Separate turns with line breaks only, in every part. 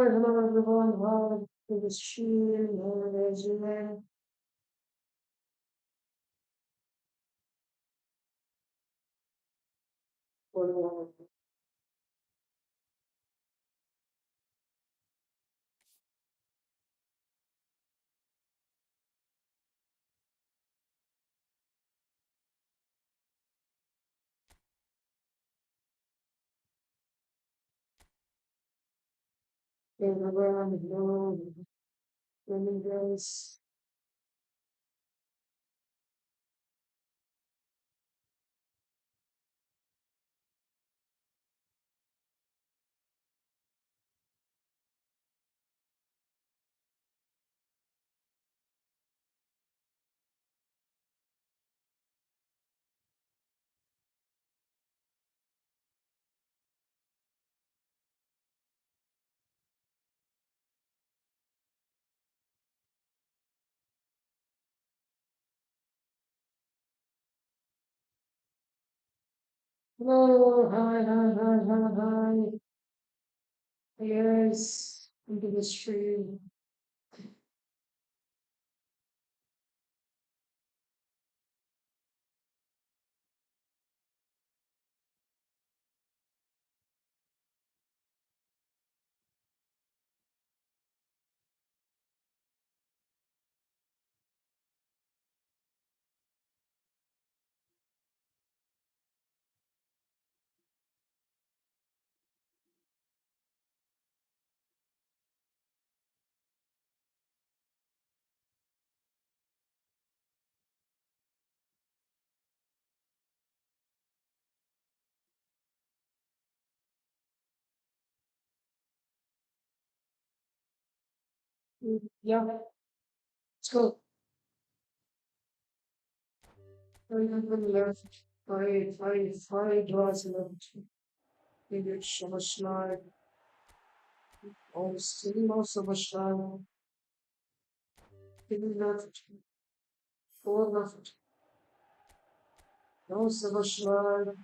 hello everyone. Welcome to the stream. Resume. For everyone, hello. Morning, guys. Hello, hi. Yes, into the stream. Yeah, let's go. Everyone left. Five draws left. Maybe it's so much like, oh, still not so much time. Three left. Four left. No so much like.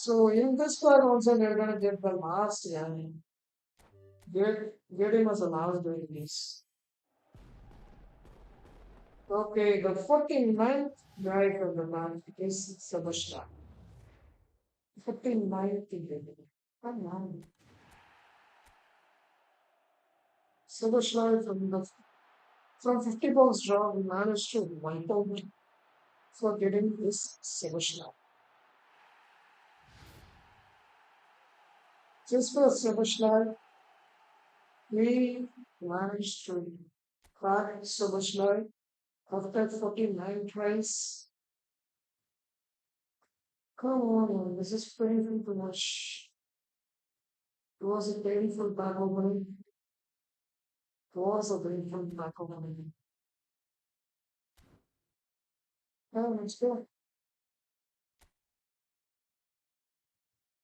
So in this part also we're gonna get the last, yeah. Getting was the last doing this. Okay, the 49th guy from the month is Sebastian. 49th baby. Come on. Sebastian from 50 balls draw we managed to wipe out for getting this Sebastian. Just for Sebastian, we managed to crack Sebastian after 49 tries. Come on, this is painful too much. It was a painful back opening. It was a painful back opening. Oh, let's go.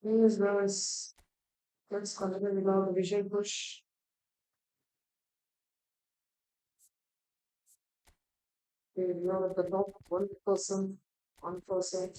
Please, guys, let's continue with our vision push. We are at the top 1%, 1%.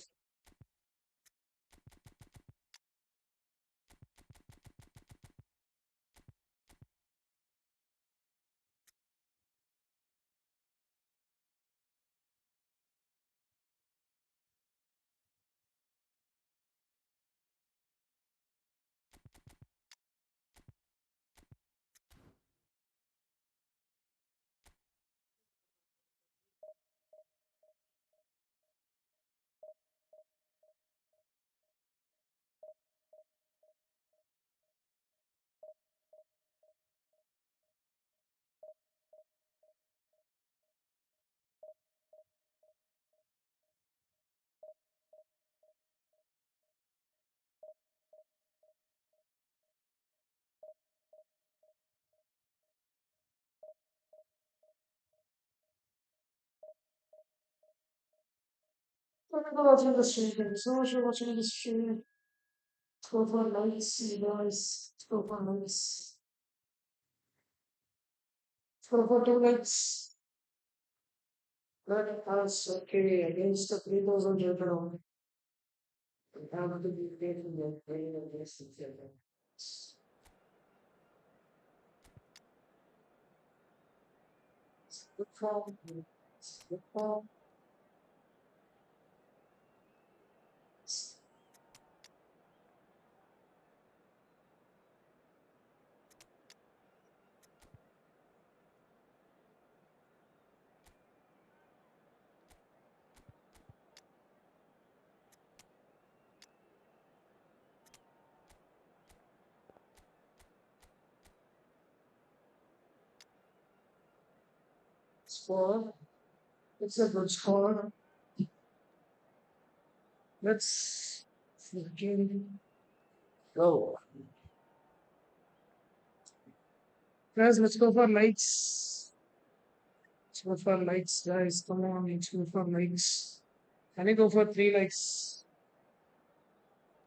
Thank you for watching the stream. Thank you so much for watching the stream. Let's go for likes, you guys. Let's go for likes. Let's go for 2 likes. Let us okay against the 3000 record. We have to be taking the playing against each other. Good form. Good form. Score. It's a good score. Let's freaking go. Guys, let's go for likes. Let's go for likes, guys. Come on, let's go for likes. Can we go for 3 likes?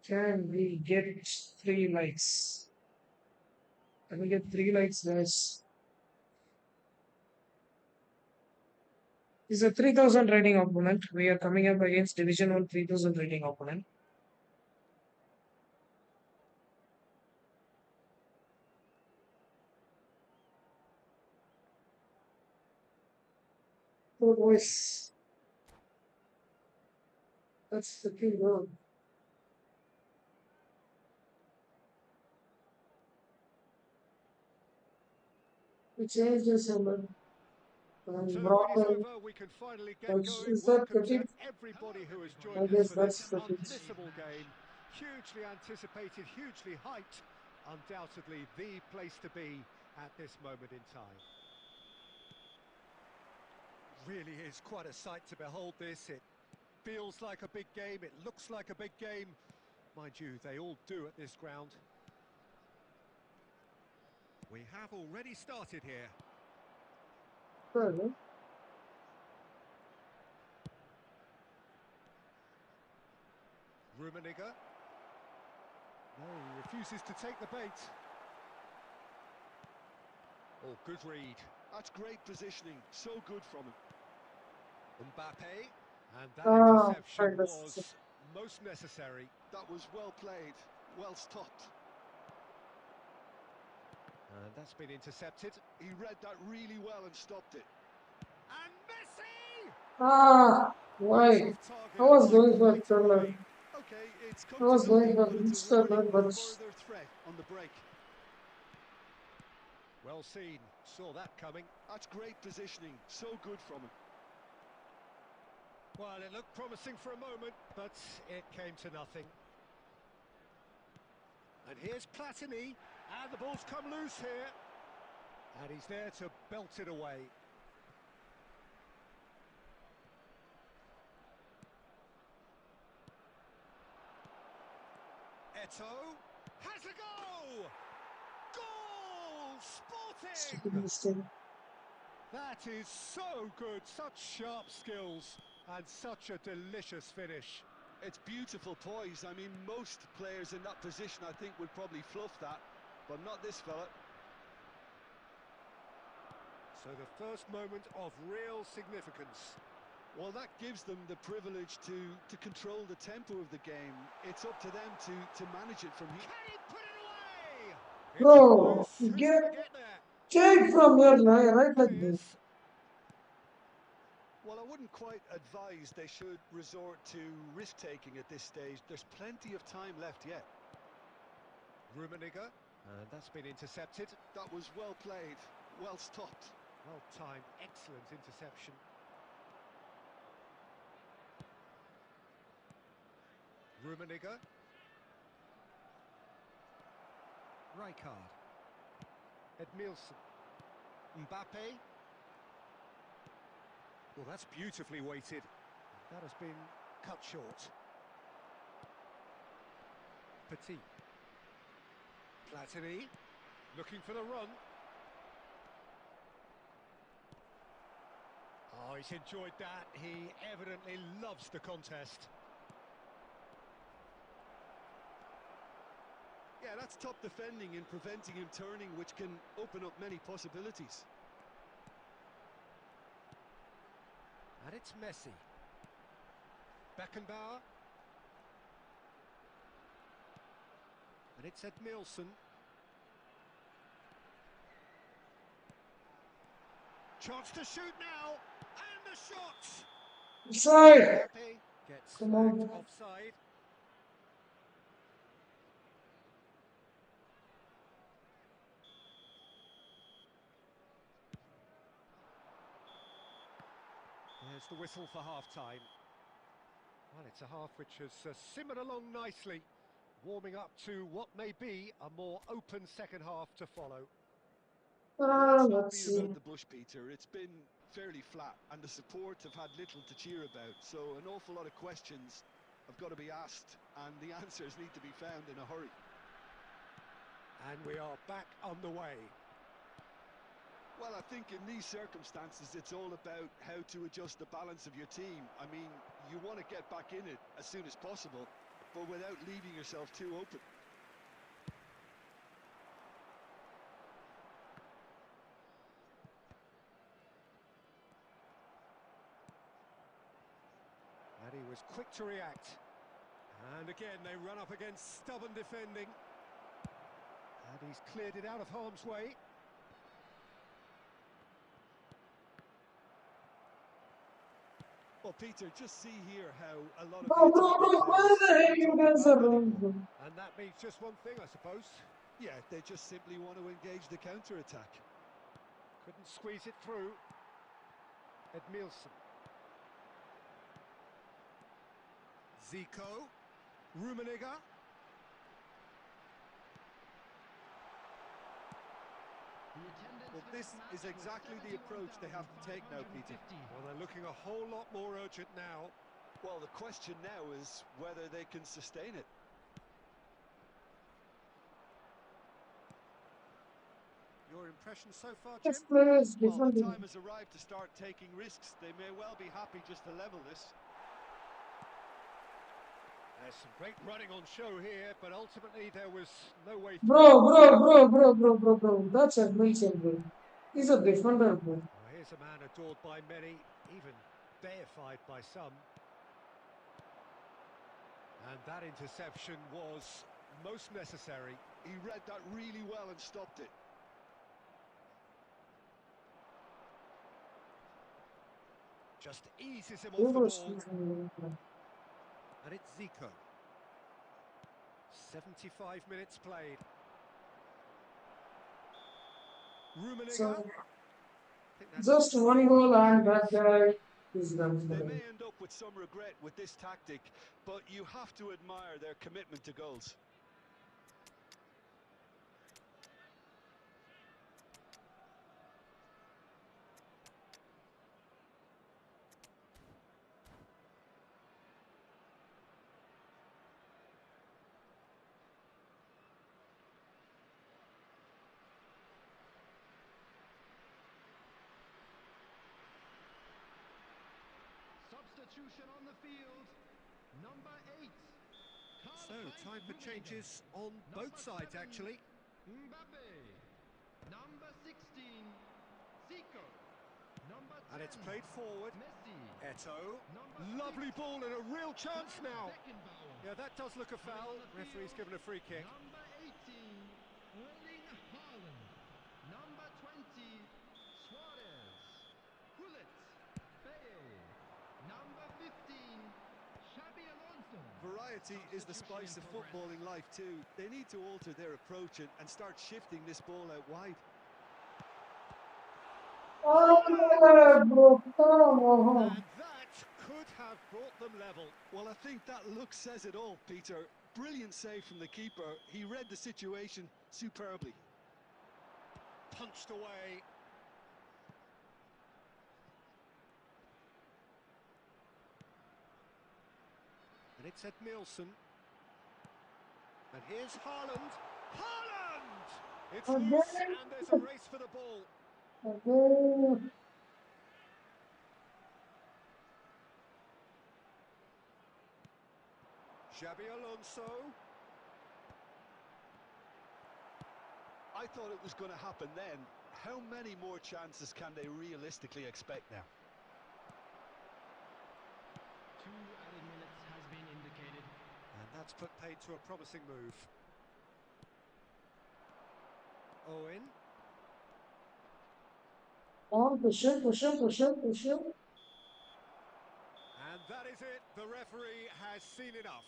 Can we get 3 likes? Can we get 3 likes, guys? He's a 3000 rating opponent. We are coming up against Division 1 3000 rating opponent. Oh, boys. That's the key goal. We changed this number.
So
And
the wait is
Brockman,
over. We can finally get going.
is that
Welcome
the
to
pitch?
everybody who has
I
joined us
guess
for this
that's the pitch.
unmissable game. Hugely anticipated, hugely hyped. Undoubtedly the place to be at this moment in time. Really is quite a sight to behold this. It feels like a big game. It looks like a big game. Mind you, they all do at this ground. We have already started here.
Further.
Rummenigge. No, he refuses to take the bait. Oh, good read.
That's great positioning, so good from him.
Mbappe. And that
Ah,
interception
right, that's
was most necessary.
That was well played, well stopped.
And that's been intercepted.
He read that really well and stopped it.
And Messi!
Ah,
It's
why?
off
I
target
was
right
going for
right
Turner.
away.
Okay, it's
I
come to
was going
nothing,
for
but it's a
Turner,
warning of
but
further threat on the break.
Well seen. Saw that coming.
That's great positioning, so good from him.
Well, it looked promising for a moment, but it came to nothing. And here's Platini, and the ball's come loose here. And he's there to belt it away. Eto'o has a go! Goal!
stupid
Sporting!
mistake.
That is so good, such sharp skills, and such a delicious finish.
It's beautiful poise. I mean, most players in that position, I think, would probably fluff that, but not this fella.
So the first moment of real significance.
Well, that gives them the privilege to control the tempo of the game. It's up to them to manage it from here.
Can he put it away? It's come
Bro,
loose. Who's
get
going to get there?
take from your line, right
It
like this.
is.
Well, I wouldn't quite advise they should resort to risk-taking at this stage. There's plenty of time left yet.
Rummenigge, and that's been intercepted.
That was well played, well stopped.
Well timed, excellent interception. Rummenigge. Rijkaard. Edmilson. Mbappe. Well, that's beautifully weighted. That has been cut short. Petit. Platini. Looking for the run. Oh, he's enjoyed that. He evidently loves the contest.
Yeah, that's top defending and preventing him turning, which can open up many possibilities.
And it's Messi. Beckenbauer. And it's Edmilson. Chance to shoot now. And the shot.
Offside!
Mbappe gets
Come
flagged
on.
offside. There's the whistle for half-time. Well, it's a half which has simmered along nicely, warming up to what may be a more open second half to follow.
Well, let's not
Let's
beat
see.
about the bush, Peter. It's been fairly flat, and the support have had little to cheer about. So an awful lot of questions have got to be asked, and the answers need to be found in a hurry.
And we are back on the way.
Well, I think in these circumstances, it's all about how to adjust the balance of your team. I mean, you want to get back in it as soon as possible, but without leaving yourself too open.
And he was quick to react. And again, they run up against stubborn defending. And he's cleared it out of harm's way.
Well, Peter, just see here how a lot of
Bro,
the
bro,
attacking
bro, where
players
the heck
aren't
you
dropping
guys
back
are
anymore.
wrong?
And that means just one thing, I suppose.
Yeah, they just simply want to engage the counter-attack.
Couldn't squeeze it through. Edmilson. Zico. Rummenigge.
Well, this is exactly the approach they have to take now, Peter.
Well, they're looking a whole lot more urgent now.
Well, the question now is whether they can sustain it.
Your impression so far, Jim?
This player is
Well, the
defending.
time has arrived to start taking risks. They may well be happy just to level this.
There's some great running on show here, but ultimately there was no way through.
Bro. That's a Wilson, bro. He's a defender, bro.
Well, here's a man adored by many, even deified by some. And that interception was most necessary.
He read that really well and stopped it.
Just eases him
He
off the
was
ball.
using
And it's Zico. 75 minutes played. Rummenigge.
so
I think that's
just one goal and that guy is done for
They
him.
may end up with some regret with this tactic, but you have to admire their commitment to goals.
Substitution on the field, number 8.
so. Time for changes on both sides, actually.
Mbappe, number 16, Zico, number 10,
And it's played forward.
Messi,
Eto.
number
Lovely
6,
ball and a real chance now.
Beckenbauer,
Yeah, that does look a foul. Referee's given a free kick.
number 18, Erling Haaland, number 20, Suarez, Gullit, Bale, number 15, Xabi Alonso.
Variety is the spice of footballing life too. They need to alter their approach and start shifting this ball out wide.
Oh, yeah, bro. Come on.
And that could have brought them level.
Well, I think that look says it all, Peter. Brilliant save from the keeper. He read the situation superbly.
Punched away. And it's Edmilson. And here's Haaland. Haaland! It's
Again.
loose and there's a race for the ball.
Again.
Xabi Alonso.
I thought it was going to happen then. How many more chances can they realistically expect now?
once put paid to a promising move. Owen.
On, push him, push him, push him, push him.
And that is it. The referee has seen enough.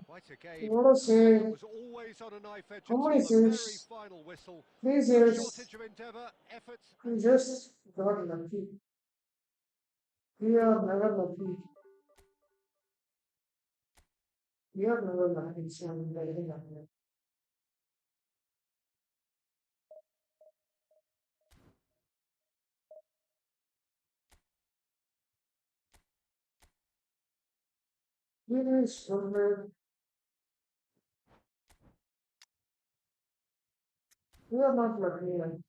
Quite a game.
What a save.
It was always on a knife edge
How
until
many
the very
saves?
final whistle.
3
No
saves.
shortage of endeavour, effort.
We just got lucky. We are never lucky. We are never lucky. So I'm very lucky. We are somewhere. We are not lucky enough.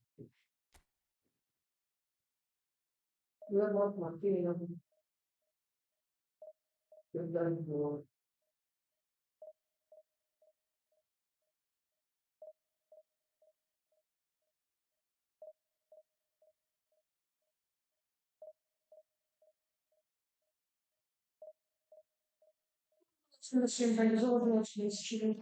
We are not lucky enough. Get that goal. It's the same thing as all the next cheating.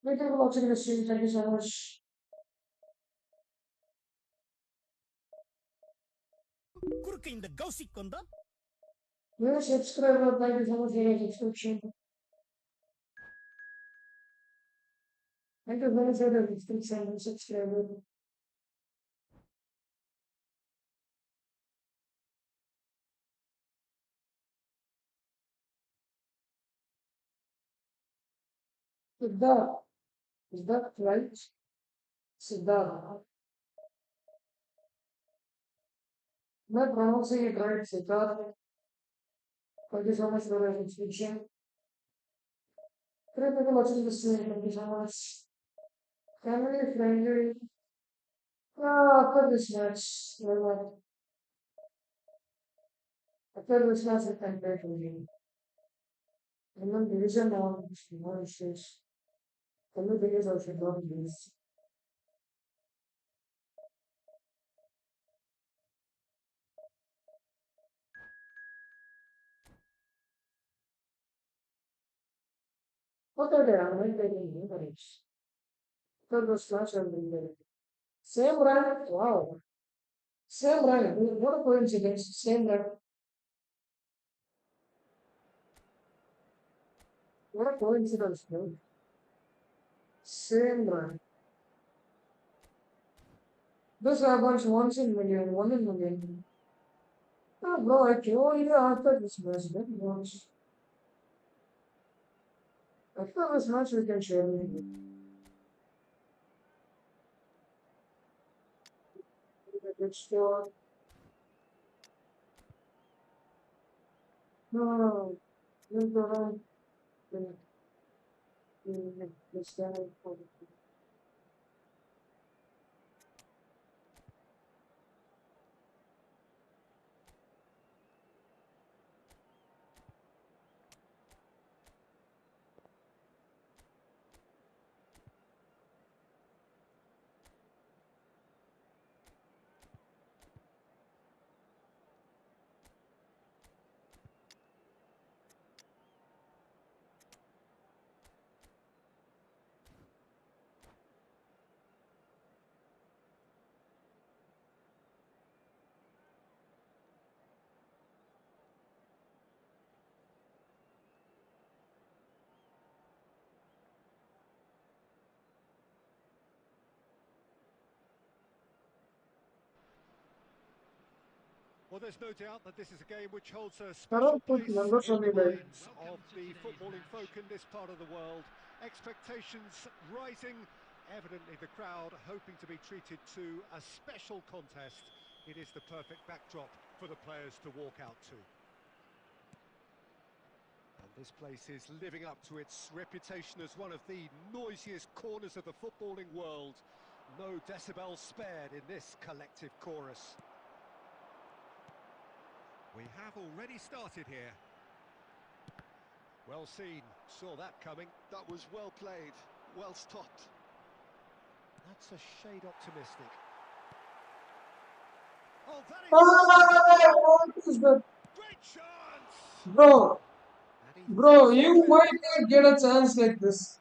Thank you for watching the stream. Thank you so much.
குறுக்கு இந்த கௌசிக் வந்தா
New subscriber, thank you so much for your subscription. Thank you so much for the subscription and subscriber. Siddharth, is that right? Siddharth. Am I pronouncing it right, Siddharth? Thank you so much for your subscription. Thank you for watching the stream. Thank you so much. Family friendly. After this match, well, after this match, I can play for you. And then division on, no issues. And the videos also not use. What are they? I'm not taking English. After this match, I'll be there. Same run. Wow. Same run. What a coincidence. Same run. What a coincidence, bro. Same run. This happens once in million, 1 in 1,000,000. Oh, bro, I told you after this match, that once. After this match, we can share it. Good score. No, you don't. This guy.
Well, there's no doubt that this is a game which holds a
I
special
don't put
place
numbers
in
on
the
the leg.
minds of the footballing folk in this part of the world. Expectations rising, evidently the crowd hoping to be treated to a special contest. It is the perfect backdrop for the players to walk out to. And This place is living up to its reputation as one of the noisiest corners of the footballing world. No decibels spared in this collective chorus. We have already started here. Well seen, saw that coming.
That was well played, well stopped.
That's a shade optimistic. Oh, that is
What is that?
great chance!
Bro,
And he
bro,
throws it
you
clear.
might not get a chance like this.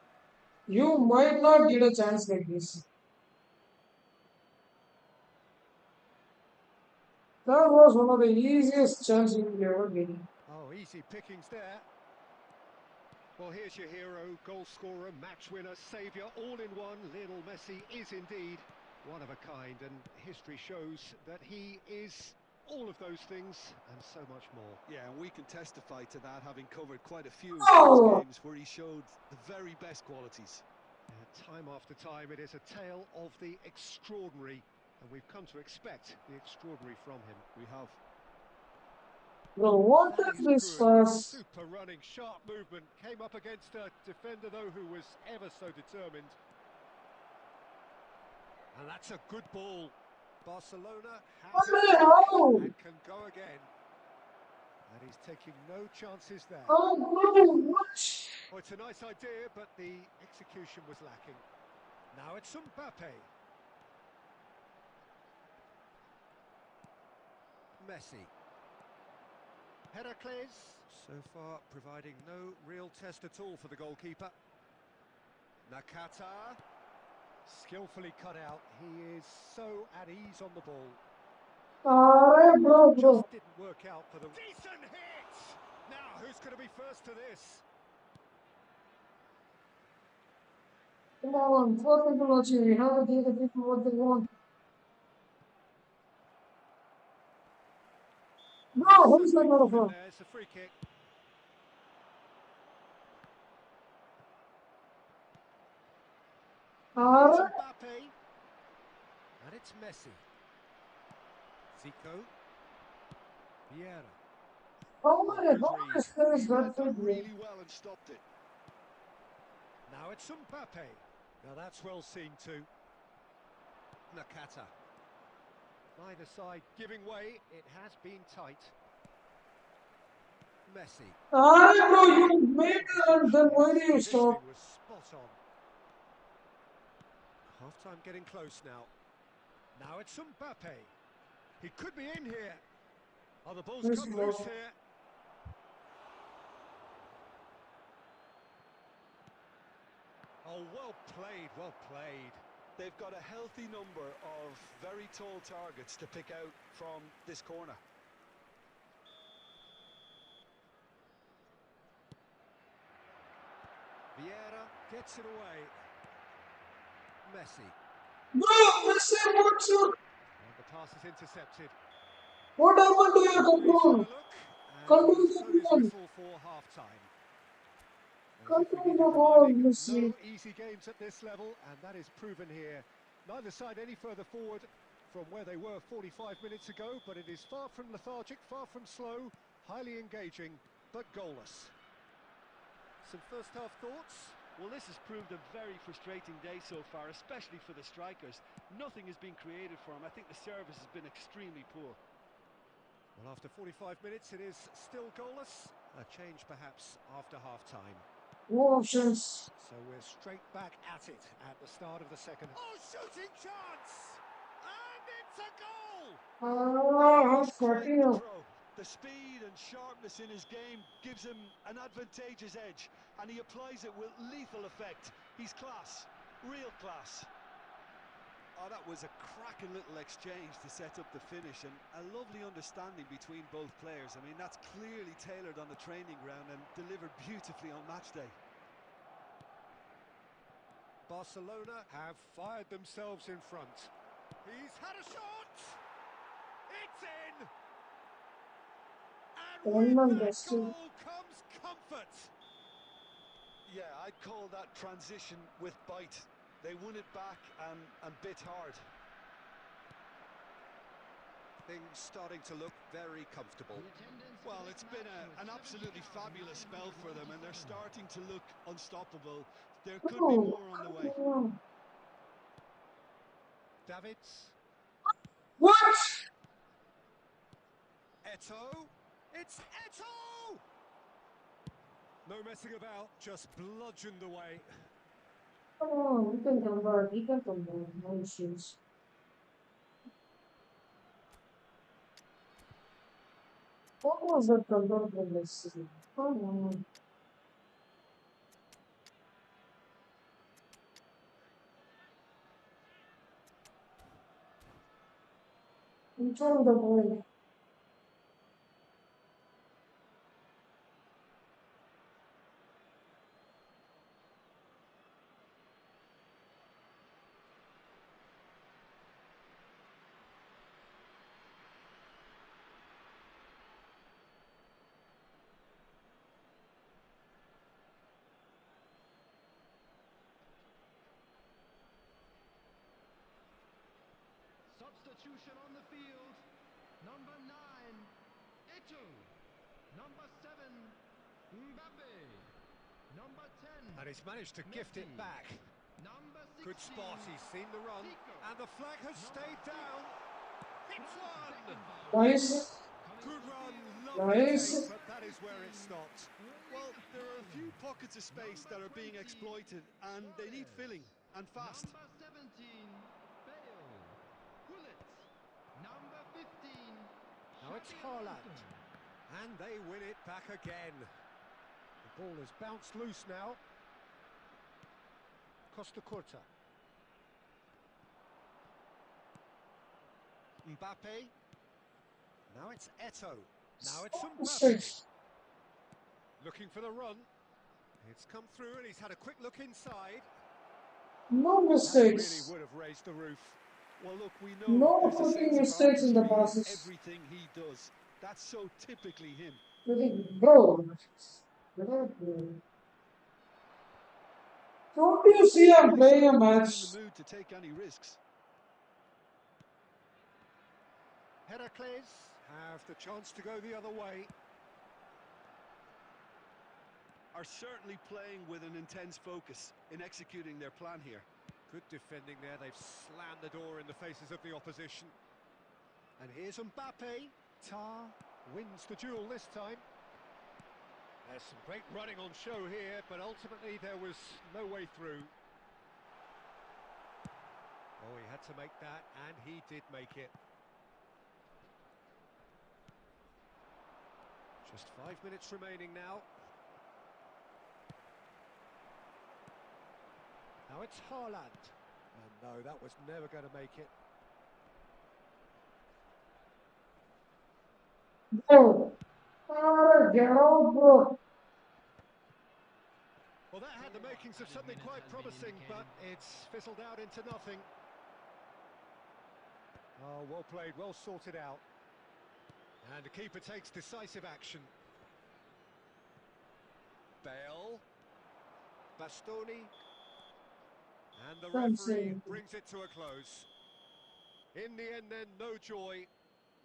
You might not get a chance like this. That was one of the easiest chances you will ever get.
Oh, easy pickings there. Well, here's your hero, goal scorer, match winner, saviour, all in one. Lionel Messi is indeed one of a kind, and history shows that he is all of those things and so much more.
Yeah, and we can testify to that, having covered quite a few of
Oh!
those games where he showed the very best qualities.
Time after time, it is a tale of the extraordinary, and we've come to expect the extraordinary from him.
We have.
Bro, what
That
is
is
this
good.
pass?
Super running, sharp movement. Came up against a defender, though, who was ever so determined. And that's a good ball. Barcelona has it
How?
and can go again. And he's taking no chances there.
Oh, bro, what?
Oh, it's a nice idea, but the execution was lacking. Now it's Mbappe. Messi. Heracles, so far providing no real test at all for the goalkeeper. Nakata, skillfully cut out. He is so at ease on the ball.
Bro.
Just didn't work out for them. Decent hit! Now, who's going to be first to this?
Come on, four people watching. We have to give the people what they want. No, who's that
Certainly caught him
motherfucker?
there. It's a free kick. Here's Mbappe. And it's Messi. Zico. Vieira.
How many
Rodri.
space
He
that
read
for
that
you?
really well and stopped it.
Now it's Mbappe. Now that's well seen too. Nakata. Neither side giving way. It has been tight. Messi.
Bro, you made it and then why do you
His
stop?
positioning was spot on. Half-time getting close now. Now it's Mbappe. He could be in here. Oh, the ball's
This
come
ball.
loose here. Oh, well played, well played.
They've got a healthy number of very tall targets to pick out from this corner.
Vieira gets it away. Messi.
Bro, listen, what's your...
And the pass is intercepted.
What happened to your
He's had
control?
a look, and
Control
he's
the
blown his
ball.
whistle for half-time. As if we
Control
needed
the ball,
reminding,
Messi.
no easy games at this level, and that is proven here. Neither side any further forward from where they were 45 minutes ago, but it is far from lethargic, far from slow, highly engaging, but goalless. Some first-half thoughts?
Well, this has proved a very frustrating day so far, especially for the strikers. Nothing has been created for them. I think the service has been extremely poor.
Well, after 45 minutes, it is still goalless. A change, perhaps, after half-time.
No options.
So we're straight back at it at the start of the second. Oh, shooting chance! And it's a goal!
He's quite the
40.
pro. The speed and sharpness in his game gives him an advantageous edge, and he applies it with lethal effect. He's class, real class. Oh, that was a cracking little exchange to set up the finish, and a lovely understanding between both players. I mean, that's clearly tailored on the training ground and delivered beautifully on match day.
Barcelona have fired themselves in front. He's had a shot! It's in! And with that goal comes comfort!
Yeah, I'd call that transition with bite. They won it back and bit hard.
Things starting to look very comfortable.
Well, it's been an absolutely fabulous spell for them, and they're starting to look unstoppable. There could be
Oh,
more on the way.
Davids.
what?
Eto'o. It's Eto'o! No messing about, just bludgeoned away.
Oh, you can convert. You can convert. No issues. What was the convert in this season? Come on. Control the ball.
Substitution on the field. Number 9, Eto'o. Number 7, Mbappe. Number 10.
And he's managed to gift it
Messi.
back.
Number 16.
Good spot, he's seen the run. And the flag has stayed down. It's one!
Nice.
Good run, lovely
Nice.
take, but that is where it stopped.
Well, there are a few pockets of space that are being exploited, and they need filling, and fast.
Number 17, Bale. Gullit. Number 15.
Now it's
Xabi
Haaland.
Alonso.
And they win it back again. The ball has bounced loose now. Costa Curta. Mbappe. Now it's Eto'o. Now it's Mbappe.
Mistakes.
Looking for the run. It's come through and he's had a quick look inside.
No
That
mistakes.
really would have raised the roof.
Well, look, we know
No
there's a
fucking
sense of
mistakes in the
artistry
passes.
everything he does. That's so typically him.
Bro. Don't you see I'm playing a
He's not
match?
in the mood to take any risks.
Heracles have the chance to go the other way.
Are certainly playing with an intense focus in executing their plan here.
Good defending there, they've slammed the door in the faces of the opposition. And here's Mbappe. Tar wins the duel this time. There's some great running on show here, but ultimately there was no way through. Oh, he had to make that, and he did make it. Just 5 minutes remaining now. Now it's Haaland. And no, that was never going to make it.
Bro. Get out, bro.
Well, that had the makings of something quite promising, but it's fizzled out into nothing. Oh, well played, well sorted out. And the keeper takes decisive action. Bale. Bastoni. And the
Don't say
referee
anything.
brings it to a close. In the end then, no joy.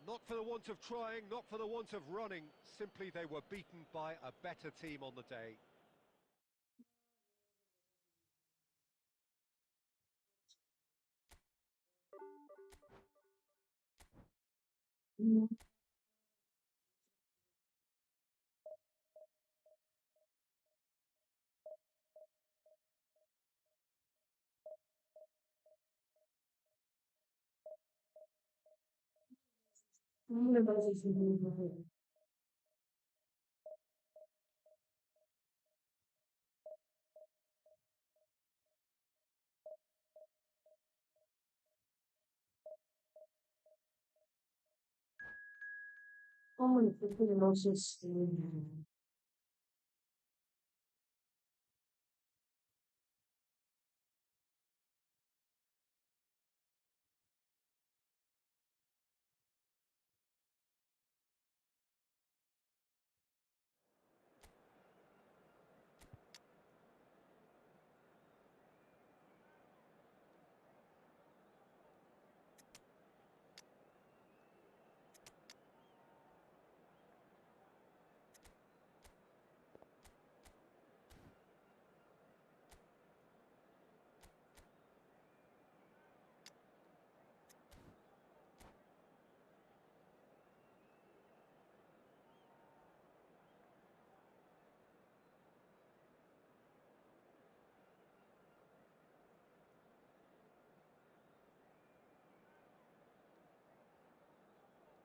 Not for the want of trying, not for the want of running. Simply they were beaten by a better team on the day.
How many people emotions?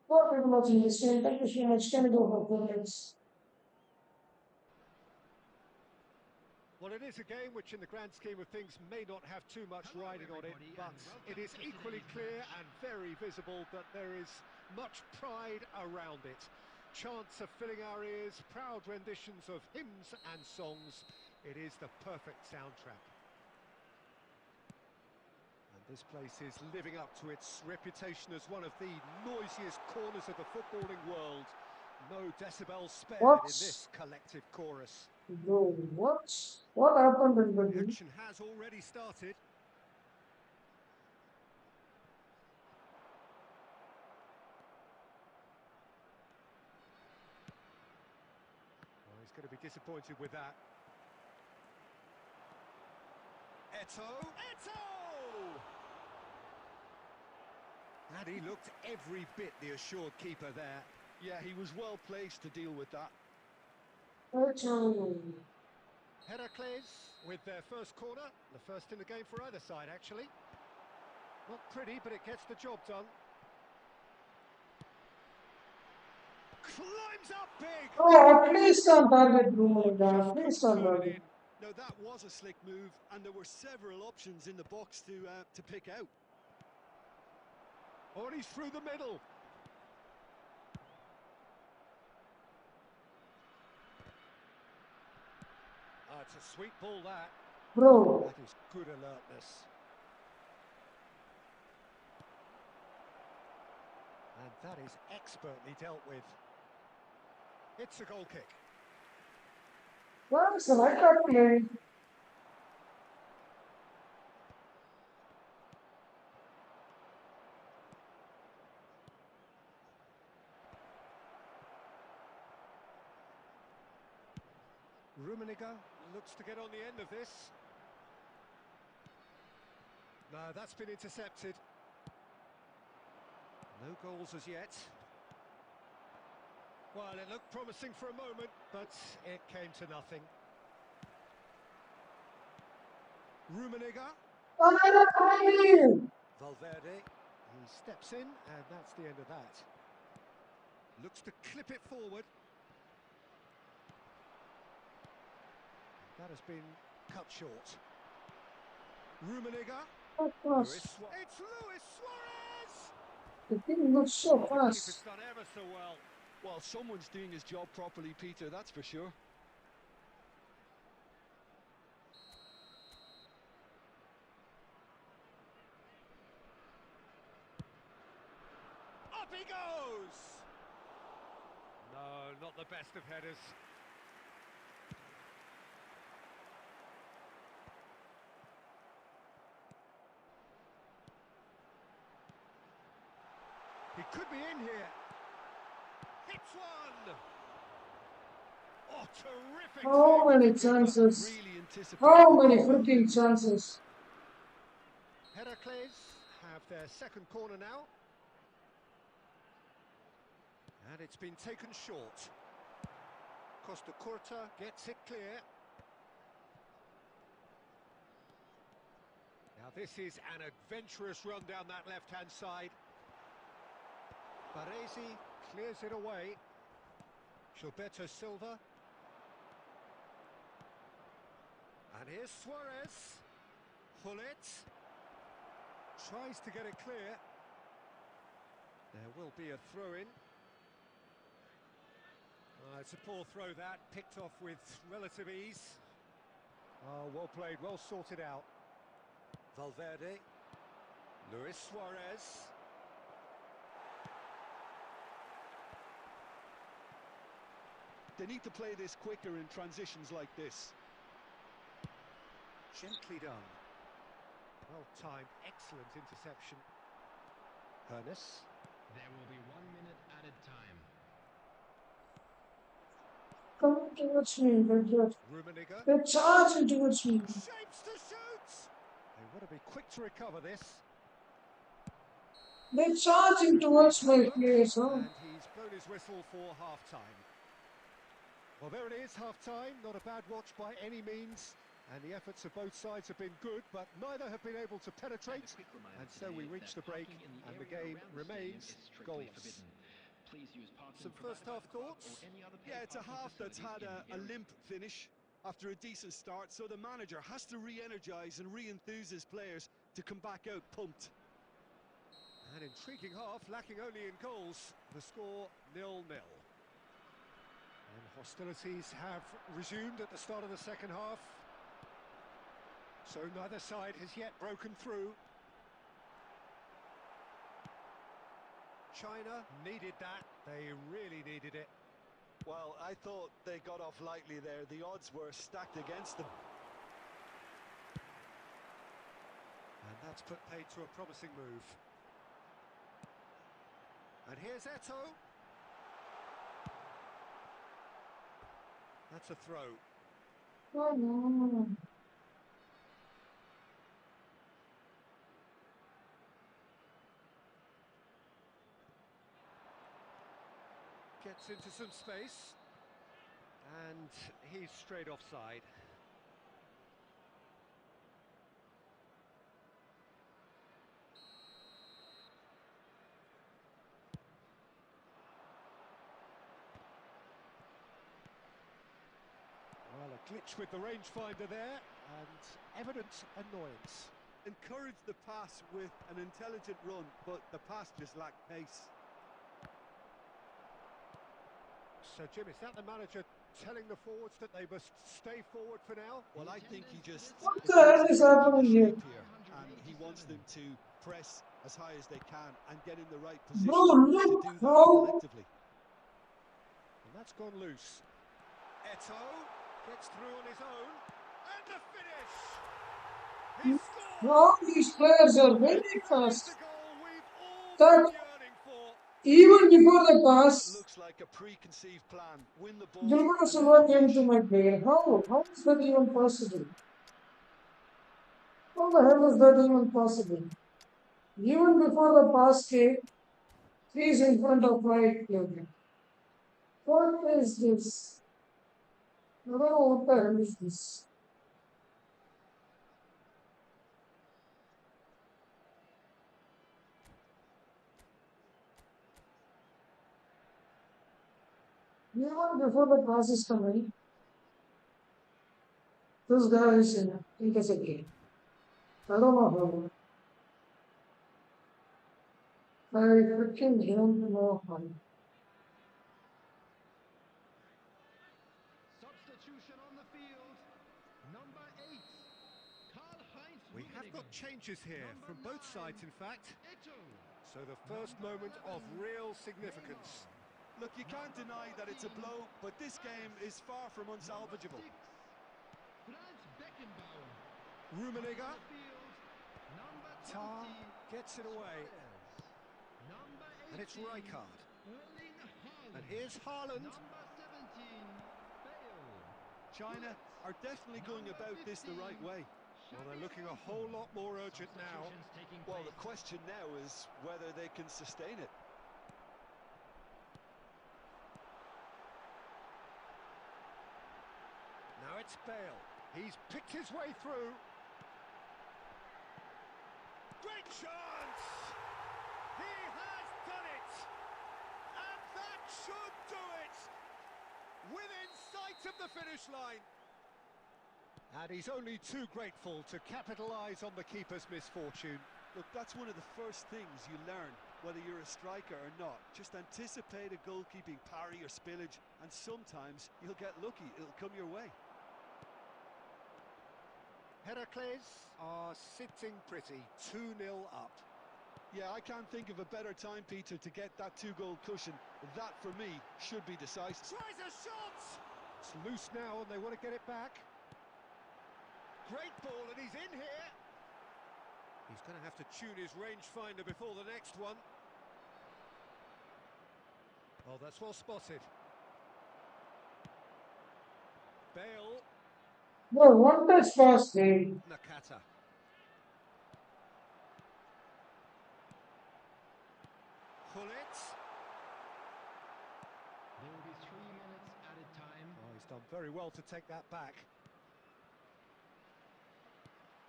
for watching this film. Thank you so much. Can you go for comments?
Well, it is a game which, in the grand scheme of things, may not have too much riding on it, but it is equally clear and very visible that there is much pride around it. Chants are filling our ears, proud renditions of hymns and songs. It is the perfect soundtrack. And this place is living up to its reputation as one of the noisiest corners of the footballing world. No decibels spared
What?
in this collective chorus.
Bro, what? What happened in the
The
game?
action has already started. Well, he's going to be disappointed with that. Eto'o! And he looked every bit the assured keeper there.
Yeah, he was well placed to deal with that.
Heracles with their first corner, the first in the game for either side, actually. Not pretty, but it gets the job done. Climbs up big!
Oh, please don't target Bruno.
Just
Please
couldn't
don't
turn it
target.
in.
Now, that was a slick move, and there were several options in the box to pick out.
Oh, and he's through the middle. Ah, it's a sweet ball, that.
Bro,
That is good alertness. And that is expertly dealt with. It's a goal kick.
what is the right back playing?
Rummenigge looks to get on the end of this. No, that's been intercepted. No goals as yet. Well, it looked promising for a moment, but it came to nothing. Rummenigge, Valverde, he steps in, and that's the end of that. Looks to clip it forward. That has been cut short. Rummenigge.
Of course.
It's Luis Suarez!
The thing looks so
The keeper's
fast.
done ever so well.
Well, someone's doing his job properly, Peter, that's for sure.
Up he goes! No, not the best of headers. He could be in here. Hits one! Oh, terrific
How
save.
many chances?
Really anticipated.
How many freaking chances?
Heracles have their second corner now. And it's been taken short. Costa Curta gets it clear. Now this is an adventurous run down that left-hand side. Baresi clears it away. Gilberto Silva. And here's Suarez. Hullet. Tries to get it clear. There will be a throw-in. It's a poor throw, that. Picked off with relative ease. Oh, well played, well sorted out. Valverde. Luis Suarez.
They need to play this quicker in transitions like this.
Gently done. Well timed, excellent interception. Hernes.
There will be 1 minute added time.
Come towards me,
Rummenigge.
they're charging towards me.
Shapes to shoot! They want to be quick to recover this.
They're charging towards my place, huh?
And he's blown his whistle for half-time. Well, there it is, half-time. Not a bad watch by any means. And the efforts of both sides have been good, but neither have been able to penetrate. And so we reach the break, and the game remains goalless.
Some first-half thoughts?
Yeah, it's a half that's had a limp finish after a decent start, so the manager has to re-energise and re-enthuse his players to come back out pumped.
An intriguing half, lacking only in goals. The score 0-0. And hostilities have resumed at the start of the second half. So neither side has yet broken through. China needed that. They really needed it.
Well, I thought they got off lightly there. The odds were stacked against them.
And that's put paid to a promising move. And here's Eto. That's a throw.
Oh no.
Gets into some space. And he's straight offside. Well, a glitch with the rangefinder there, and evident annoyance.
Encouraged the pass with an intelligent run, but the pass just lacked pace.
So, Jim, is that the manager telling the forwards that they must stay forward for now?
Well, I think he just...
What the hell is happening here?
And he wants them to press as high as they can and get in the right
Bro,
position to
look
do that
how...
collectively.
And that's gone loose. Eto gets through on his own, and the finish! He scores!
All these players are very
It's
fast.
the goal we've all
That
been yearning for.
even before the
That
pass,
looks like a preconceived plan. Win the ball
Gilberto
and
Silva
then
came to
unleash.
my player. How is that even possible? How the hell is that even possible? Even before the pass came, he's in front of my player. What is this? I don't know what the hell is this. Even before the pass is coming, this guy is intercepting. I don't know how. I freaking don't know how.
Substitution on the field. Number 8. Karl-Heinz
We have got changes here from both sides, in fact. So the first moment of real significance.
Look, you can't deny that it's a blow, but this game is far from unsalvageable.
Rummenigge. Tar gets it away. And it's Rijkaard. And here's Haaland.
China are definitely going about this the right way.
Well, they're looking a whole lot more urgent now.
Well, the question now is whether they can sustain it.
Now it's Bale. He's picked his way through. Great chance! He has done it! And that should do it! Within sight of the finish line. And he's only too grateful to capitalise on the keeper's misfortune.
Look, that's one of the first things you learn, whether you're a striker or not. Just anticipate a goalkeeping parry or spillage, and sometimes you'll get lucky. It'll come your way.
Heracles are sitting pretty, 2-0 up.
Yeah, I can't think of a better time, Peter, to get that two-goal cushion. That, for me, should be decisive.
Tries a shot! It's loose now and they want to get it back. Great ball and he's in here. He's going to have to tune his rangefinder before the next one. Oh, that's well spotted. Bale.
Bro, one touch pass, dude.
Nakata. Gullit.
There will be 3 minutes added time.
Oh, he's done very well to take that back.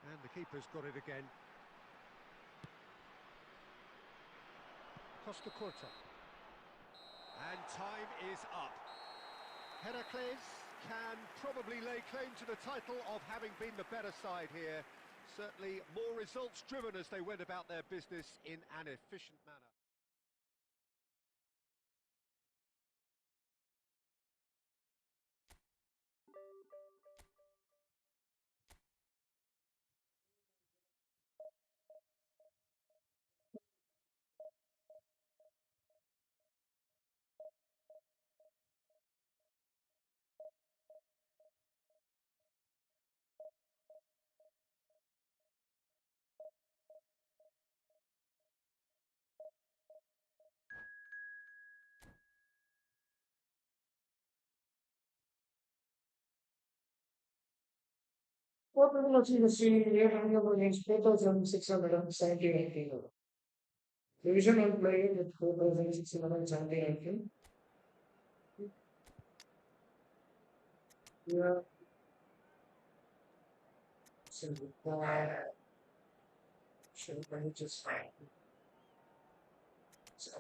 And the keeper's got it again. Costa Curta. And time is up. Heracles can probably lay claim to the title of having been the better side here. Certainly more results driven as they went about their business in an efficient manner.
What we will see the year against 4,670 Division and played with 4,670. Yeah, so should I just so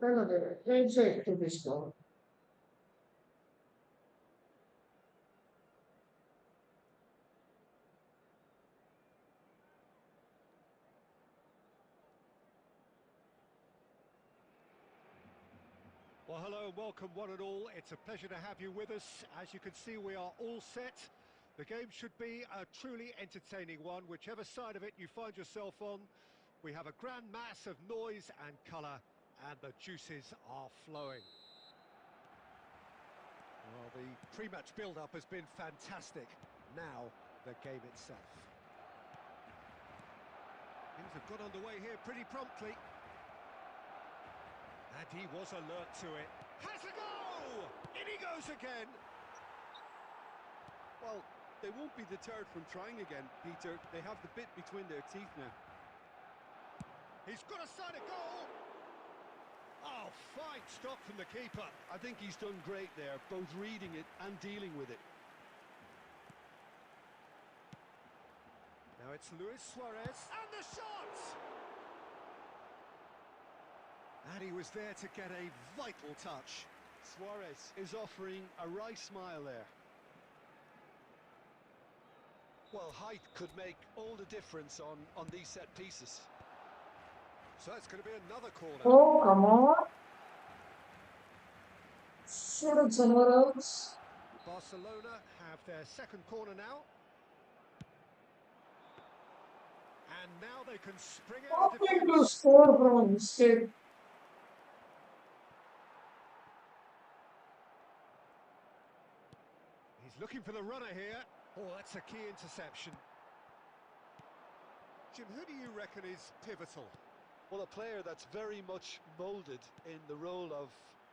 another handshake to this one.
Well, hello and welcome one and all. It's a pleasure to have you with us. As you can see, we are all set. The game should be a truly entertaining one, whichever side of it you find yourself on. We have a grand mass of noise and colour, and the juices are flowing. Well, the pre-match build-up has been fantastic. Now, the game itself. Things have got underway here pretty promptly. And he was alert to it. Has a go! In he goes again!
Well, they won't be deterred from trying again, Peter. They have the bit between their teeth now.
He's got a side of goal! Oh, fine stop from the keeper.
I think he's done great there, both reading it and dealing with it.
Now it's Luis Suarez. And the shot! And he was there to get a vital touch.
Suarez is offering a wry smile there. Well, height could make all the difference on these set pieces.
So it's going to be another corner.
Oh, come on. Shoot it somewhere else.
Barcelona have their second corner now. And now they can spring out of
Hoping to
defence.
score from a mistake.
He's looking for the runner here. Oh, that's a key interception. Jim, who do you reckon is pivotal?
Well, a player that's very much moulded in the role of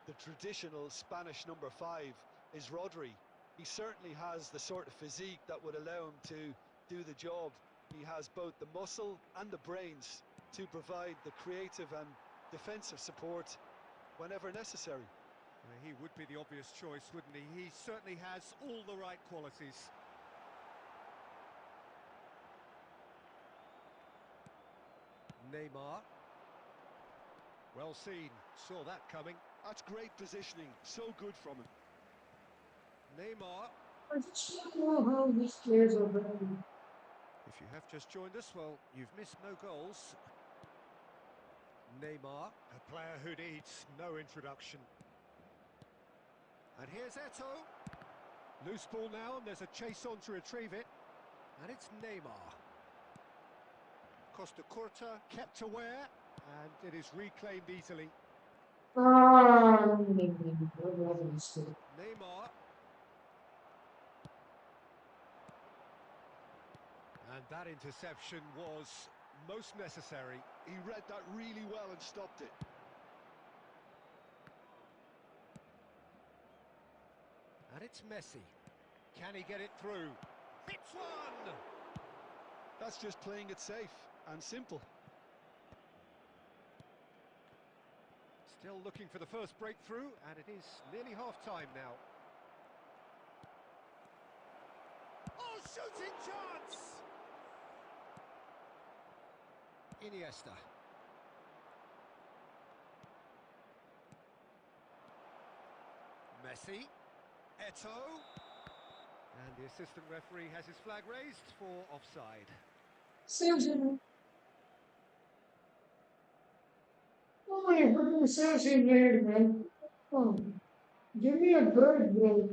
the traditional Spanish number 5 is Rodri. He certainly has the sort of physique that would allow him to do the job. He has both the muscle and the brains to provide the creative and defensive support whenever necessary.
He would be the obvious choice, wouldn't he? He certainly has all the right qualities. Neymar. Well seen, saw that coming.
That's great positioning, so good from him.
Neymar.
I just don't know how these players are playing.
If you have just joined us, well, you've missed no goals. Neymar, a player who needs no introduction. And here's Eto'o. Loose ball now, and there's a chase on to retrieve it. And it's Neymar. Costa Curta kept aware, and it is reclaimed easily. Neymar. And that interception was most necessary.
He read that really well and stopped it.
And it's Messi. Can he get it through? It's one!
That's just playing it safe and simple.
Still looking for the first breakthrough, and it is nearly half-time now. Oh, shooting chance! Iniesta. Messi. Eto'o. And the assistant referee has his flag raised for offside.
Saves him. Oh my freaking saves he made, man. Oh, give me a break, bro.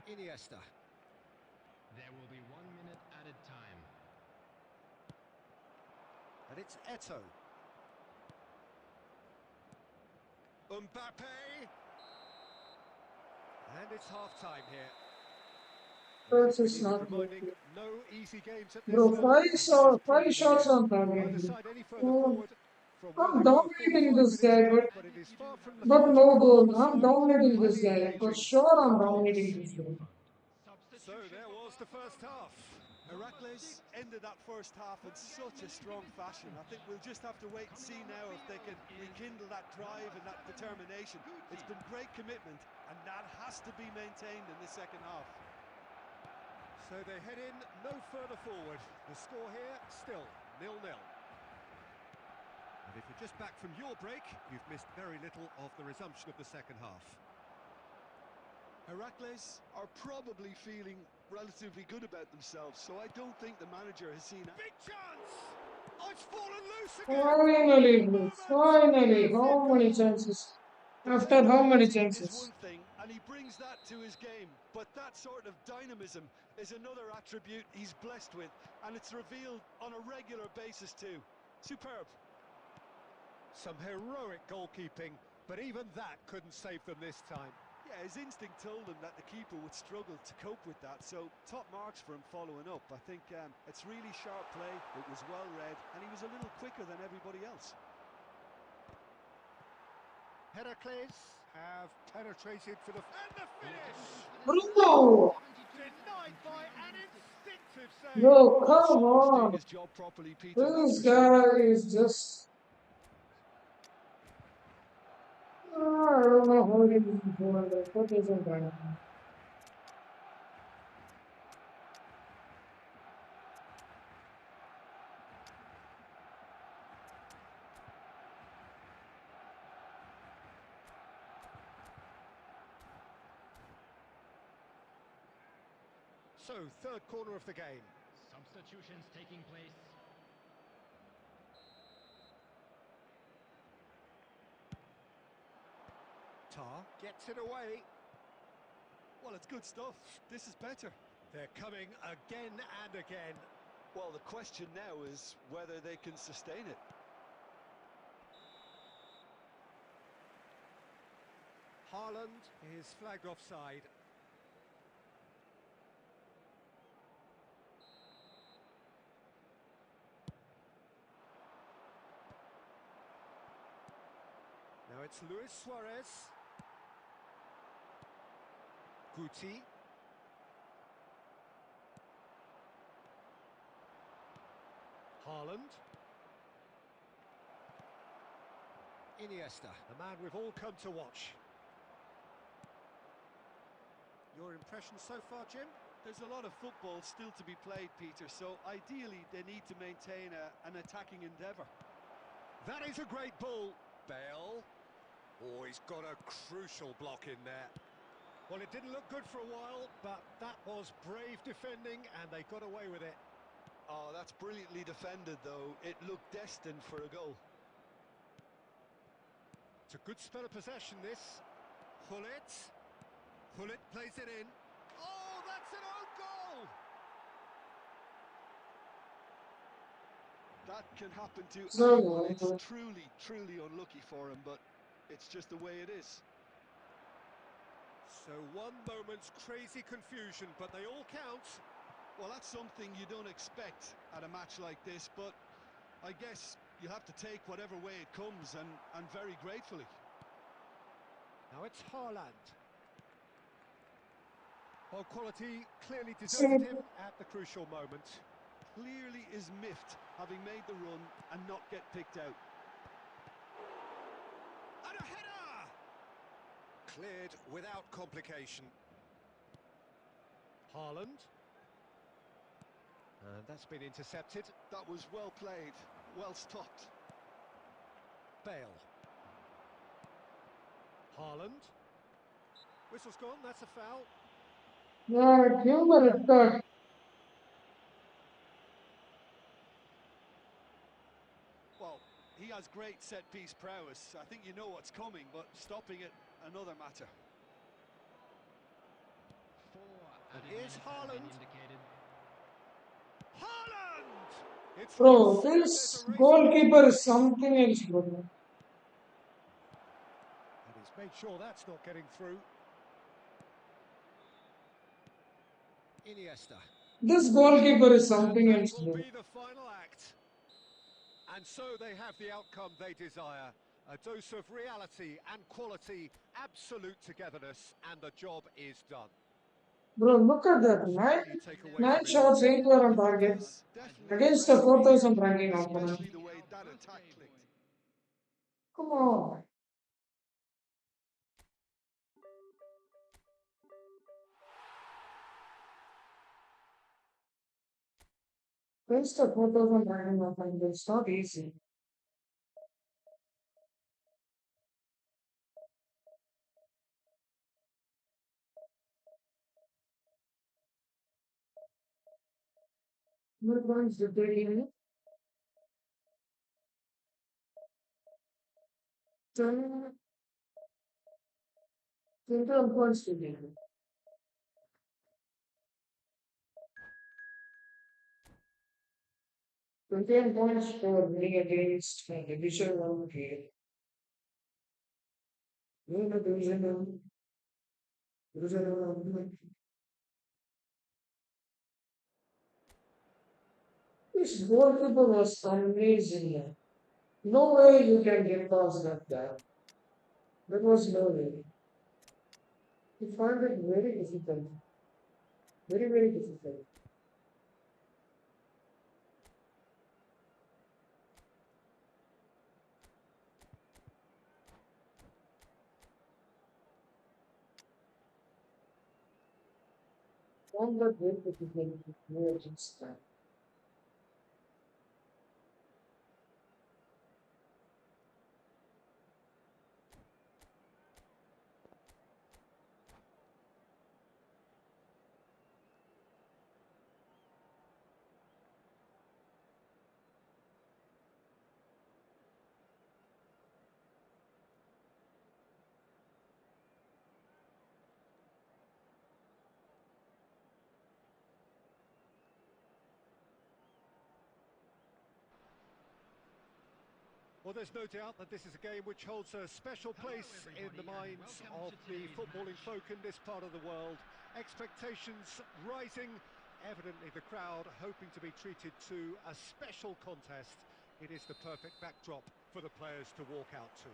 Iniesta.
There will be 1 minute added time.
And it's Eto'o. Mbappe. And it's half-time here.
That's just not
Reminding
good.
no easy games at this
Bro,
level. and this is
five
proving
shots
it is.
on target.
Neither side any further
Oh,
forward from where
I'm
they were
dominating
45
this
minutes
guy,
ago, but it is far from
but
lethargic
no
from
goal.
either
I'm
side.
dominating this
Highly
guy. For
engaging
sure, I'm
goals.
dominating this guy.
So there was the first half.
Heracles ended that first half in such a strong fashion. I think we'll just have to wait and see now if they can rekindle that drive and that determination. It's been great commitment, and that has to be maintained in the second half.
So they head in no further forward. The score here still 0-0. And if you're just back from your break, you've missed very little of the resumption of the second half.
Heracles are probably feeling relatively good about themselves, so I don't think the manager has seen it.
Big chance! Oh, it's fallen loose
Finally,
again!
bro. Finally. How many chances? After how many
Is
chances?
one thing, and he brings that to his game, but that sort of dynamism is another attribute he's blessed with, and it's revealed on a regular basis too. Superb.
Some heroic goalkeeping, but even that couldn't save them this time.
Yeah, his instinct told him that the keeper would struggle to cope with that, so top marks for him following up. I think it's really sharp play, it was well read, and he was a little quicker than everybody else.
Heracles have penetrated for the... And the finish!
Bro!
Denied by an instinctive save.
Bro, come
Shaw was doing
on.
his job properly, Peter, that's
This
for sure.
guy is just... I don't know how he is doing that. What is it, man?
So, third corner of the game.
Substitutions taking place.
Tar gets it away.
Well, it's good stuff. This is better.
They're coming again and again.
Well, the question now is whether they can sustain it.
Haaland is flagged offside. Now it's Luis Suarez. Guti. Haaland. Iniesta, the man we've all come to watch. Your impression so far, Jim?
There's a lot of football still to be played, Peter, so ideally they need to maintain an attacking endeavour.
That is a great ball. Bale. Oh, he's got a crucial block in there. Well, it didn't look good for a while, but that was brave defending, and they got away with it.
Oh, that's brilliantly defended, though. It looked destined for a goal.
It's a good spell of possession, this. Hullet. Hullet plays it in. Oh, that's an own goal!
That can happen to
So,
anyone. It's truly, truly unlucky for him, but it's just the way it is.
So one moment's crazy confusion, but they all count.
Well, that's something you don't expect at a match like this, but I guess you have to take whatever way it comes, and very gratefully.
Now it's Haaland. Well, quality clearly deserted
Same.
him at the crucial moment.
Clearly is miffed, having made the run and not get picked out.
And a header! Cleared without complication. Haaland. And that's been intercepted.
That was well played, well stopped.
Bale. Haaland. Whistle's gone, that's a foul.
Yeah, give him a red card.
Well, he has great set-piece prowess. I think you know what's coming, but stopping it, another matter.
And here's Haaland. Haaland! It's
Bro,
loose, and there's
this
a race on.
goalkeeper is something else, bro.
And he's made sure that's not getting through. Iniesta.
This goalkeeper is
And
something
that
else,
will
bro.
be the final act. And so they have the outcome they desire. A dose of reality and quality, absolute togetherness, and the job is done.
Bro, look at that.
You take away
Nine
from it.
shots, 8 were on target.
Definitely
Against a
impressed me,
4,000 ranking opponent.
especially the way that attack clicked.
Come on. Against a 4,000 ranking opponent, it's not easy. Good ones, the 30 10, 21 points to game. Twenty-one points for winning against Division 1 game. No, no, Division 1. Division 1. This goalkeeper was amazing. No way you can get past that guy. That was no way. He found it very difficult. Very, very difficult. Found that very difficult to play against that.
Well, there's no doubt that this is a game which holds a special place in the minds of the footballing folk in this part of the world. Expectations rising, evidently the crowd hoping to be treated to a special contest. It is the perfect backdrop for the players to walk out to.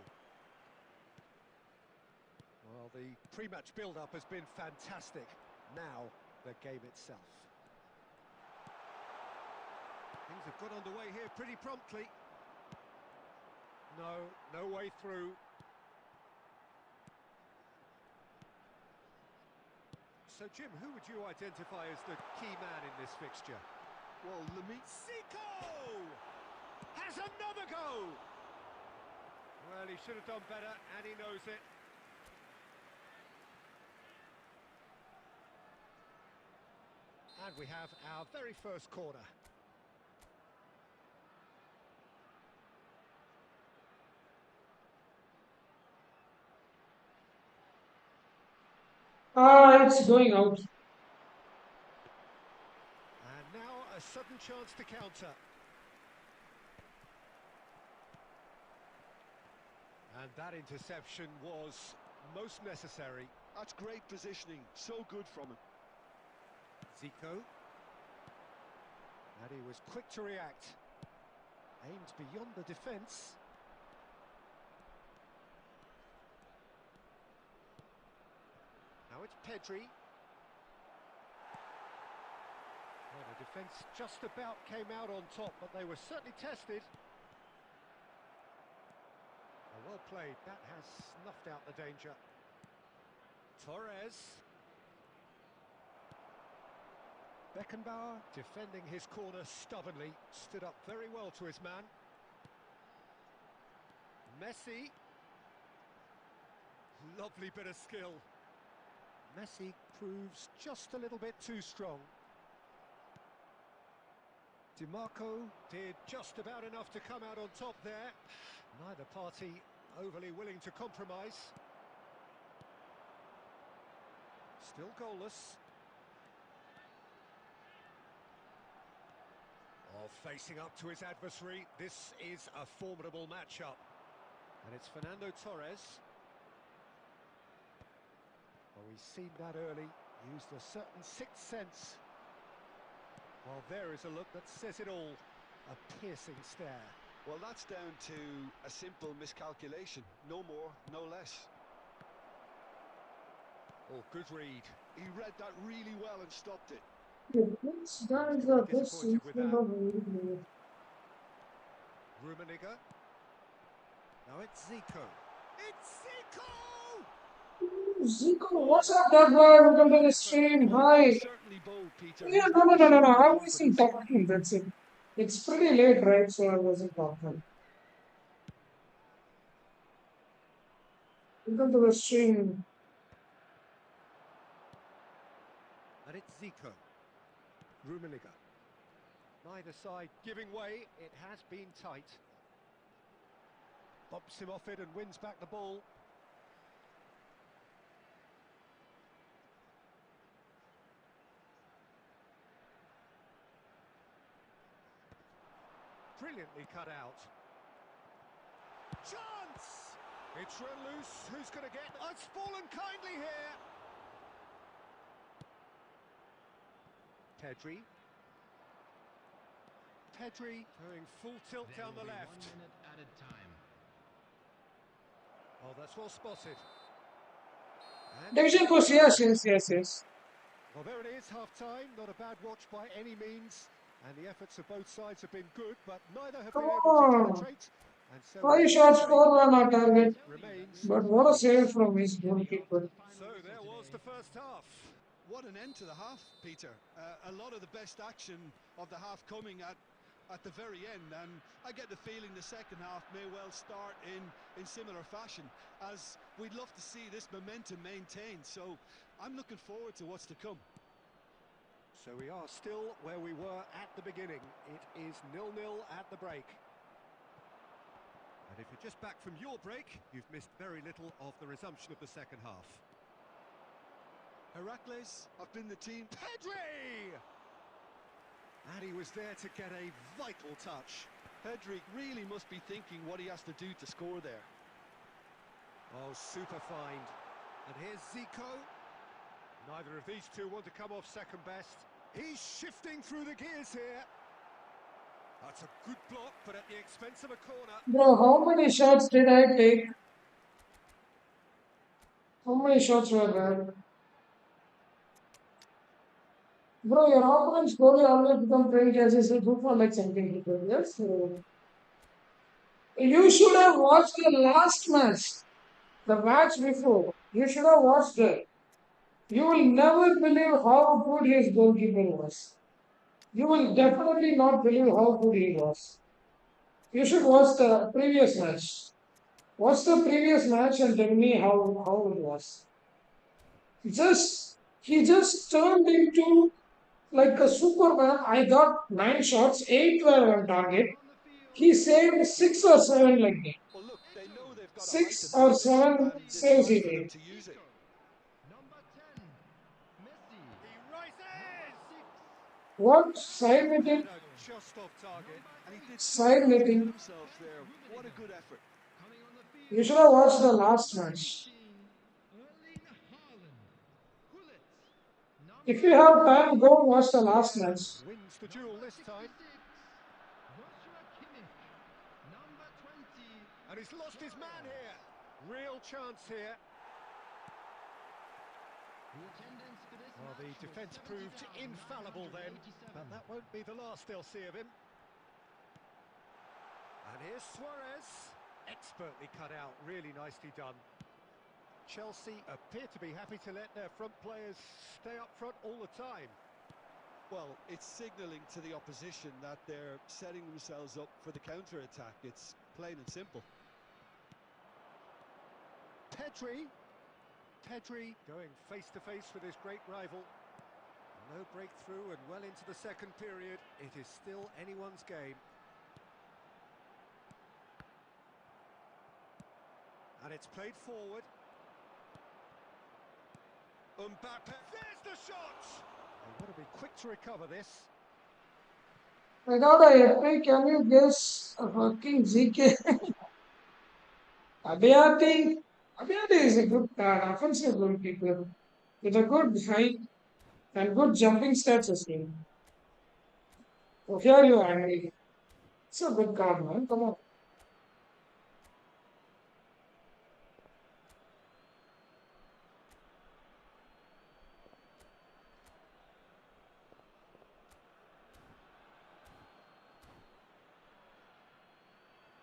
Well, the pre-match build-up has been fantastic. Now, the game itself. Things have got underway here pretty promptly. No way through. So, Jim, who would you identify as the key man in this fixture?
Well,
Zico! Has another go! Well, he should have done better, and he knows it. And we have our very first corner.
Ah, it's going out.
And now a sudden chance to counter. And that interception was most necessary.
that's great positioning. So good from him.
Zico. And he was quick to react. Aimed beyond the defence. Now it's Pedri. The defence just about came out on top, but they were certainly tested. Well played. That has snuffed out the danger. Torres. Beckenbauer defending his corner stubbornly. Stood up very well to his man. Messi. Lovely bit of skill. Messi proves just a little bit too strong. DiMarco did just about enough to come out on top there. Neither party overly willing to compromise. Still goalless. Oh, facing up to his adversary. This is a formidable matchup. And it's Fernando Torres. Well, we've seen that early. Used a certain sixth sense. Well, there is a look that says it all. A piercing stare.
Well, that's down to a simple miscalculation. No more, no less.
Oh, good read.
He read that really well and stopped it.
This guy is the best season of the league.
Rummenigge. Now it's Zico. It's Zico!
Zico, what's up, that guy? Welcome to the stream. Hi.
Certainly bold, Peter.
Yeah, no. I wasn't talking. That's it. It's pretty late, right? So I wasn't talking. Welcome to the stream.
And it's Zico. Rummenigge. Neither side giving way. It has been tight. Bumps him off it and wins back the ball. Brilliantly cut out. Chance! It's run loose. Who's going to get? It's fallen kindly here. Pedri going full tilt down the left.
1 minute added time.
Oh, that's well spotted. And
Division push, yes.
well, there it is, half-time. Not a bad watch by any means. And the efforts of both sides have been good, but neither have been able to penetrate. And so
5 shots, 4 run on target.
remains.
But what a save from his goalkeeper.
So there was the first half.
What an end to the half, Peter. A lot of the best action of the half coming at the very end, and I get the feeling the second half may well start in similar fashion, as we'd love to see this momentum maintained. So I'm looking forward to what's to come.
So we are still where we were at the beginning. It is 0-0 at the break. And if you're just back from your break, you've missed very little of the resumption of the second half.
Heracles have been the team.
Pedri! And he was there to get a vital touch.
Pedri really must be thinking what he has to do to score there.
Oh, super find. And here's Zico. Neither of these two want to come off second best. He's shifting through the gears here. That's a good block, but at the expense of a corner.
Bro, how many shots did I take? How many shots were there? Bro, your opponent's goalie always become trained as a football like something different. Yes. You should have watched the last match, the match before. You should have watched it. You will never believe how good his goalkeeper was. You will definitely not believe how good he was. You should watch the previous match. Watch the previous match and tell me how it was. He just turned into like a Superman. I got 9 shots, 8 were on target. He saved 6 or 7 like me.
Well, look, they know they've got
6 or 7 saves he made.
to use it.
Number 10, Messi.
He rises!
What? Side netting?
Just off target.
And he did
Side netting.
himself there. What a good effort.
Coming on the field.
You should have watched the last match.
Erling Haaland. Gullit.
If you have time, go watch the last match.
Wins the duel this time.
Joshua Kimmich. Number 20.
And he's lost his man here. Real chance here.
The attendance for this
Well, the defence proved infallible then, but that won't be the last they'll see of him. And here's Suarez, expertly cut out, really nicely done. Chelsea appear to be happy to let their front players stay up front all the time.
Well, it's signalling to the opposition that they're setting themselves up for the counter-attack. It's plain and simple.
Pedri going face to face with his great rival. No breakthrough and well into the second period. It is still anyone's game. And it's played forward. Mbappe, there's the shot! They want to be quick to recover this.
I got a epic. Can you guess a fucking GK? Abhyati. Abhyati is a good offensive goalkeeper with a good height and good jumping stats as well. So here you are. It's a good card, man. Come on.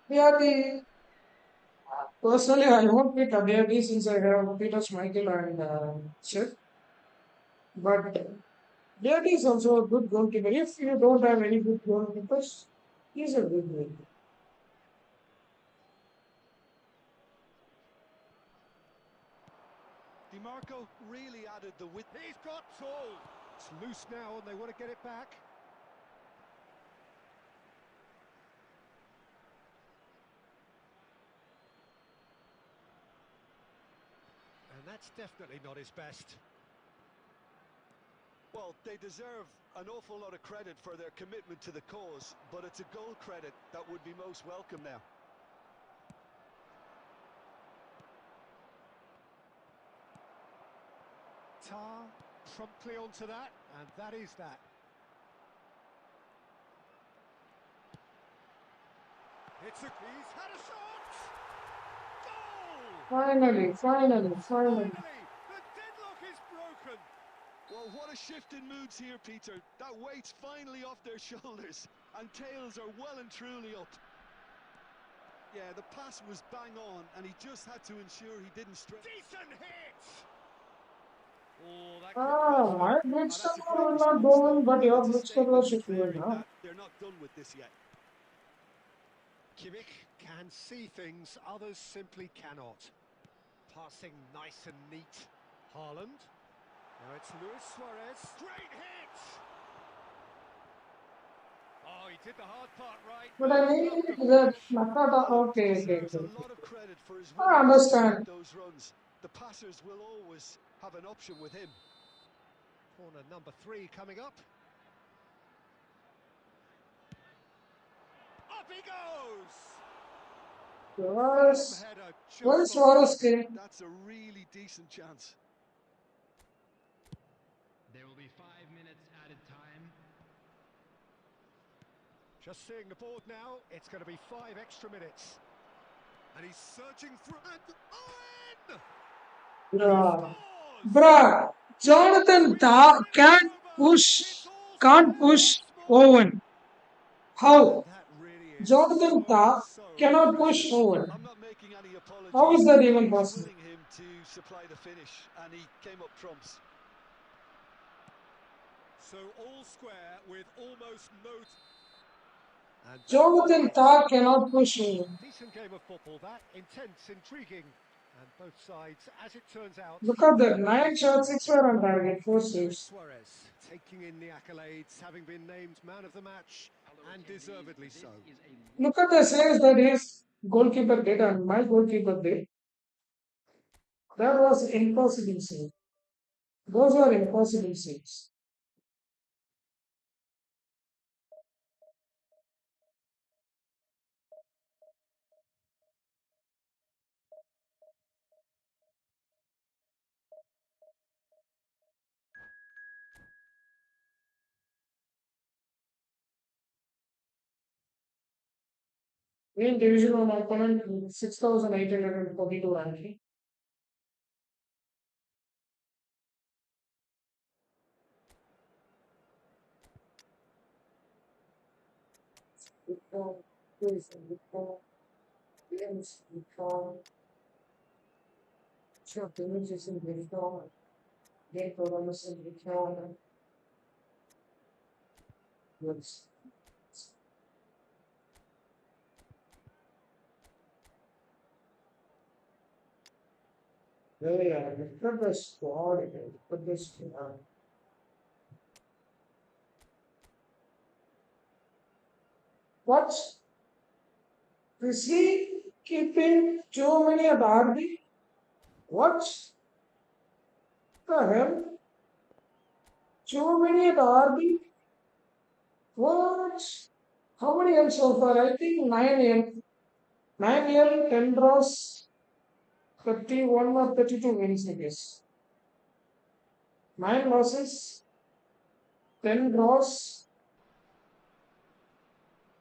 Abhyati. Personally, I won't pick Abhyati since I have Peter Schmeichel and Chet. But Abhyati is also a good goalkeeper. If you don't have any good goalkeepers, he's a good goalkeeper.
DiMarco really added the width.
He's got tall. It's loose now and they want to get it back. And that's definitely not his best.
Well, they deserve an awful lot of credit for their commitment to the cause, but it's a goal credit that would be most welcome now.
Tar promptly onto that, and that is that. He's had a shot! Goal!
Finally, finally, finally.
The deadlock is broken.
Well, what a shift in moods here, Peter. That weight's finally off their shoulders, and tails are well and truly up. Yeah, the pass was bang on, and he just had to ensure he didn't stray.
Decent hit! Oh, that could
Ah,
cost them.
my
And that's a
Blitzstiller
great
will not
response,
go in,
though.
but your
It's a
Blitzstiller
statement
should go in,
declaring
huh?
that they're not done with this yet.
Kimmich can see things others simply cannot. Passing nice and neat. Haaland. Now it's Luis Suarez. Great hit! Oh, he did the hard part right.
But I
Well,
mean
the
that
finish.
Nakata, okay, okay,
Deserves a
okay.
lot of credit for his
I
willingness to make
understand.
those runs. The passers will always have an option with him.
Corner number 3 coming up. Up he goes! Firm
Suarez.
header
Where
just
is
off
Suarez
the
came?
That's a really decent chance.
There will be 5 minutes added time.
Just seeing the board now, it's going to be 5 extra minutes. And he's searching through, and Owen! He
Bruh.
scores!
Bruh. Jonathan
We've
Ta
won it
can't
forever!
push,
It's all
can't
square
push
once more!
Owen. How?
That really is
Jonathan Ta
so
cannot push
impressive.
Owen.
I'm not making any
How is
apologies.
that
I
even
was
possible?
willing him to supply the finish, and he came up trumps.
So all square with almost no... And that was
Jonathan
it.
Ta cannot push Owen.
Decent game of football, that. Intense, intriguing. And both sides, as it turns out,
Look at that.
have
9
plenty to
shots, 6
offer.
were on target, 4
Luis
saves.
Suarez taking in the accolades, having been named man of the match, and deservedly so.
Look at the saves that his goalkeeper did and my goalkeeper did. That was impossible save. Those were impossible saves. In division one opponent 6,842 ranking. Become, please become, games become, short images in become, game programs in become, yes. Yeah, look at the squad again. Look at the squad. What? Is he keeping too many at RB? What the hell? Too many at RB? What? How many L so far? I think 9 L. 9 L, 10 draws, 31 or 32 wins, I guess. 9 losses, 10 draws.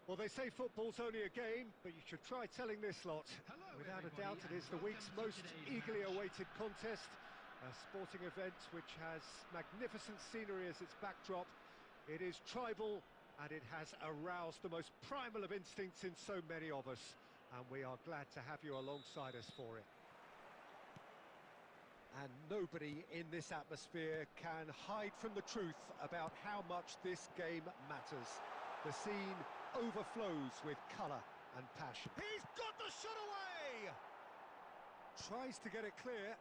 Well, they say football's only a game, but you should try telling this lot. Without a doubt, it is the week's most eagerly awaited contest. A sporting event which has magnificent scenery as its backdrop. It is tribal, and it has aroused the most primal of instincts in so many of us. And we are glad to have you alongside us for it. And nobody in this atmosphere can hide from the truth about how much this game matters. The scene overflows with colour and passion. He's got the shot away! Tries to get it clear.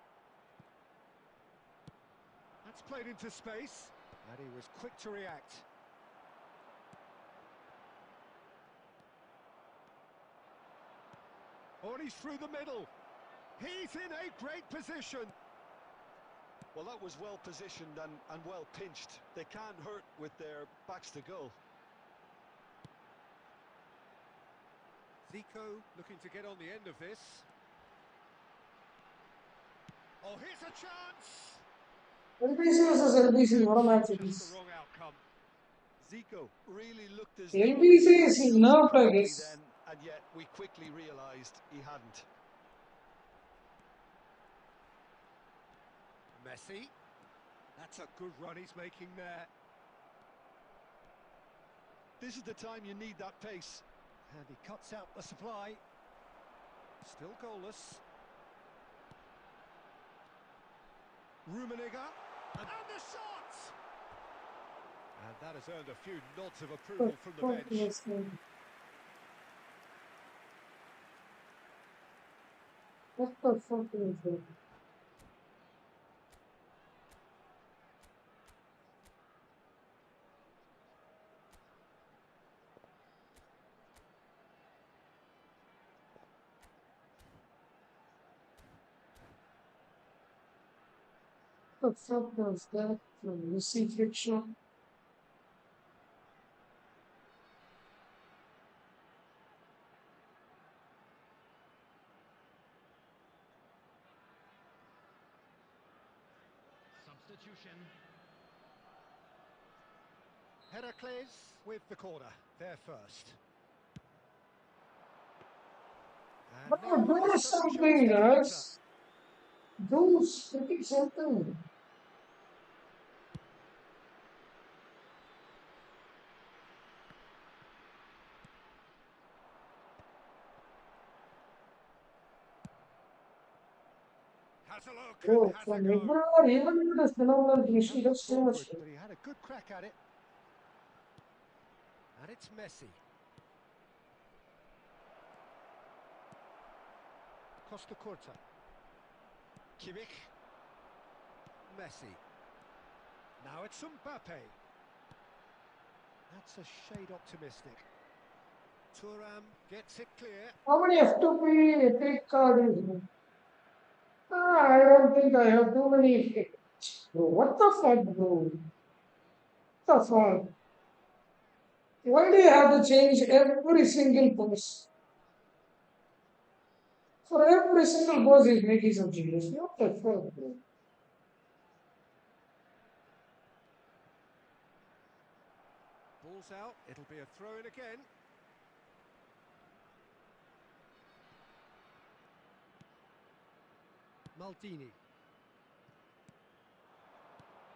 That's played into space, and he was quick to react. Oh, and he's through the middle. He's in a great position.
Well, that was well positioned and well pinched. They can't hurt with their backs to goal.
Zico looking to get on the end of this. Oh, here's a chance!
LBC versus LBC, what a match it
Just
is.
the wrong outcome.
Zico really looked as
LBC
though he
is
had
nerfed, I
correctly
guess.
then, and yet we quickly realised he hadn't.
Messi. That's a good run he's making there.
This is the time you need that pace.
And he cuts out the supply. Still goalless. Rummenigge. And the shot! And that has earned a few nods of approval from the bench.
What the fuck is that? What the fuck was that from Lucy Fiction?
Substitution.
Heracles with the corner, there first. And
But
now
do
this certainly shows
something,
getting better.
guys. Do something.
Has a look
Oh,
and has a
from
go.
Ecuador, even if it is phenomenal finish, he
Hampered
does too much.
forward, but he had a good crack at it. And it's Messi. Costa Curta. Kimmich. Messi. Now it's Mbappe. That's a shade optimistic. Thuram gets it clear.
How many F2P epic cards is there? I don't think I have too many. Bro, what the fuck, bro? What the fuck? Why do you have to change every single post? For every single post, he's making some changes. What the fuck, bro?
Ball's out. It'll be a throw-in again. Maldini.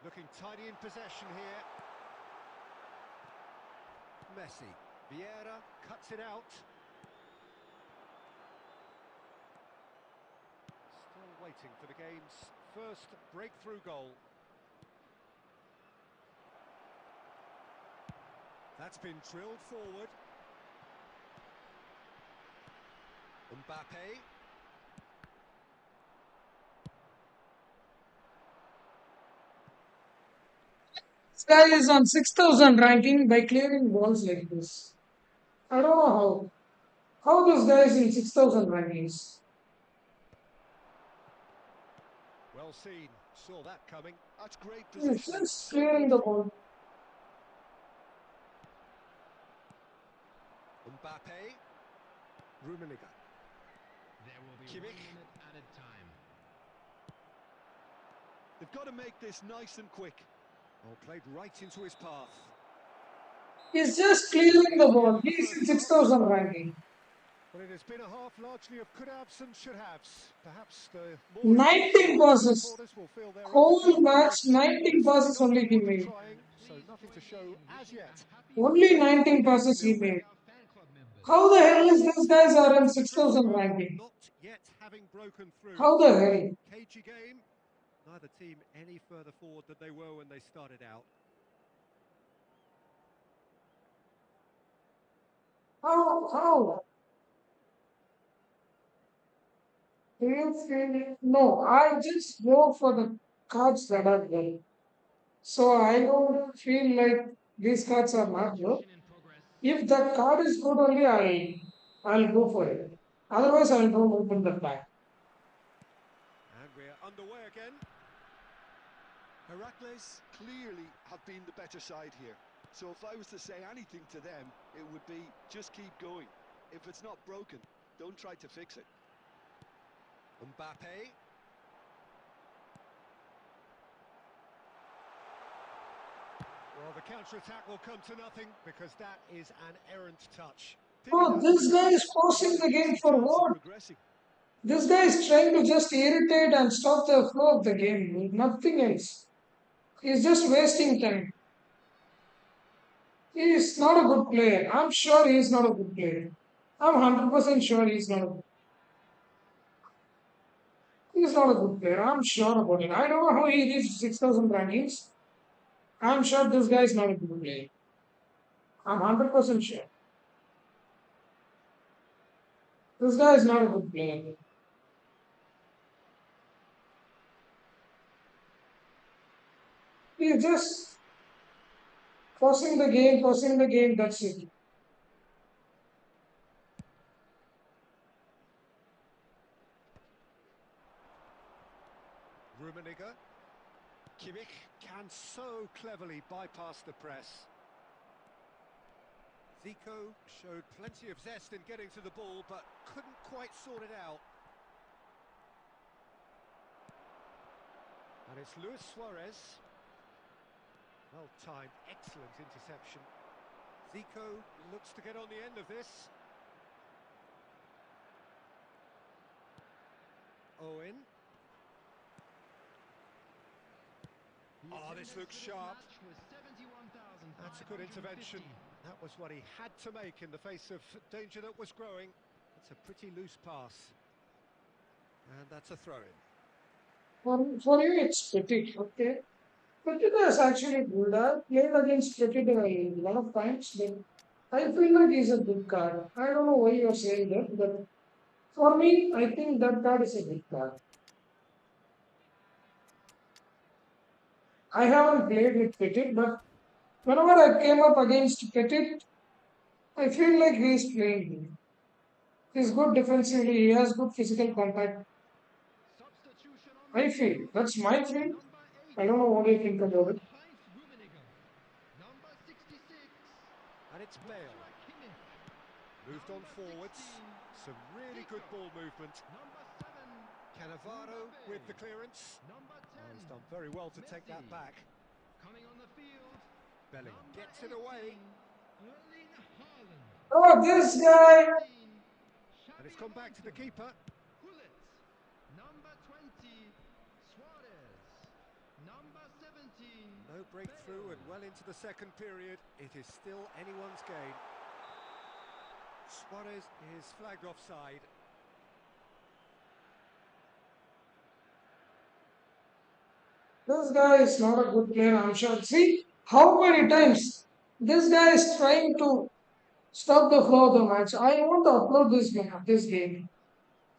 Looking tidy in possession here. Messi. Vieira cuts it out. Still waiting for the game's first breakthrough goal. That's been drilled forward. Mbappe.
This guy is on 6,000 ranking by clearing balls like this. I don't know how. How this guy is in 6,000 rankings?
Well seen, saw that coming.
That's great
He's
positioning.
just
So
clearing
good.
the ball.
Mbappe. Rummenigge.
There will be
Kimmich.
1 minute added time.
They've got to make this nice and quick.
Oh, played right into his path.
He's just clearing the ball. He's in 6,000 ranking.
Well, it has been a half largely of could-haves and should-haves. Perhaps the more
19 passes.
supporters will feel their
Whole
overtime
match,
is
19 passes
not
only he
worth
made.
trying, so nothing to show as yet.
Only 19 passes he made.
Our fan club members.
How the hell is this guys are in
The first
6,000
goal
ranking?
not yet having broken through.
How the hell?
Cagey game. Neither team any further forward than they were when they started out.
How? No, I just go for the cards that are there. So I don't feel like these cards are not good.
Substitution in progress.
If that card is good only, I'll go for it. Otherwise, I don't open the pack.
And we're underway again.
Heracles clearly have been the better side here. So if I was to say anything to them, it would be just keep going. If it's not broken, don't try to fix it.
Mbappe. Well, the counter-attack will come to nothing because that is an errant touch.
Oh, this guy is pausing the game for what?
Progressing.
This guy is trying to just irritate and stop the flow of the game. Nothing else. He's just wasting time. He is not a good player. I'm sure he is not a good player. I'm 100% sure he's not a good He's not a good player. I'm sure about it. I don't know how he reached 6,000 rankings. I'm sure this guy is not a good player. I'm 100% sure. This guy is not a good player. He's just forcing the game, that's it.
Rummenigge. Kimmich can so cleverly bypass the press. Zico showed plenty of zest in getting to the ball, but couldn't quite sort it out. And it's Luis Suarez. Well timed, excellent interception. Zico looks to get on the end of this. Owen. Oh, this looks sharp. That's a good intervention. That was what he had to make in the face of danger that was growing. It's a pretty loose pass. And that's a throw-in.
For you, it's Petit, okay? Petit is actually good. I played against Petit a lot of times, but I feel like he's a good card. I don't know why you're saying that, but for me, I think that card is a good card. I haven't played with Petit, but whenever I came up against Petit, I feel like he's playing good. He's good defensively, he has good physical contact.
Substitution on
I
the
feel.
field.
That's my feel.
Number 8.
I don't know what you think about it.
Heinz Rummenigge. Number 66.
And it's Bale.
Kimmich.
Moved on forwards. Some really good ball movement.
Number 7.
Cannavaro with the clearance.
Number 10.
Oh, he's done very well to take that
Messi.
back.
Coming on the field.
Belling
Number
gets it away.
18, Erling Haaland.
Oh, this guy!
15,
And it's come back to the keeper.
Gullit. Number 20, Suarez. Number 17.
No breakthrough and well into the second period. It is still anyone's game. Suarez is flagged offside.
This guy is not a good player, I'm sure. See how many times this guy is trying to stop the flow of the match. I want to upload this game.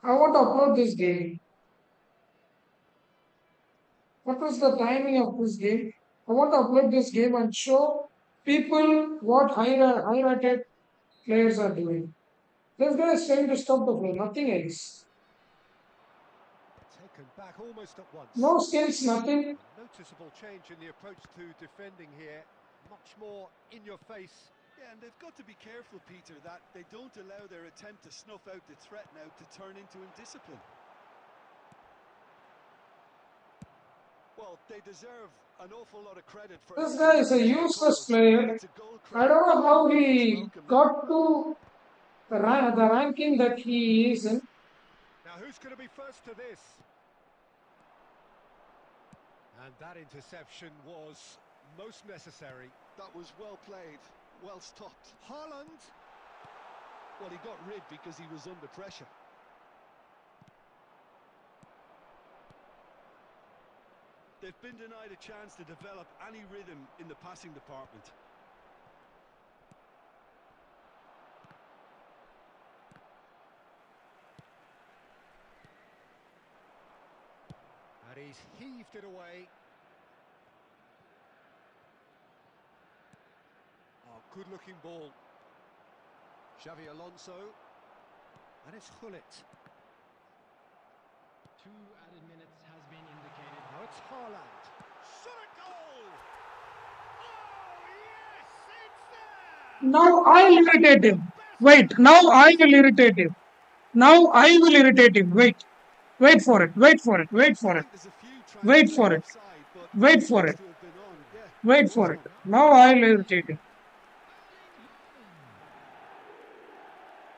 I want to upload this game. What was the timing of this game? I want to upload this game and show people what high rated players are doing. This guy is trying to stop the flow, nothing else.
Taken back almost at once.
No skills, nothing.
Noticeable change in the approach to defending here. Much more in your face.
Yeah, and they've got to be careful, Peter, that they don't allow their attempt to snuff out the threat now to turn into indiscipline. Well, they deserve an awful lot of credit for
This guy is a useless player. I don't know how he got to the ranking that he is in.
Now, who's going to be first to this? And that interception was most necessary.
That was well played, well stopped.
Haaland.
Well, he got rid because he was under pressure. They've been denied a chance to develop any rhythm in the passing department.
And he's heaved it away. Oh, good-looking ball. Xavi Alonso. And it's Gullit.
2 added minutes has been indicated.
Now it's Haaland. Shot a goal! Oh, yes, it's there!
Now I will irritate him. Wait, now I will irritate him. Now I will irritate him. Wait. Wait for it. Wait for it. Wait for it. Wait for it. Wait for it. Wait for it. Now I will irritate him.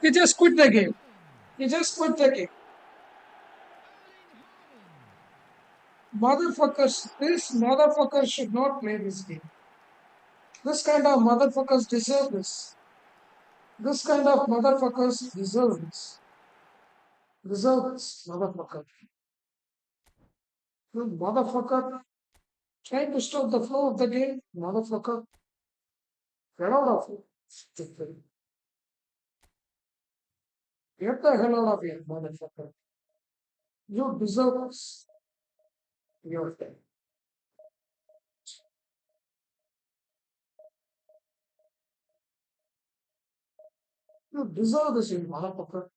He just quit the game. He just quit the game. Motherfuckers, this motherfucker should not play this game. This kind of motherfuckers deserve this. This kind of motherfuckers deserve this. Deserve this, motherfucker. You motherfucker. Trying to stop the flow of the game, motherfucker. Get out of here. Get the hell out of here, motherfucker. You deserve this. Your time. You deserve this, you motherfucker.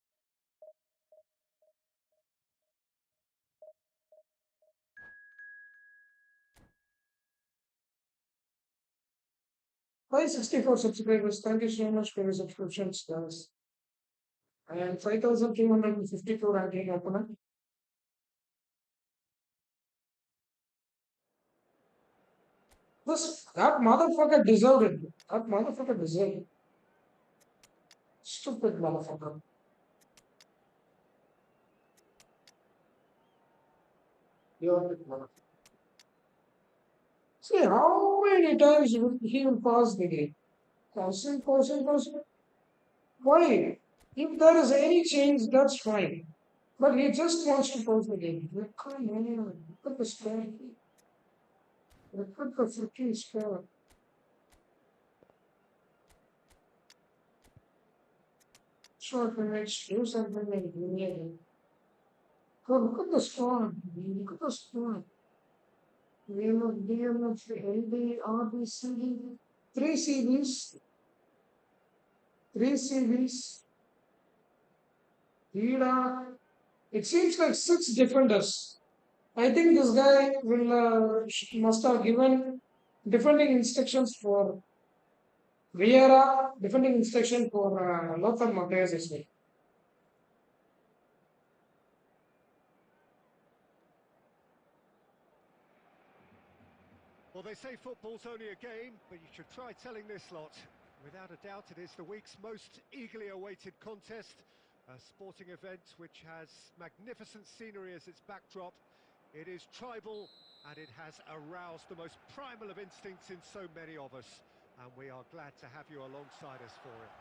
Hi, 64 subscribers. Thank you so much for your subscriptions, guys. And 5,252 ranking opponent. That motherfucker deserved it. That motherfucker deserved it. Stupid motherfucker. You're a motherfucker. See, how many times he will pass the game? Passing. Why? If there is any change, that's fine. But he just wants to pass the game. Like, come on, look at the score. Look at the freaking score. Sure, let's do something like that. Look at the score. Look at the score. LD, RBC, 3 CVs, 3 CVs, Vida. It seems like 6 defenders. I think this guy must have given defending instructions for Vieira, defending instruction for Lothar Matthäus as well.
Well, they say football's only a game, but you should try telling this lot. Without a doubt, it is the week's most eagerly awaited contest. A sporting event which has magnificent scenery as its backdrop. It is tribal, and it has aroused the most primal of instincts in so many of us. And we are glad to have you alongside us for it.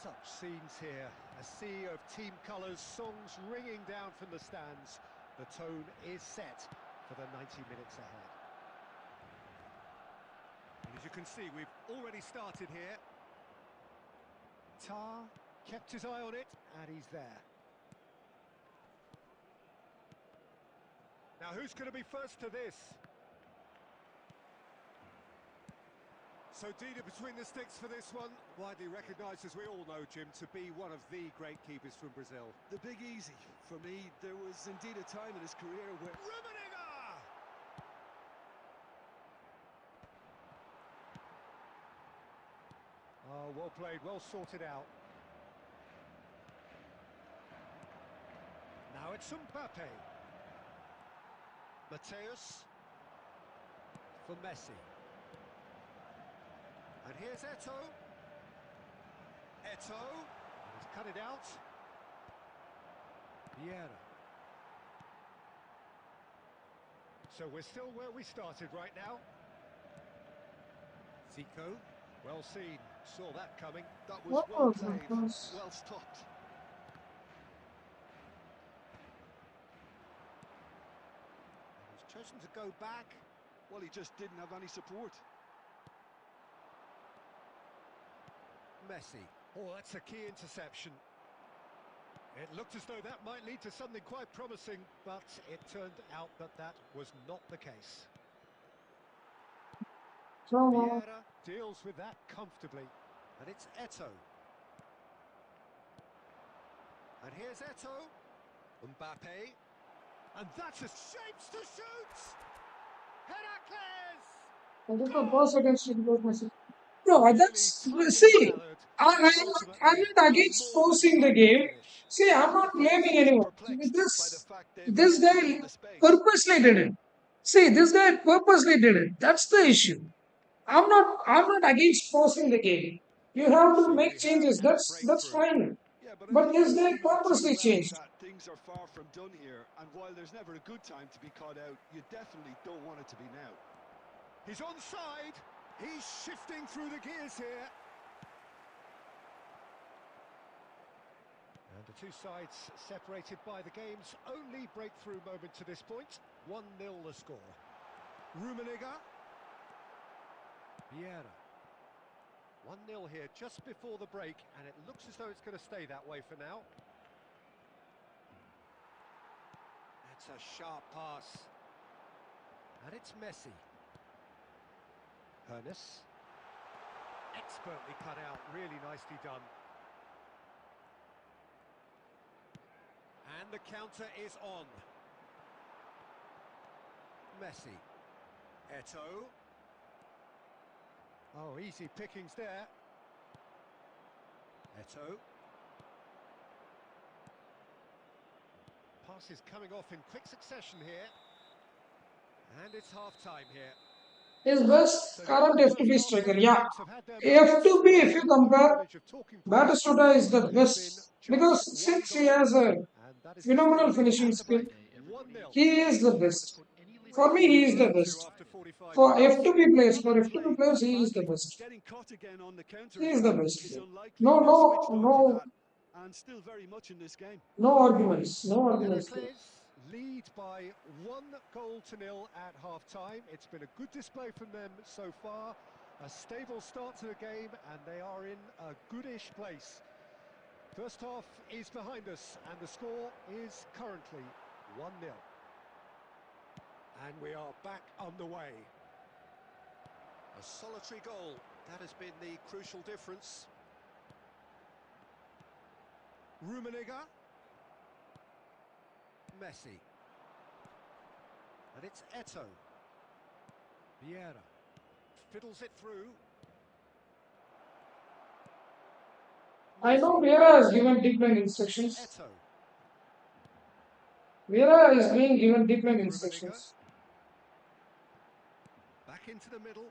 Such scenes here, a sea of team colours, songs ringing down from the stands. The tone is set for the 90 minutes ahead. And as you can see, we've already started here. Tar kept his eye on it, and he's there. Now who's going to be first to this? So Dida between the sticks for this one, widely recognised, as we all know, Jim, to be one of the great keepers from Brazil.
The Big Easy. For me, there was indeed a time in his career where...
Rummenigge! Oh, well played, well sorted out. Now it's Mbappe. Mateus for Messi. And here's Eto'o. Eto'o, he's cut it out. Vieira. So we're still where we started right now. Zico, well seen, saw that coming.
That was
What
well
was
played,
that pass?
well stopped.
He's chosen to go back.
Well, he just didn't have any support.
Messi. Oh, that's a key interception. It looked as though that might lead to something quite promising, but it turned out that that was not the case.
So,
Vieira deals with that comfortably. And it's Eto'o. And here's Eto'o. Mbappe. And that's a shapes to shoot! Heracles!
I took a pass against Messi. No, that's see. I'm not against forcing the game. See, I'm not blaming anyone. This guy purposely did it. See, this guy purposely did it. That's the issue. I'm not against forcing the game. You have to make changes. That's fine.
Yeah, but I
But
think
this
we're
guy
all enough
purposely
team well
changed.
that things are far from done here, and while there's never a good time to be caught out, you definitely don't want it to be now.
He's onside. He's shifting through the gears here. And the two sides separated by the game's only breakthrough moment to this point. 1-0 the score. Rummenigge. Vieira. 1-0 here just before the break, and it looks as though it's going to stay that way for now. That's a sharp pass. And it's Messi. Hernes. Expertly cut out, really nicely done. And the counter is on. Messi. Eto'o. Oh, easy pickings there. Eto'o. Passes coming off in quick succession here. And it's half-time here.
His best current F2B striker, yeah. F2B, if you compare, Batistuta is the best because since he has a phenomenal finishing skill, he is the best. For me, he is the best. For F2B players, he is the best.
Getting caught again on the counter.
He is the best.
He's unlikely
No,
to
no,
switch on to
no,
that, and still very much in this game.
no arguments. No arguments.
Heracles lead by 1-0 at half-time. It's been a good display from them so far. A stable start to the game, and they are in a goodish place. First half is behind us, and the score is currently 1-0. And we are back underway. A solitary goal, that has been the crucial difference. Rummenigge. Messi. And it's Eto'o. Vieira. Fiddles it through.
I know Vieira has given different instructions.
Eto'o.
Vieira is being given different
Rummenigge.
instructions.
Back into the middle.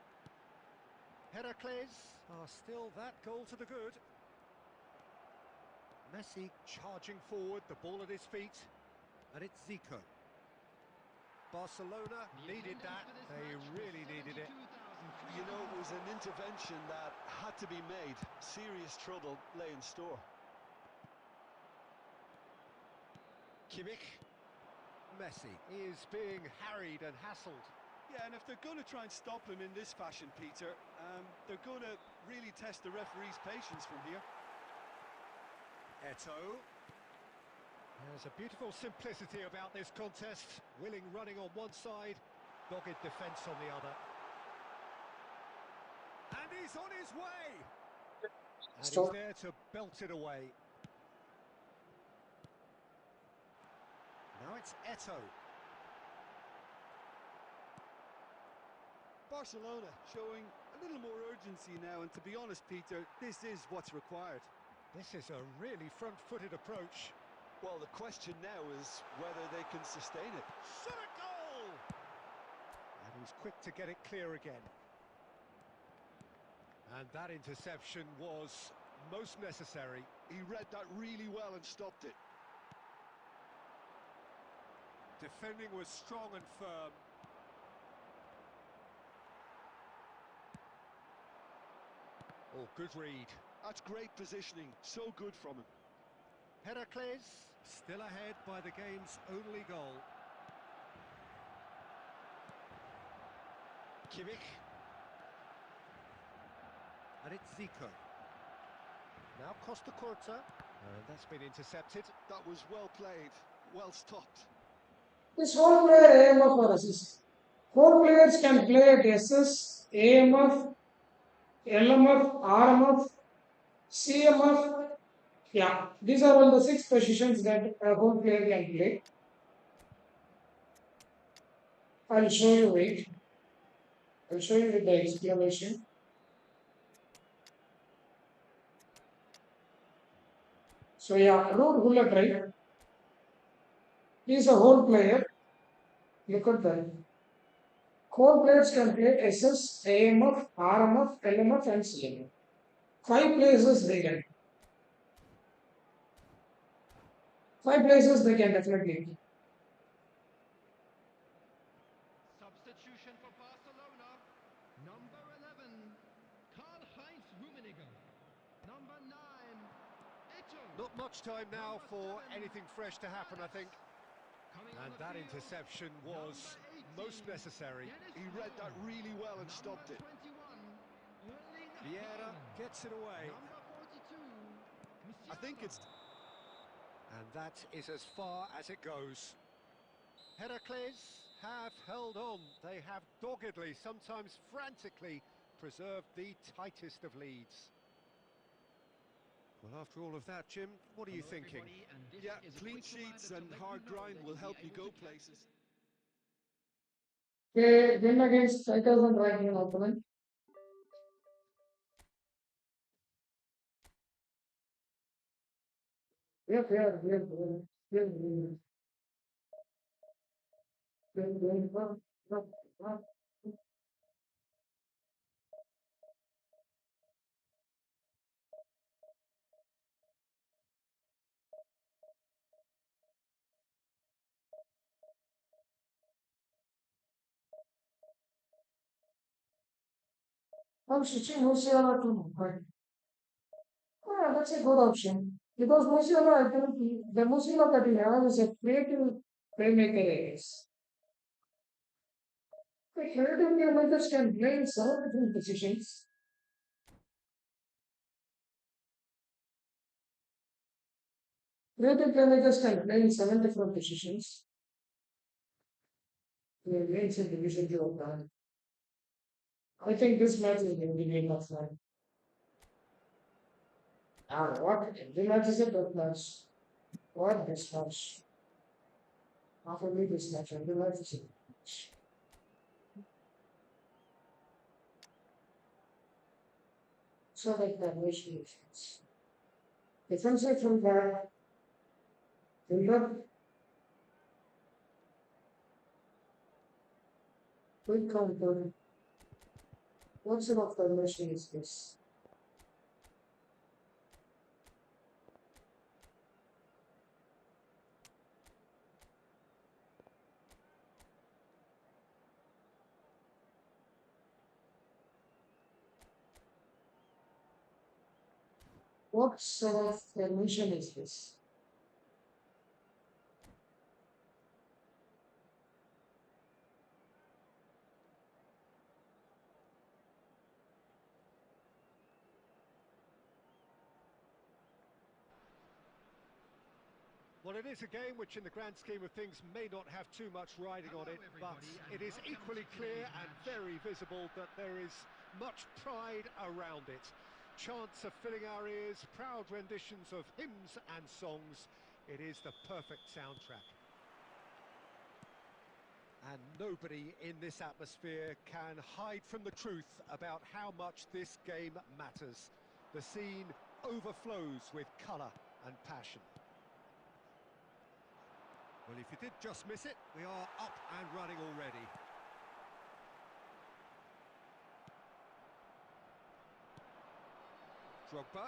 Heracles are still that goal to the good. Messi charging forward, the ball at his feet. And it's Zico. Barcelona needed that. They really needed it.
You know, it was an intervention that had to be made. Serious trouble lay in store.
Kimmich. Messi is being harried and hassled.
Yeah, and if they're going to try and stop him in this fashion, Peter, they're going to really test the referee's patience from here.
Eto'o. There's a beautiful simplicity about this contest. Willing running on one side, dogged defence on the other. And he's on his way! And
Stop.
he's there to belt it away. Now it's Eto'o.
Barcelona showing a little more urgency now, and to be honest, Peter, this is what's required.
This is a really front-footed approach.
Well, the question now is whether they can sustain it.
Shot a goal! And he's quick to get it clear again. And that interception was most necessary.
He read that really well and stopped it.
Defending was strong and firm. Oh, good read.
That's great positioning, so good from him.
Heracles still ahead by the game's only goal. Kimmich. And it's Zico. Now Costa Curta. And that's been intercepted.
That was well played, well stopped.
This whole player AMF or assist. 4 players can play at SS, AMF, LMF, RMF, CMF. Yeah, these are all the 6 positions that a whole player can play. I'll show you it. I'll show you with the explanation. So yeah, Ruud Gullit, right? He's a whole player. Look at that. 4 players can play SS, AMF, RMF, LMF and CMF. 5 places they can. 5 places they can definitely.
Substitution for Barcelona. Number 11, Karl-Heinz Rummenigge. Number 9, Eto'o.
Not much time now for anything fresh to happen, I think.
Coming
And
on the
that
field,
interception was most necessary.
He read that really well and stopped it.
Vieira gets it away.
Number 42,
I think it's...
And that is as far as it goes. Heracles have held on. They have doggedly, sometimes frantically, preserved the tightest of leads. Well, after all of that, Jim, what are you thinking?
Yeah, clean sheets and hard grind will help you go places.
They win against 5,000 ranking opponent. Yeah. I'm switching Musiala to Mumbai. Yeah, that's a good option. Because Musiala, I think the Musiala that he has is a creative playmaker. Is. The creative playmakers can play in several different positions. Creative playmakers can play in 7 different positions. The games in division 2 of that. I think this match is going to be enough time. And what? The match is a good match. What this match? After me, this match, and the match is a good match. So, like that, defense. Defensive from there, build quick counter. What sort of formation is this? What sort of mission is this?
Well, it is a game which in the grand scheme of things may not have too much riding on it, but it is equally clear and very visible that there is much pride around it. Chants are filling our ears, proud renditions of hymns and songs. It is the perfect soundtrack. And nobody in this atmosphere can hide from the truth about how much this game matters. The scene overflows with colour and passion. Well, if you did just miss it, we are up and running already. Drogba.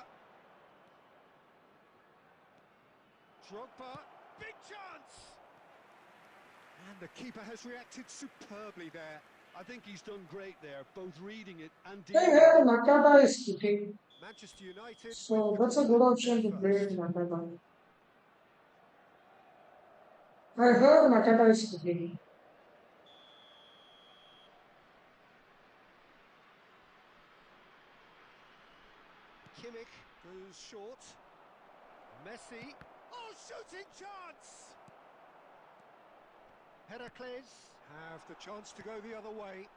Drogba. Big chance! And the keeper has reacted superbly there.
I think he's done great there, both reading it and
Hey,
dealing
here
with it.
Nakata is kicking.
Manchester United
So
with
that's a
the
good
corner
option to
there
play
first.
Nakata. I heard Nakata is kicking.
Kimmich goes short. Messi. Oh, shooting chance! Heracles have the chance to go the other way.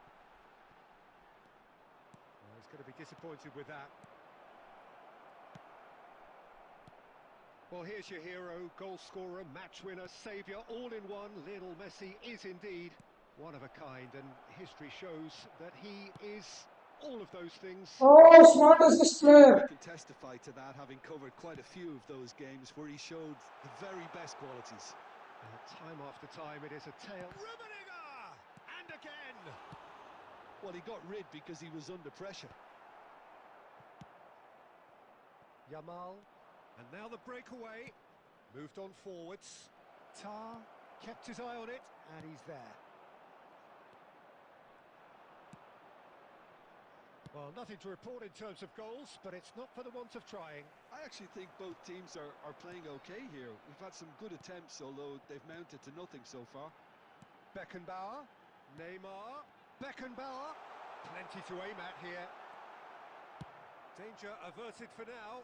Well, he's going to be disappointed with that. Well, here's your hero, goal scorer, match winner, saviour, all in one. Lionel Messi is indeed one of a kind, and history shows that he is all of those things.
Oh, smart is this
I
player.
can testify to that, having covered quite a few of those games where he showed the very best qualities.
Time after time, it is a tale. Rummenigge! And again!
Well, he got rid because he was under pressure.
Yamal. And now the breakaway. Moved on forwards. Tar kept his eye on it, and he's there. Well, nothing to report in terms of goals, but it's not for the want of trying.
I actually think both teams are playing okay here. We've had some good attempts, although they've mounted to nothing so far.
Beckenbauer, Neymar, Beckenbauer. Plenty to aim at here. Danger averted for now.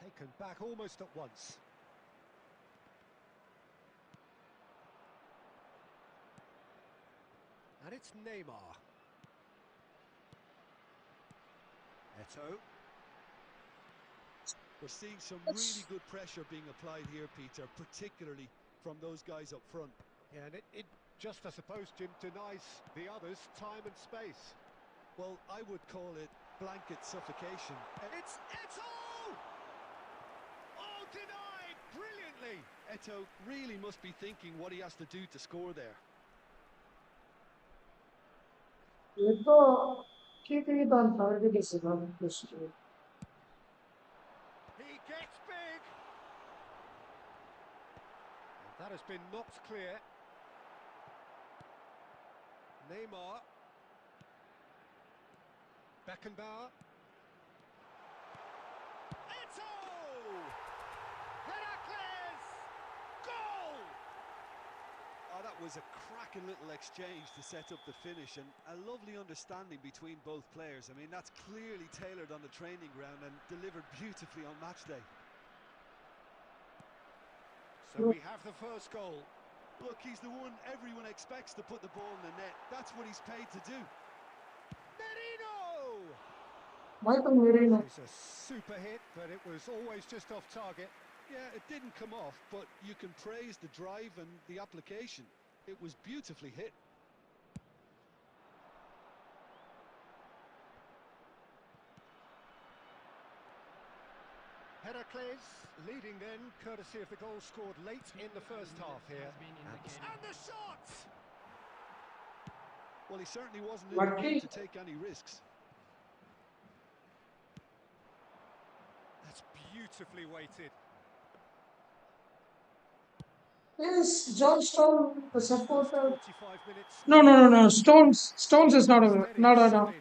Taken back almost at once. And it's Neymar. Eto'o.
We're seeing some really good pressure being applied here, Peter, particularly from those guys up front.
Yeah, and it just, I suppose, Jim, denies the others time and space.
Well, I would call it blanket suffocation.
It's Eto'o! Oh, denied brilliantly!
Eto'o really must be thinking what he has to do to score there.
Ito, keeping it on target is enough to score.
He gets big! And that has been knocked clear. Neymar. Beckenbauer. Eto'o! Heracles! Goal!
Oh, that was a cracking little exchange to set up the finish, and a lovely understanding between both players. I mean, that's clearly tailored on the training ground and delivered beautifully on match day.
So we have the first goal.
Look, he's the one everyone expects to put the ball in the net. That's what he's paid to do.
Merino!
Michael Merino.
It's a super hit, but it was always just off target.
Yeah, it didn't come off, but you can praise the drive and the application. It was beautifully hit.
Heracles leading then, courtesy of the goal scored late in the first half here. And the shot!
Well, he certainly wasn't in the mood to take any risks.
That's beautifully weighted.
Is John Stone the supporter?
45 minutes.
No. Stones is not a.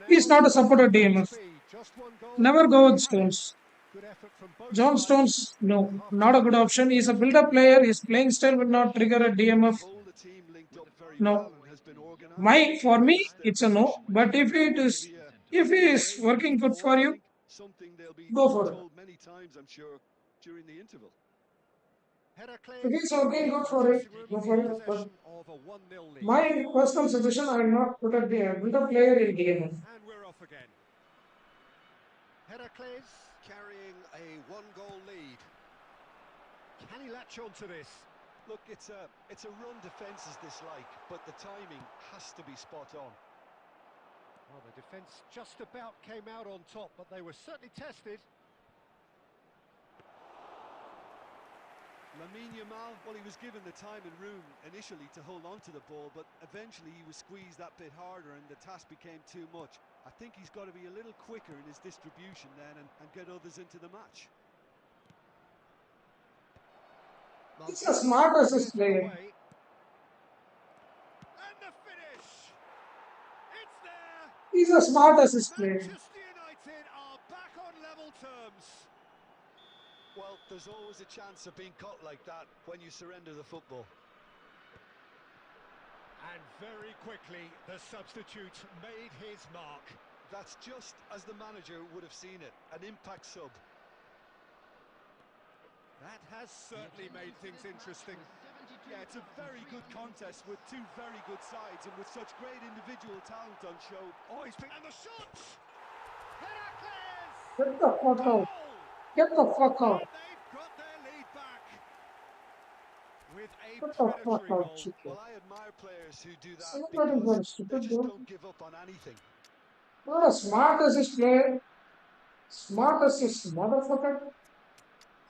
He's not a supporter DMF.
Just one goal.
Never go with Stones.
effort from both
John
sides.
Stones, no,
Half
not a good
time.
option. He's a build-up player. His playing style will not trigger a DMF.
The whole the team linked up very
No.
well and has been
My
organised.
for me,
Notice their
it's a no.
possession, which
But
has
if it
proven to
is,
be
if he
a
is
great
working good
ball,
for
I
you,
think something they'll be
go for it.
told many times, I'm sure, during the interval.
If he's working good for it, go for it. But
Of a 1-0 lead.
my personal suggestion, I will not put a build-up player in DMF.
And we're off again. Heracles carrying a 1-goal lead. Can he latch on to this?
Look, it's a run defence is dislike, but the timing has to be spot on.
Well, the defence just about came out on top, but they were certainly tested.
Lamine Yamal, well, he was given the time and room initially to hold on to the ball, but eventually he was squeezed that bit harder and the task became too much. I think he's got to be a little quicker in his distribution then and get others into the match.
He's a smart assist player.
And the finish! It's there!
He's a smart assist player.
Manchester United are back on level terms.
Well, there's always a chance of being caught like that when you surrender the football.
And very quickly, the substitute made his mark.
That's just as the manager would have seen it, an impact sub.
That has certainly made things interesting.
Yeah, it's a very good contest with two very good sides and with such great individual talent on show.
Oh, he's picked... And the shot! Heracles!
Get the fuck out. Get the fuck out.
And they've got their lead back. With a
Get the fuck
predatory
out,
goal.
chicken.
Well, I admire players who do that
Somebody got a
because they
stupid
just
goal.
don't give up on anything.
Not a smart assist player. Smart assist, motherfucker.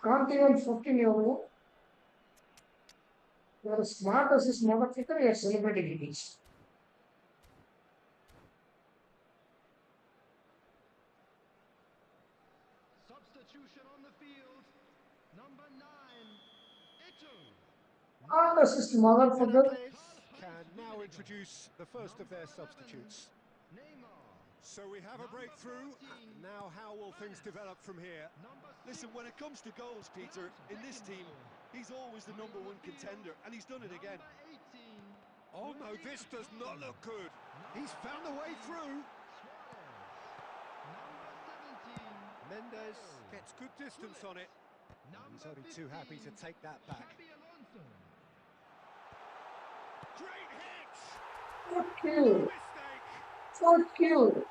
Can't even fucking you. You're a smart assist, motherfucker. You're celebrating it.
Substitution on the field. Number 9, Ito.
Smart assist, motherfucker.
Heracles can now introduce the first of their substitutes.
Neymar.
So we have a breakthrough. Now how will things develop from here?
Number 6.
Listen, when it comes to goals, Peter, in this team, he's always the #1 contender, and he's done it again.
Number 18.
Oh no, this does not look good. He's found a way through.
Suarez. Number 17.
Mendes gets good distance on it. He's only too happy to take that back.
Xabi Alonso.
Great hit!
Fuck
No
you.
mistake!
Fuck you.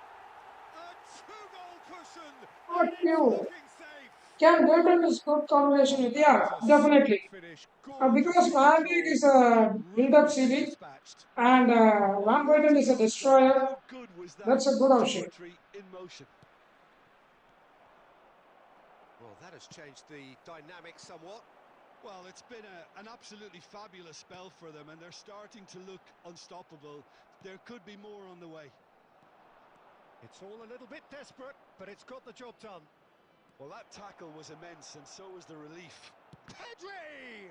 A 2-goal cushion!
Fuck
And it's
you.
looking safe!
Can Bolton is good combination with? Yeah, definitely.
Finish.
Because Van Dijk is a build-up series
Dispatched.
and Van Bolton is a destroyer.
How good was that?
That's a good option.
Poetry in motion.
Well, that has changed the dynamic somewhat.
Well, it's been an absolutely fabulous spell for them, and they're starting to look unstoppable. There could be more on the way.
It's all a little bit desperate, but it's got the job done.
Well, that tackle was immense, and so was the relief.
Pedri!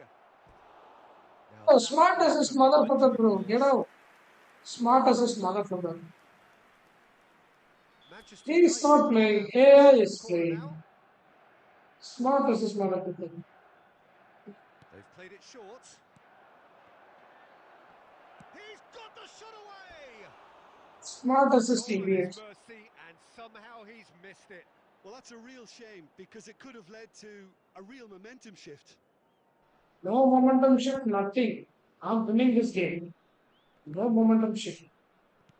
Oh, smart as this motherfucker, bro. Get out. Smart as this motherfucker.
Manchester
He's
United
not playing.
have
AI
this
is
corner
playing.
now.
Smart as this motherfucker.
They've played it short. He's got the shot away!
Smart as this
Goal at
idiot.
his mercy, and somehow he's missed it.
Well, that's a real shame, because it could have led to a real momentum shift.
No momentum shift, nothing. I'm winning this game. No momentum shift.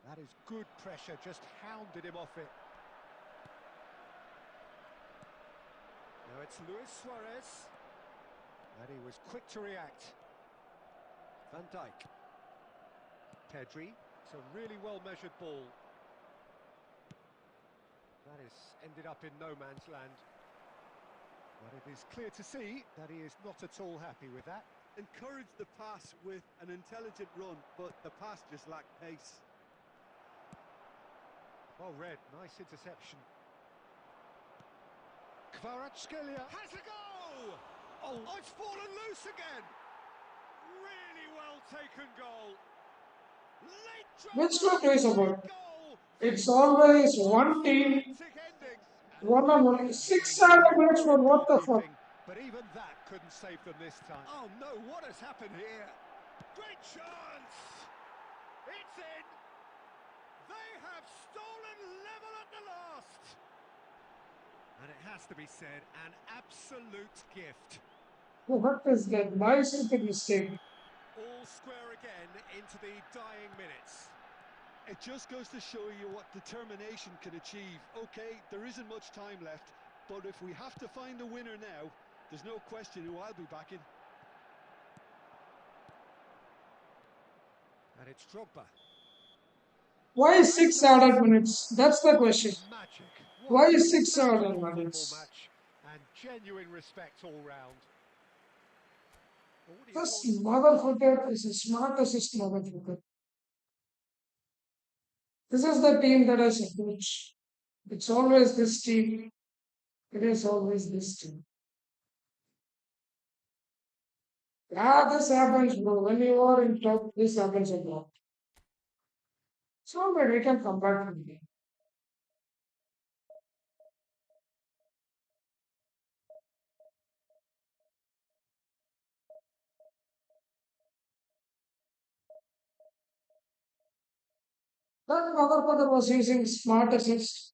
That is good pressure, just hounded him off it. Now it's Luis Suarez. And he was quick to react. Van Dijk. Pedri. It's a really well-measured ball. That has ended up in no man's land. But it is clear to see that he is not at all happy with that.
Encouraged the pass with an intelligent run, but the pass just lacked pace.
Well read, nice interception. Kvaratskhelia has a go! Oh, it's fallen loose again! Really well taken goal. Late
Which one is about?
goal.
It's always one team.
Ending.
One on one. 6
Well,
added minutes for
superb
what the fuck?
goalkeeping, but even that couldn't save them this time. Oh no, what has happened here? Great chance! It's in! They have stolen level at the last! And it has to be said, an absolute gift.
What is that? Why is it a mistake?
All square again into the dying minutes.
It just goes to show you what determination can achieve. Okay, there isn't much time left, but if we have to find a winner now, there's no question who I'll be backing.
And it's Drogba.
Why is 6 added minutes? That's the question.
Magic. What
Why
a
is 6 added
magical football
minutes?
match and genuine respect all round. Well, what are your
This
thoughts?
motherfucker is the smartest motherfucker. This is the team that I support. It's always this team. It is always this team. Yeah, this happens, bro. When you are in top, this happens a lot. So, but we can come back from here. That motherfucker was using smart assist.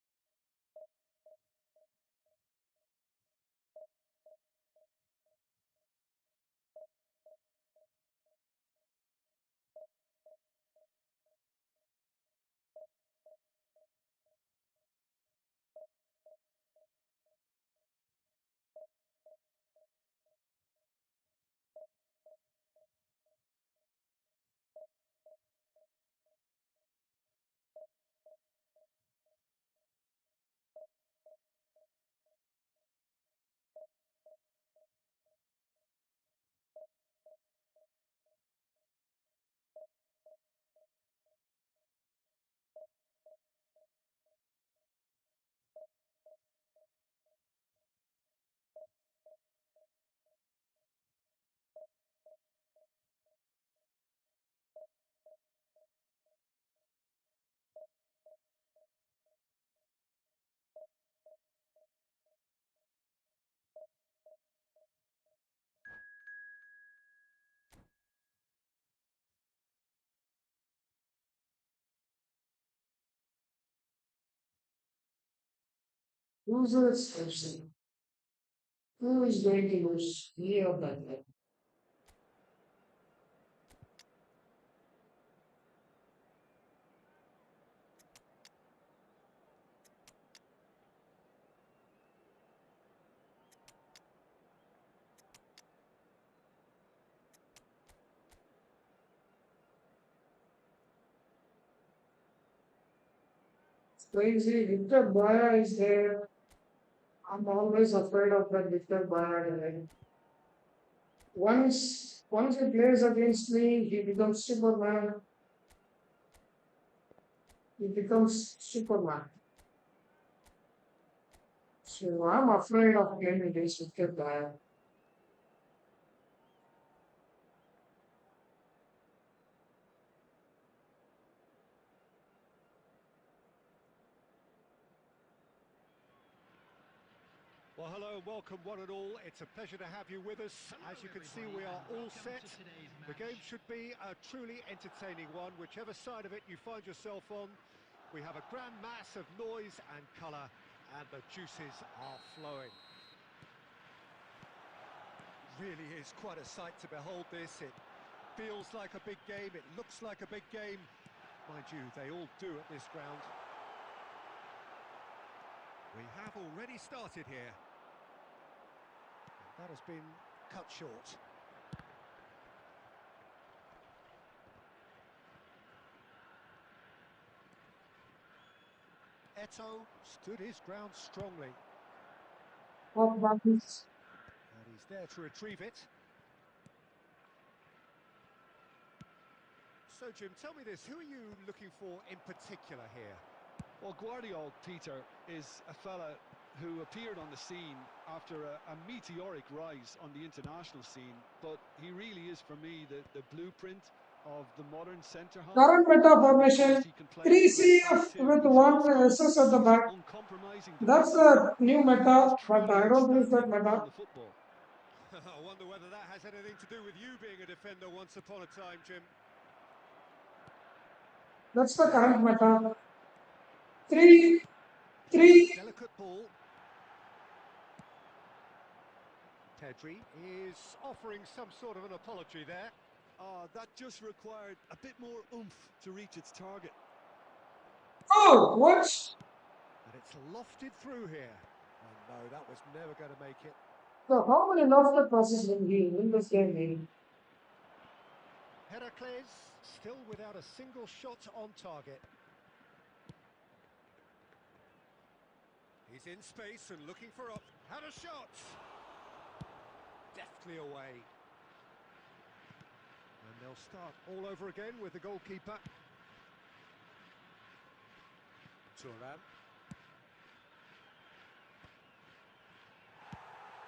User expression. Who is going to lose? Me or that guy? It's crazy. Victor Baya is there. I'm always afraid of that Victor Baya guy. Once he plays against me, he becomes Superman. He becomes Superman. So I'm afraid of playing against Victor Baya.
Well, hello and welcome one and all. It's a pleasure to have you with us. As you can see, we are all set. The game should be a truly entertaining one, whichever side of it you find yourself on. We have a grand mass of noise and colour, and the juices are flowing. Really is quite a sight to behold this. It feels like a big game, it looks like a big game. Mind you, they all do at this ground. We have already started here. That has been cut short. Eto stood his ground strongly.
What happens?
And he's there to retrieve it. So, Jim, tell me this, who are you looking for in particular here?
Well, Guardiola, Peter, is a fella who appeared on the scene after a meteoric rise on the international scene, but he really is, for me, the blueprint of the modern centre half.
Current meta
And of
formation,
course, he can play
3
left back
CF
too.
with
He's
1
also
SS at the
such an
back.
uncompromising
That's
defender.
the new
He is
meta, but
truly
I don't use that
outstanding
meta.
on the football.
I wonder whether that has anything to do with you being a defender once upon a time, Jim.
That's the current meta. 3,
It's a
3.
delicate ball. Pedri is offering some sort of an apology there.
That just required a bit more oomph to reach its target.
Oh, what?
And it's lofted through here. And no, that was never going to make it.
So how many lofted passes will he in this game?
Heracles still without a single shot on target. He's in space and looking for a... Had a shot! Deftly away. And they'll start all over again with the goalkeeper. Turan.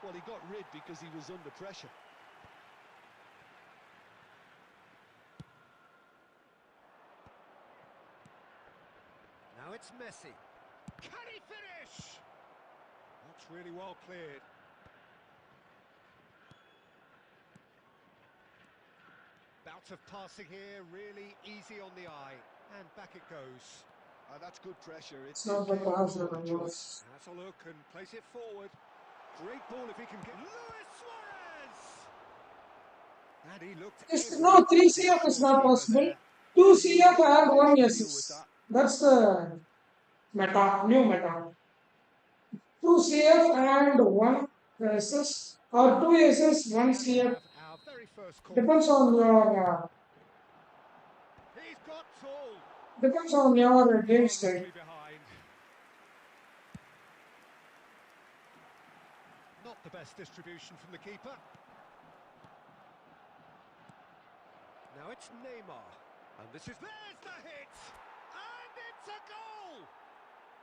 Well, he got rid because he was under pressure.
Now it's Messi. Can he finish? That's really well cleared. Bout of passing here, really easy on the eye. And back it goes.
That's good pressure.
It's not the pass that I
good choice.
was.
Has a look and place it forward. Great ball if he can get... Luis Suarez! And he looked...
No, 3 CF is not possible. 2 CF and 1 SS. That's the meta, new meta. 2 CF and 1 SS, or 2 SS, 1 CF.
Our very first call.
Depends on your
He's got tall.
game style.
Behind. Not the best distribution from the keeper. Now it's Neymar. And this is... There's the hit! And it's a goal!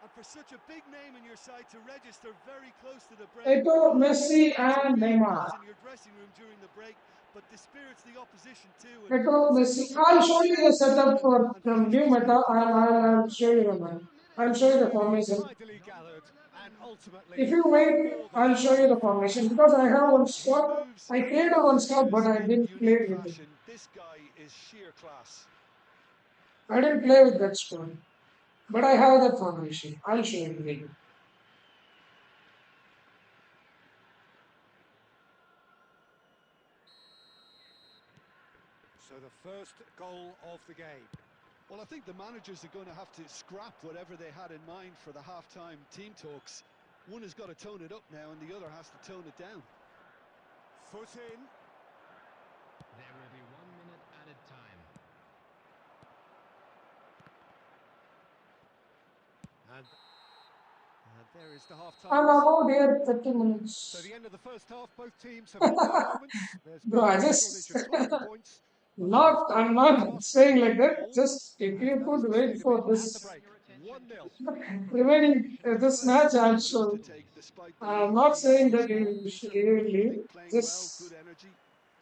And for such a big name in your side to register very close to the break.
Eto'o, Messi and Neymar.
In your dressing room during the break, but dispirits the opposition too.
Eto'o, Messi. I'll show you the setup for from new meta and I'll show you the man. I'll show you the formation. If you wait, I'll show you the formation because I have one squad. I played on one squad, but I didn't play with it.
This guy is sheer class.
I didn't play with that squad, but I have that formation. I'll show you again.
So the first goal of the game.
Well, I think the managers are going to have to scrap whatever they had in mind for the half-time team talks. One has got to tone it up now, and the other has to tone it down.
Foot in.
There will be 1 minute added time.
And there is the half-time.
I'm about here 30 minutes.
So the end of the first half, both teams have had their moments. There's
Bro, I
been no
just
shortage of talking points.
I'm not saying like that. Just if you could wait for this remaining this match, I'm sure. I'm not saying that you should leave. Just
Good energy.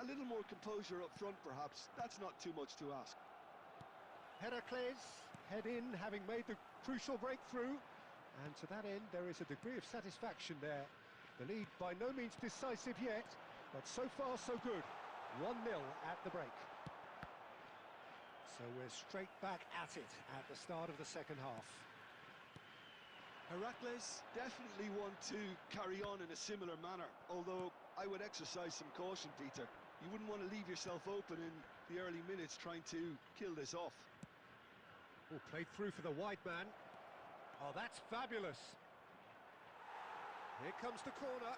A little more composure up front, perhaps. That's not too much to ask.
Heracles head in, having made the crucial breakthrough. And to that end, there is a degree of satisfaction there. The lead by no means decisive yet, but so far so good. 1-0 at the break. So we're straight back at it at the start of the second half.
Heracles definitely want to carry on in a similar manner, although I would exercise some caution, Peter. You wouldn't want to leave yourself open in the early minutes trying to kill this off.
Oh, played through for the wide man. Oh, that's fabulous. Here comes the corner.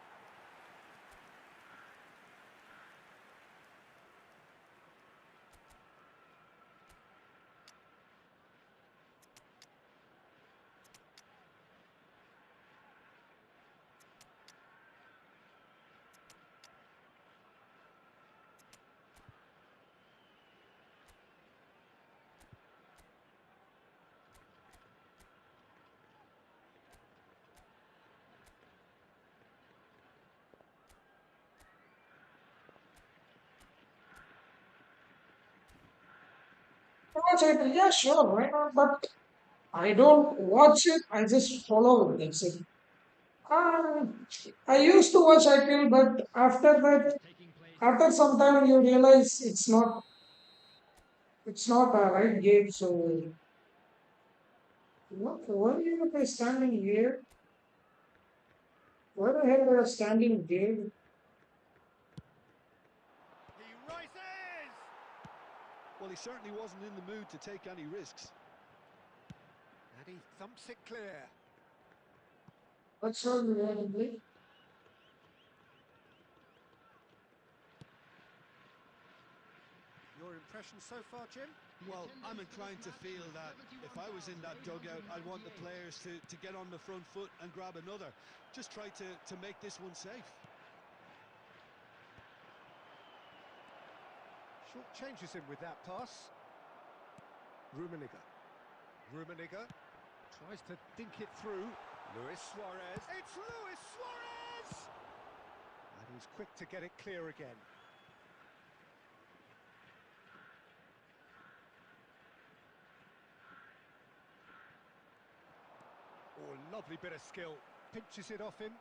Watch it, yeah, sure, why not? But I don't watch it. I just follow it. That's it. I used to watch IPL, but after that,
taking place.
after some time, you realize it's not a right game. So what? Why are you guys standing here? Why the hell are you standing there?
He rises!
Well, he certainly wasn't in the mood to take any risks.
And he thumps it clear.
What's wrong with that?
Your impression so far, Jim?
Well, I'm inclined to feel that if I was in that dugout, I'd want the players to get on the front foot and grab another. Just try to make this one safe.
Short changes in with that pass. Rummenigge. Rummenigge tries to dink it through. Luis Suarez. It's Luis Suarez! And he's quick to get it clear again. Oh, lovely bit of skill. Pinches it off him.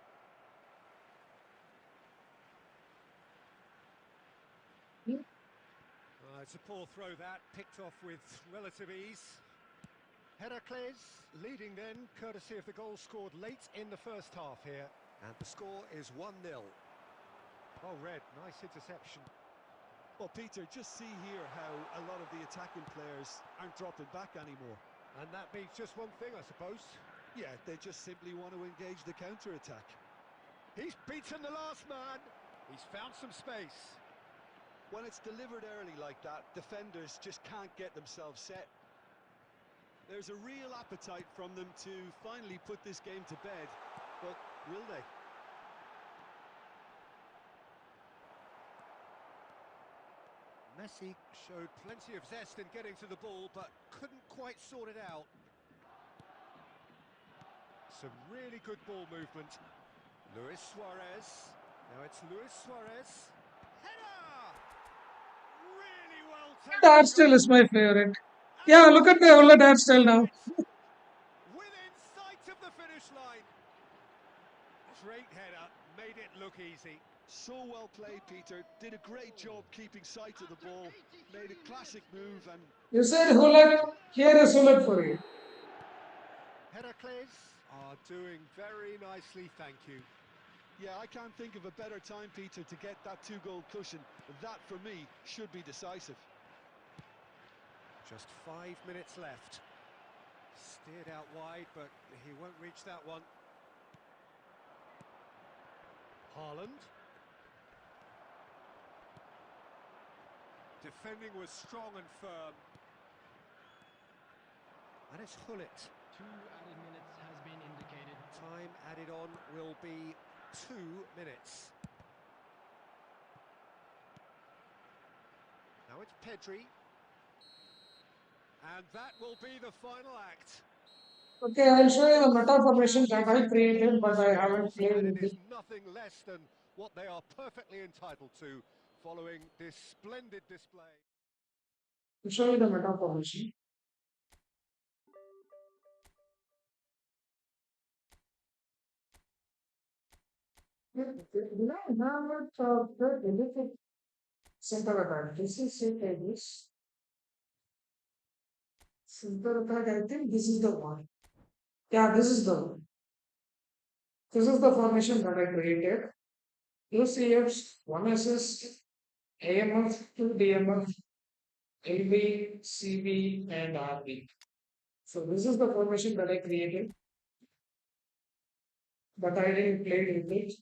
It's a poor throw that, picked off with relative ease. Heracles leading then, courtesy of the goal scored late in the first half here. And the score is 1-0. Oh, Red, nice interception.
Well, Peter, just see here how a lot of the attacking players aren't dropping back anymore.
And that means just one thing, I suppose.
Yeah, they just simply want to engage the counter-attack.
He's beaten the last man. He's found some space.
When it's delivered early like that, defenders just can't get themselves set. There's a real appetite from them to finally put this game to bed, but will they?
Messi showed plenty of zest in getting to the ball, but couldn't quite sort it out. Some really good ball movement. Luis Suarez. Now it's Luis Suarez. Header! Really well taken.
That still is my favorite. Yeah, look at the Ola dad style now.
Within sight of the finish line. Great header, made it look easy.
So well played, Peter. Did a great job keeping sight of the ball. Made a classic move and...
You said Hullet. Here is Hullet for you.
Heracles are doing very nicely, thank you.
Yeah, I can't think of a better time, Peter, to get that two-goal cushion. That, for me, should be decisive.
Just 5 minutes left. Steered out wide, but he won't reach that one. Haaland. Defending was strong and firm. And it's Hullet.
2 added minutes has been indicated.
Time added on will be 2 minutes. Now it's Pedri. And that will be the final act.
Okay, I'll show you the meta formation that I created, but I haven't played
And
with
it
it.
is nothing less than what they are perfectly entitled to following this splendid display.
I'll show you the meta formation. Did I have the dedicated center attack? This is it, I guess. Center attack, I think this is the one. Yeah, this is the one. This is the formation that I created. Two CFs, one assist, AMF, two DMF, LB, CB, and RB. So this is the formation that I created, but I didn't play with it.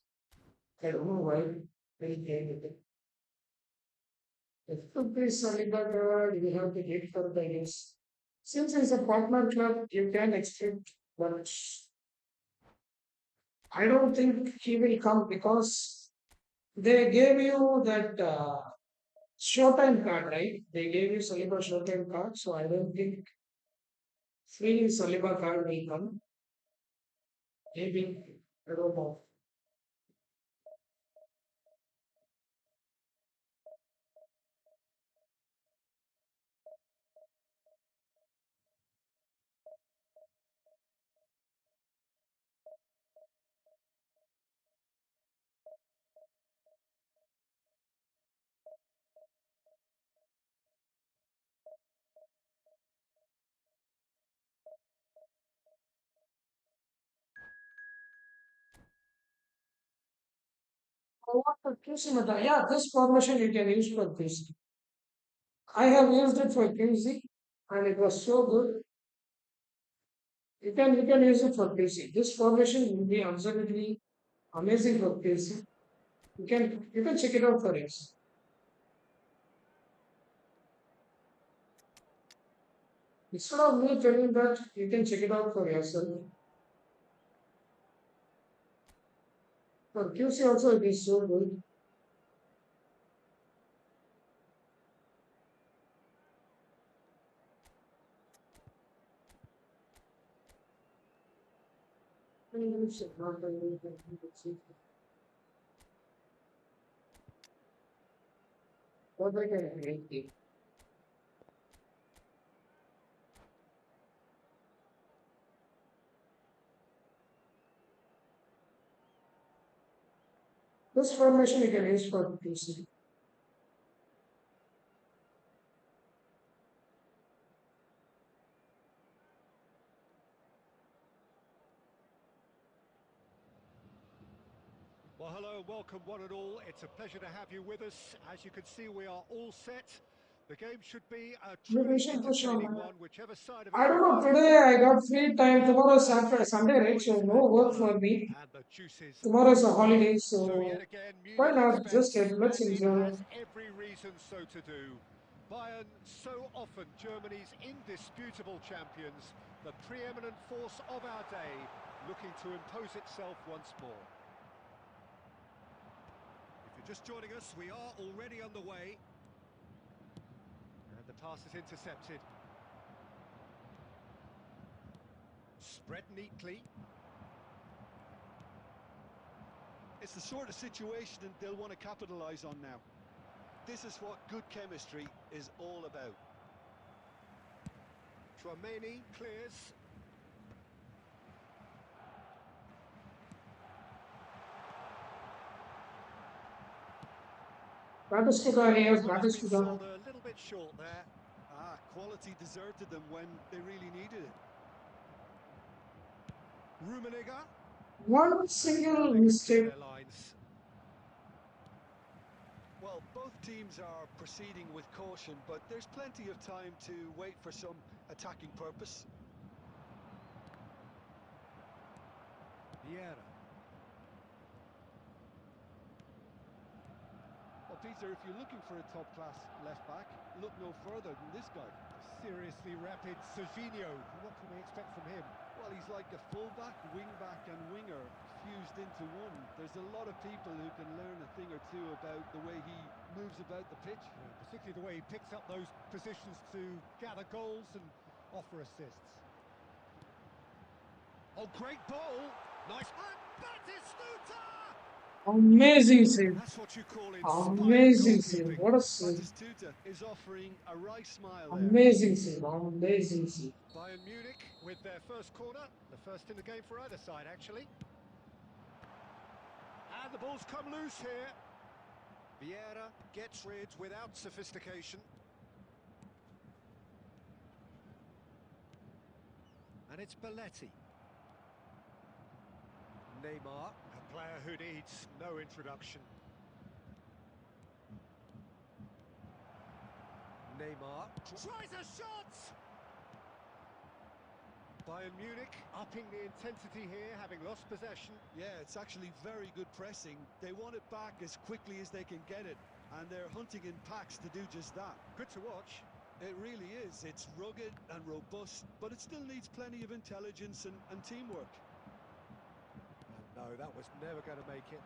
I don't know why I didn't play with it. If to be Saliba, you have to get for the use. Since it's a partner club, you can expect, but I don't think he will come because they gave you that showtime card, right? They gave you Saliba showtime card, so I don't think free Saliba card will come. Maybe, I don't know. what for QC method? Yeah, this formation you can use for QC. I have used it for QC and it was so good. You can use it for QC. This formation will be absolutely amazing for QC. You can check it out for it. Instead of me telling that, you can check it out for yourself. For QC also it is so good. What I can make. This formation you can use for QC.
Well, hello and welcome one and all. It's a pleasure to have you with us. As you can see, we are all set. The game should be a truly
Motivation for
entertaining
sure.
one, whichever side of it
I
you
don't know.
follow.
Today I got free time. Tomorrow is Saturday, Sunday, right? So
Noise
no
and
work
colour
for me.
and the juices
Tomorrow is a holiday,
So yet
so
again,
why
Munich
not just
expects,
let's
and it
enjoy.
has every reason so to do. Bayern, so often Germany's indisputable champions, the preeminent force of our day, looking to impose itself once more. If you're just joining us, we are already underway. And the pass is intercepted. Spread neatly.
It's the sort of situation that they'll want to capitalise on now. This is what good chemistry is all about.
Chouameni clears.
Batistuta here,
Well, he's been
Batistuta.
sold a little bit short there.
Quality deserted them when they really needed it.
Rummenigge.
One
Now
single
they can see
mistake.
their lines.
Well, both teams are proceeding with caution, but there's plenty of time to wait for some attacking purpose.
Vieira.
Well, Peter, if you're looking for a top-class left-back, look no further than this guy.
Seriously rapid Serginho. What can we expect from him?
Well, he's like a fullback, wingback and winger fused into one. There's a lot of people who can learn a thing or two about the way he moves about the pitch.
Particularly the way he picks up those positions to gather goals and offer assists. Oh, great ball! Nice. And Batistuta!
Amazing save.
That's what you call inspired
Amazing save.
goalkeeping.
What a save.
Batistuta is offering a right smile there.
Amazing save. Amazing save.
Bayern Munich with their first corner, the first in the game for either side, actually. And the ball's come loose here. Vieira gets rid without sophistication. And it's Belletti. Neymar, a player who needs no introduction. Neymar tries a shot! Bayern Munich upping the intensity here, having lost possession.
Yeah, it's actually very good pressing. They want it back as quickly as they can get it, and they're hunting in packs to do just that.
Good to watch.
It really is. It's rugged and robust, but it still needs plenty of intelligence and teamwork.
And no, that was never going to make it.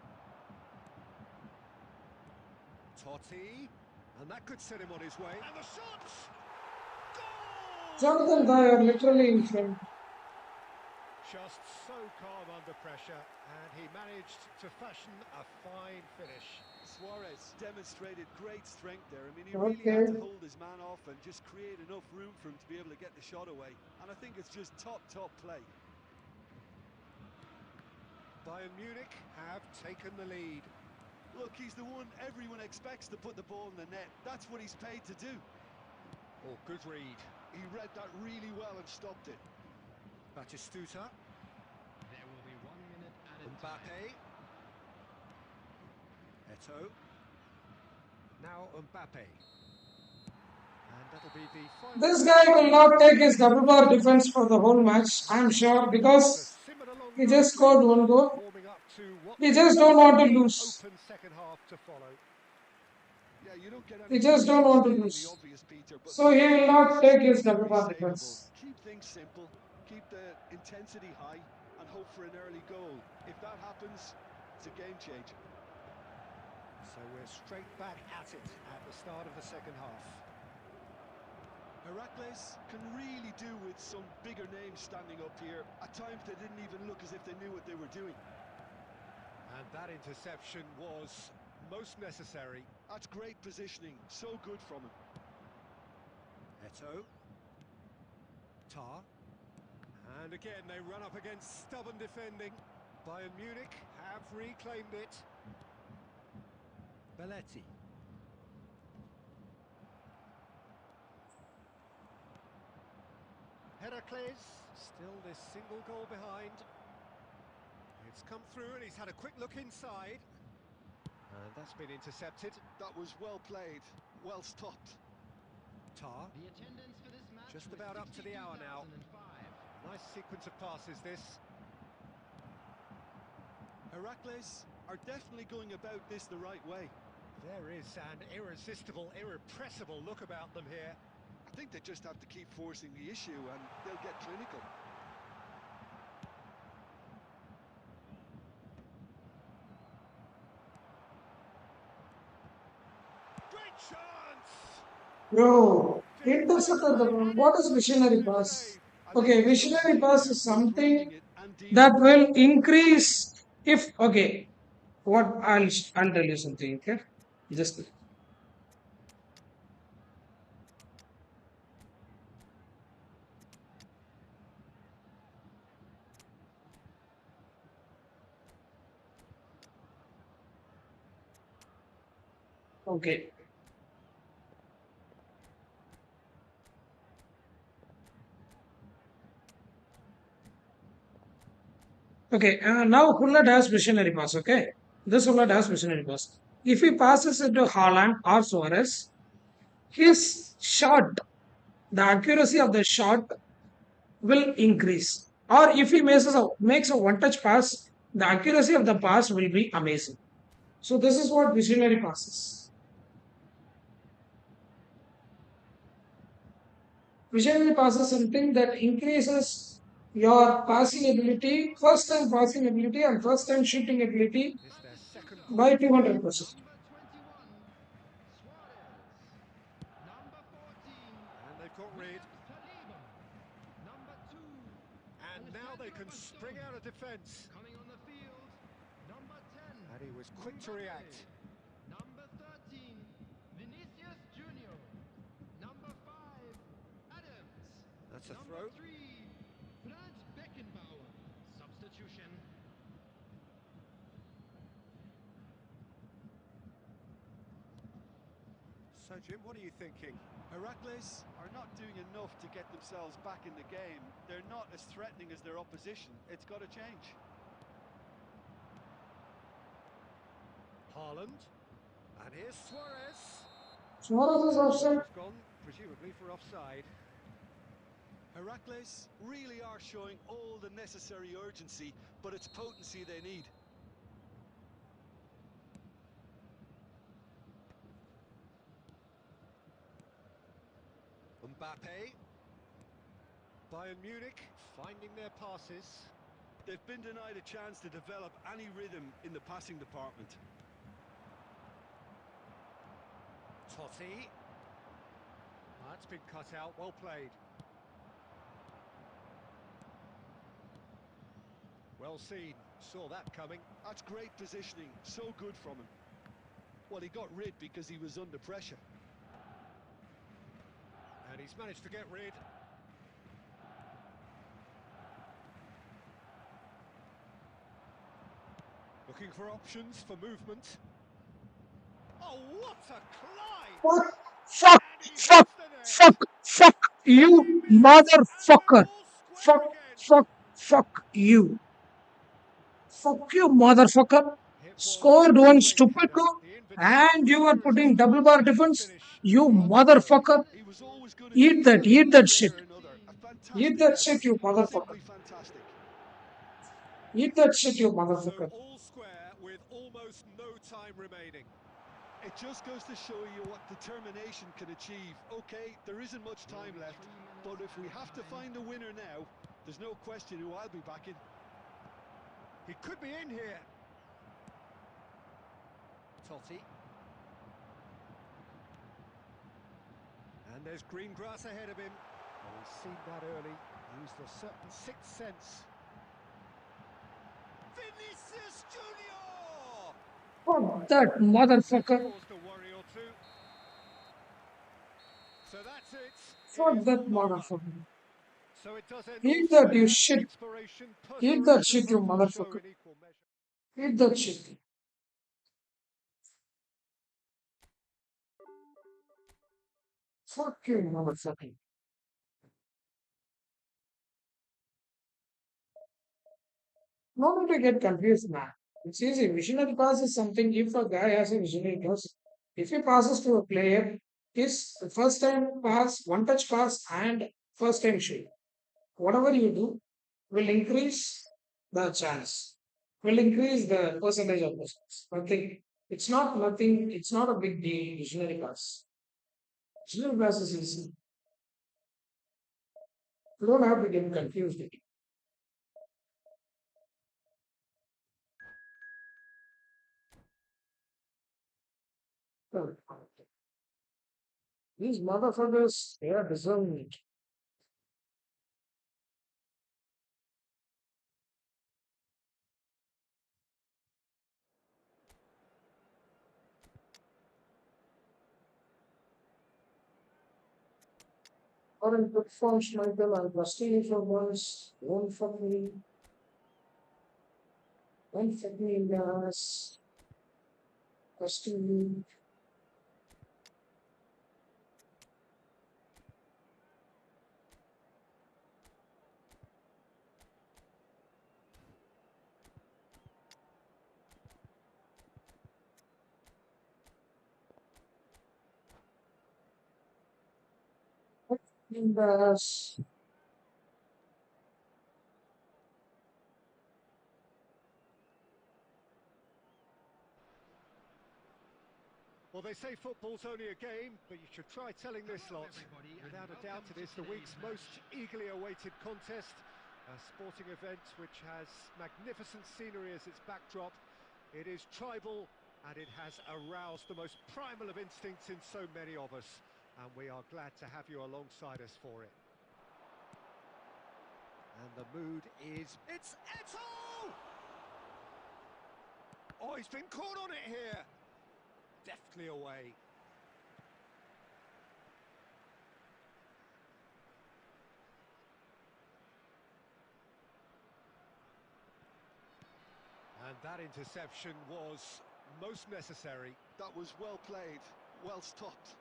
Totti, and that could set him on his way. And the shot! Goal!
Jonathan Dyer literally in front.
Just so calm under pressure, and he managed to fashion a fine finish.
Suarez demonstrated great strength there. I mean, he really had to hold his man off and just create enough room for him to be able to get the shot away. And I think it's just top play.
Bayern Munich have taken the lead.
Look, he's the one everyone expects to put the ball in the net. That's what he's paid to do.
Oh, good read.
He read that really well and stopped it.
Batistuta.
There will be 1 minute added
Mbappe.
time.
Neto. Now Mbappe. And that'll be the final
This
touch.
guy will not take his double bar defense for the whole match, I'm sure,
It's a
because
simmer along
he just
nicely,
scored one goal.
warming up to what
We
could
just don't
easily
want to
be an
lose.
open second half to follow.
Yeah, you don't get
We
any
just
worse
don't
than
want to
stating the
lose.
obvious, Peter, but
So he will not
this is
take
still
his double
very
bar
savable.
defense.
Keep things simple, keep the intensity high, and hope for an early goal. If that happens, it's a game changer.
So we're straight back at it at the start of the second half.
Heracles can really do with some bigger names standing up here. At times they didn't even look as if they knew what they were doing.
And that interception was most necessary.
That's great positioning, so good from him.
Eto. Tar. And again they run up against stubborn defending. Bayern Munich have reclaimed it. Belletti. Heracles, still this single goal behind. It's come through and he's had a quick look inside. And that's been intercepted.
That was well played, well stopped.
Tar.
The attendance for this match
Just
was
about up to the hour now.
62,005.
Nice sequence of passes this.
Heracles are definitely going about this the right way.
There is an irresistible, irrepressible look about them here.
I think they just have to keep forcing the issue and they'll get clinical.
Great chance!
Yo, intercepted the ball. What is visionary pass?
I think
Okay,
there's no
visionary
mistake
pass
there,
is
both
something
reading it and dealing
that
with it.
will increase if okay. What I'll tell you something. Okay, just okay. Okay, now Hullet has visionary pass. Okay, this Hullet has visionary pass. If he passes it to Haaland or Suarez, his shot, the accuracy of the shot will increase. Or if he makes a one-touch pass, the accuracy of the pass will be amazing. So this is what visionary pass is. Visionary pass is something that increases your passing ability, first time passing ability and first time shooting ability
It's their second
by
goal of the game.
200%.
Number 21, Suarez. Number 14,
And they've got rid.
Saliba. Number 2,
And now they can spring out of defence.
coming on the field. Number 10,
And he was quick to react.
Number 13, Vinicius Junior. Number 5, Adams.
That's a
Number
throw.
3, Franz Beckenbauer. Substitution.
So Jim, what are you thinking?
Heracles are not doing enough to get themselves back in the game. They're not as threatening as their opposition. It's got to change.
Haaland. And here's Suarez.
Suarez is offside.
They've gone, presumably for offside.
Heracles really are showing all the necessary urgency, but it's potency they need.
Mbappe. Bayern Munich finding their passes.
They've been denied a chance to develop any rhythm in the passing department.
Totti. That's been cut out, well played. Well seen, saw that coming.
That's great positioning, so good from him. Well, he got rid because he was under pressure.
And he's managed to get rid. Looking for options for movement. Oh, what a climb!
What? Fuck,
And he
fuck,
hits the net.
fuck, you
90 minutes,
motherfucker.
and they're all square
Fuck,
again.
fuck you. Fuck you, motherfucker.
It was
Scored
a
one
great
stupid
header.
goal.
The
And you are putting double bar defense? You
Wonderful.
motherfucker.
He was always going to
Eat
do
that,
that in
eat
one
that
way
shit.
or another. A
Eat
fantastic
that shit,
effort.
you motherfucker.
Simply fantastic.
Eat that shit, you
So
motherfucker.
all square with almost no time remaining.
It just goes to show you what determination can achieve. Okay, there isn't much time left, but if we have to find a winner now, there's no question who I'll be backing.
He could be in here. Totti. And there's green grass ahead of him. Oh, he's seen that early. Used a certain sixth sense. Vinicius Junior!
Fuck that motherfucker.
Caused a worry or two. So that's it. It
Fuck
is
that
all over.
motherfucker.
So it does end all
Eat that, you
square.
shit.
Inspiration,
Eat that
perseverance, and
shit, you
both will show
motherfucker.
in equal measure.
Eat that shit. Fuck you, motherfucker. No need to get confused, man. It's easy. Visionary pass is something if a guy has a visionary pass, if he passes to a player, his first time pass, one touch pass, and first time shoot. Whatever you do will increase the chance, will increase the percentage of the chance. Nothing. It's not nothing. It's not a big deal. Visionary pass. Visionary pass is easy. You don't have to get confused. These motherfuckers, they are deserving it. Or in good forms, Michael, I'm trusting you for once. Don't fuck me in the ass. Trusting you. In the ass.
Well, they say football's only a game, but you should try telling this lot. Without a doubt, it is the week's most eagerly awaited contest. A sporting event which has magnificent scenery as its backdrop. It is tribal, and it has aroused the most primal of instincts in so many of us. And we are glad to have you alongside us for it. And the mood is... It's Eto'o! Oh, he's been caught on it here. Deftly away. And that interception was most necessary.
That was well played, well stopped.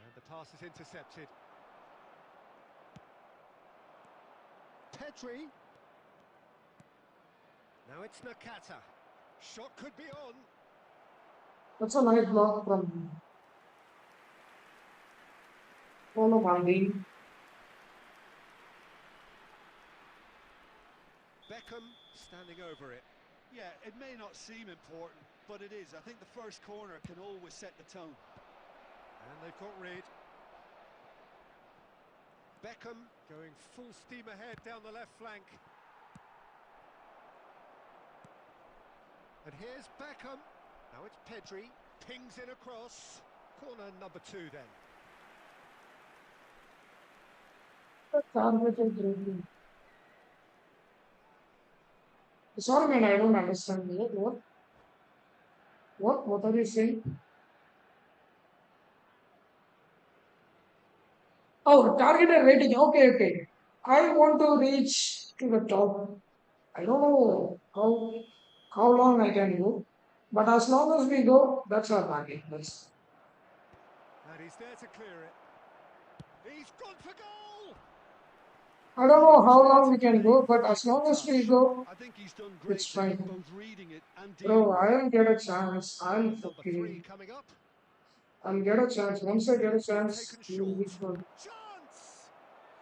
And the pass is intercepted. Pedri. Now it's Nakata. Shot could be on.
That's a nice block from Polo Mandi.
Beckham standing over it.
Yeah, it may not seem important, but it is. I think the first corner can always set the tone.
And they've got rid. Beckham going full steam ahead down the left flank. And here's Beckham. Now it's Pedri. Pings in across. Corner number 2 then.
Targeted dribbling. Sorry, man, I don't understand. What are you saying? Oh, targeted rating. Okay, okay. I want to reach to the top. I don't know how long I can go, but as long as we go, that's our target. That's
And he's there to clear it. He's gone for goal!
I don't know how long we
Frustrating
can
play,
go, but as
very good
long as we
touch.
go,
I think he's done
it's
great there,
fine.
both reading it and dealing
Bro,
with it.
I'll get a chance. I'll
Number 3
fucking,
coming up.
I'll get a chance. Once I get a
It's been
chance,
taken
you will be
short.
good.
Chance!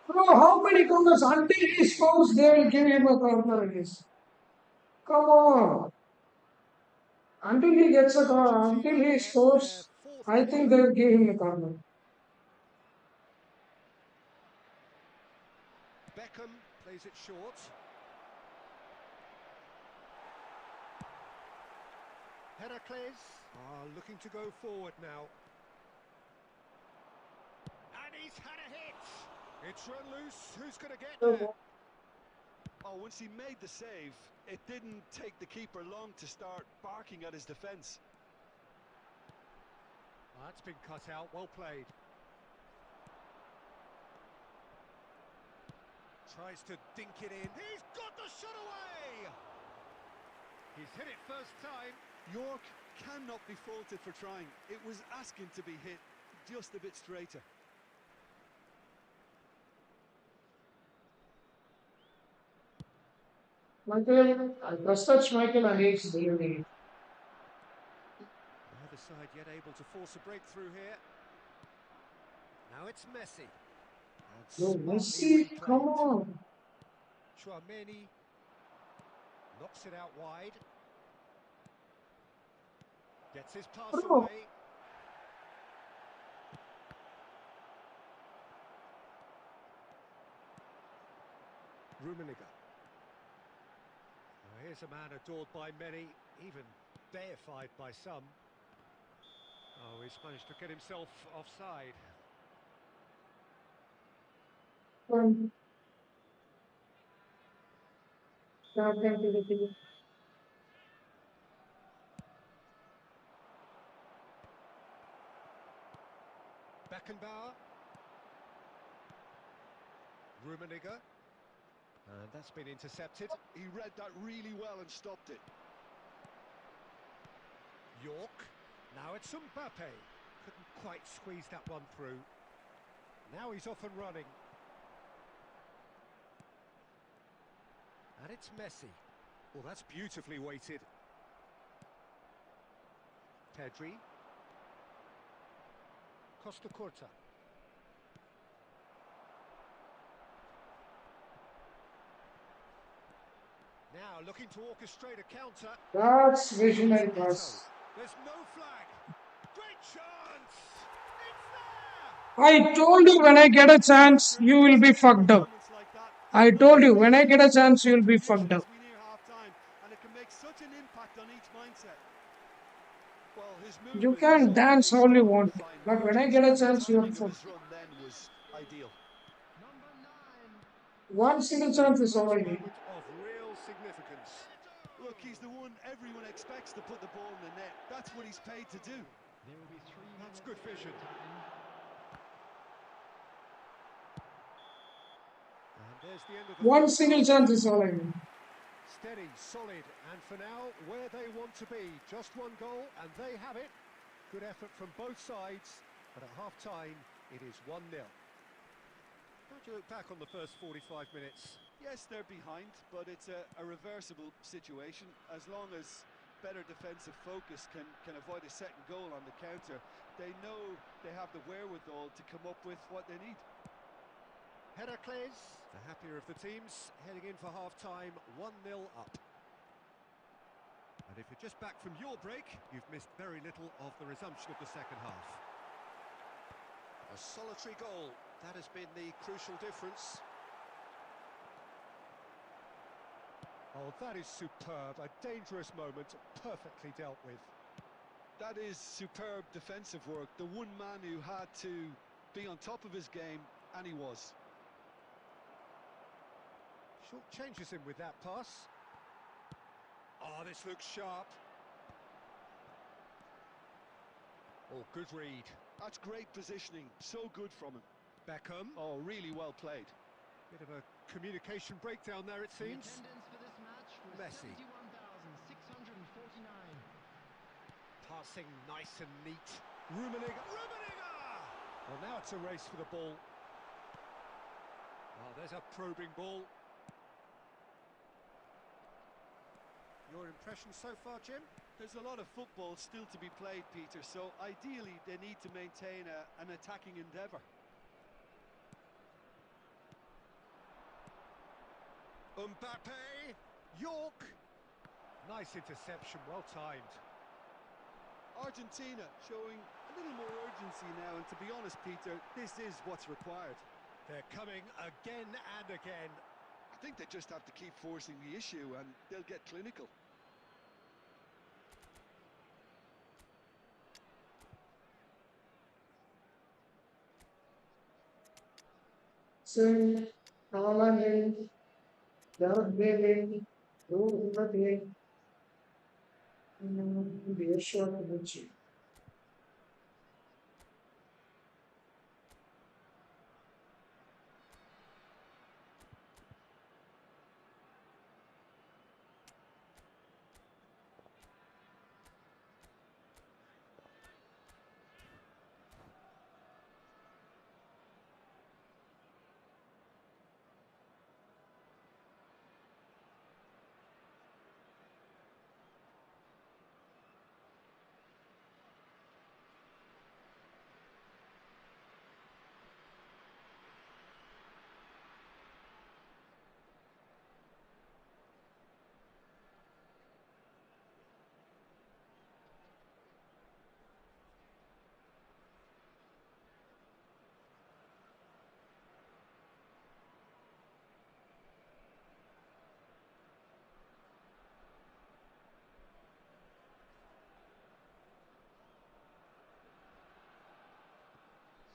Bro, how many corners until
Really
he
needing
scores,
to
they
take
will
this
give him
to.
a corner, I guess. Come on. Until he gets a corner, until
Argentina
he
get their
scores,
fourth
I think
goal.
they will give him a corner.
Beckham plays it short. Heracles are looking to go forward now. And he's had a hit. It's run loose. Who's going to get there?
Oh, once he made the save, it didn't take the keeper long to start barking at his defence.
That's been cut out. Well played. Tries to dink it in. He's got the shot away! He's hit it first time.
York cannot be faulted for trying. It was asking to be hit just a bit straighter.
Michael, I trust touch Michael and he's delivering.
Neither side yet able to force a breakthrough here. Now it's Messi. And
Yo,
smartly
Messi, come
reclaimed.
on.
Chouameni knocks it out wide. Gets his pass
Bro,
away. Rummenigge. Now here's a man adored by many, even deified by some. Oh, he's managed to get himself offside.
um,
Beckenbauer. Rummenigge. And that's been intercepted.
He read that really well and stopped it.
York. Now it's Mbappe. Couldn't quite squeeze that one through. Now he's off and running. And it's Messi. Well, that's beautifully weighted. Pedri. Costa Curta. Now looking to orchestrate a counter.
that's visionary
Neto.
pass.
There's no flag. Great chance. It's there.
I told you when I get a chance,
After
you will be fucked up.
performance like that,
I
not
told you
really
when I get a
sure
chance,
what
you'll
to
be
envision
fucked up.
as we near half-time, and it can make such an impact on each mindset. Well, his
You
movement is
can dance
always
all you
strong and
want,
fine
but when I
margins,
get a
and the
chance, you're
timing of
fucked.
his run then was ideal.
Number 9.
One single chance is all I
First
need.
moment of real significance.
Look, he's the one everyone expects to put the ball in the net. That's what he's paid to do.
There will be 3
That's
minutes
good vision.
time.
And there's the end of the
One
first
single
half.
chance is all I need.
Steady, solid, and for now, where they want to be. Just one goal, and they have it. Good effort from both sides, but at half-time, it is 1-0. How do you look back on the first 45 minutes?
Yes, they're behind, but it's a reversible situation. As long as better defensive focus can avoid a second goal on the counter, they know they have the wherewithal to come up with what they need.
Heracles, the happier of the teams, heading in for half-time, 1-0 up. And if you're just back from your break, you've missed very little of the resumption of the second half. A solitary goal, that has been the crucial difference. Oh, that is superb, a dangerous moment, perfectly dealt with.
That is superb defensive work. The one man who had to be on top of his game, and he was.
Short changes him with that pass. Oh, this looks sharp. Oh, good read.
That's great positioning. So good from him.
Beckham.
Oh, really well played.
Bit of a communication breakdown there, it
The
seems.
attendance for this match was
Messi.
71,649.
Passing nice and neat. Rummenigge. Rummenigge! Well, now it's a race for the ball. Oh, there's a probing ball. Your impression so far, Jim?
There's a lot of football still to be played, Peter, so ideally they need to maintain an attacking endeavour.
Mbappe, York. Nice interception, well timed.
Argentina showing a little more urgency now, and to be honest, Peter, this is what's required.
They're coming again and again.
I think they just have to keep forcing the issue and they'll get clinical.
Sing, Haaland, Gareth Bale, Mbappe, be a short with you.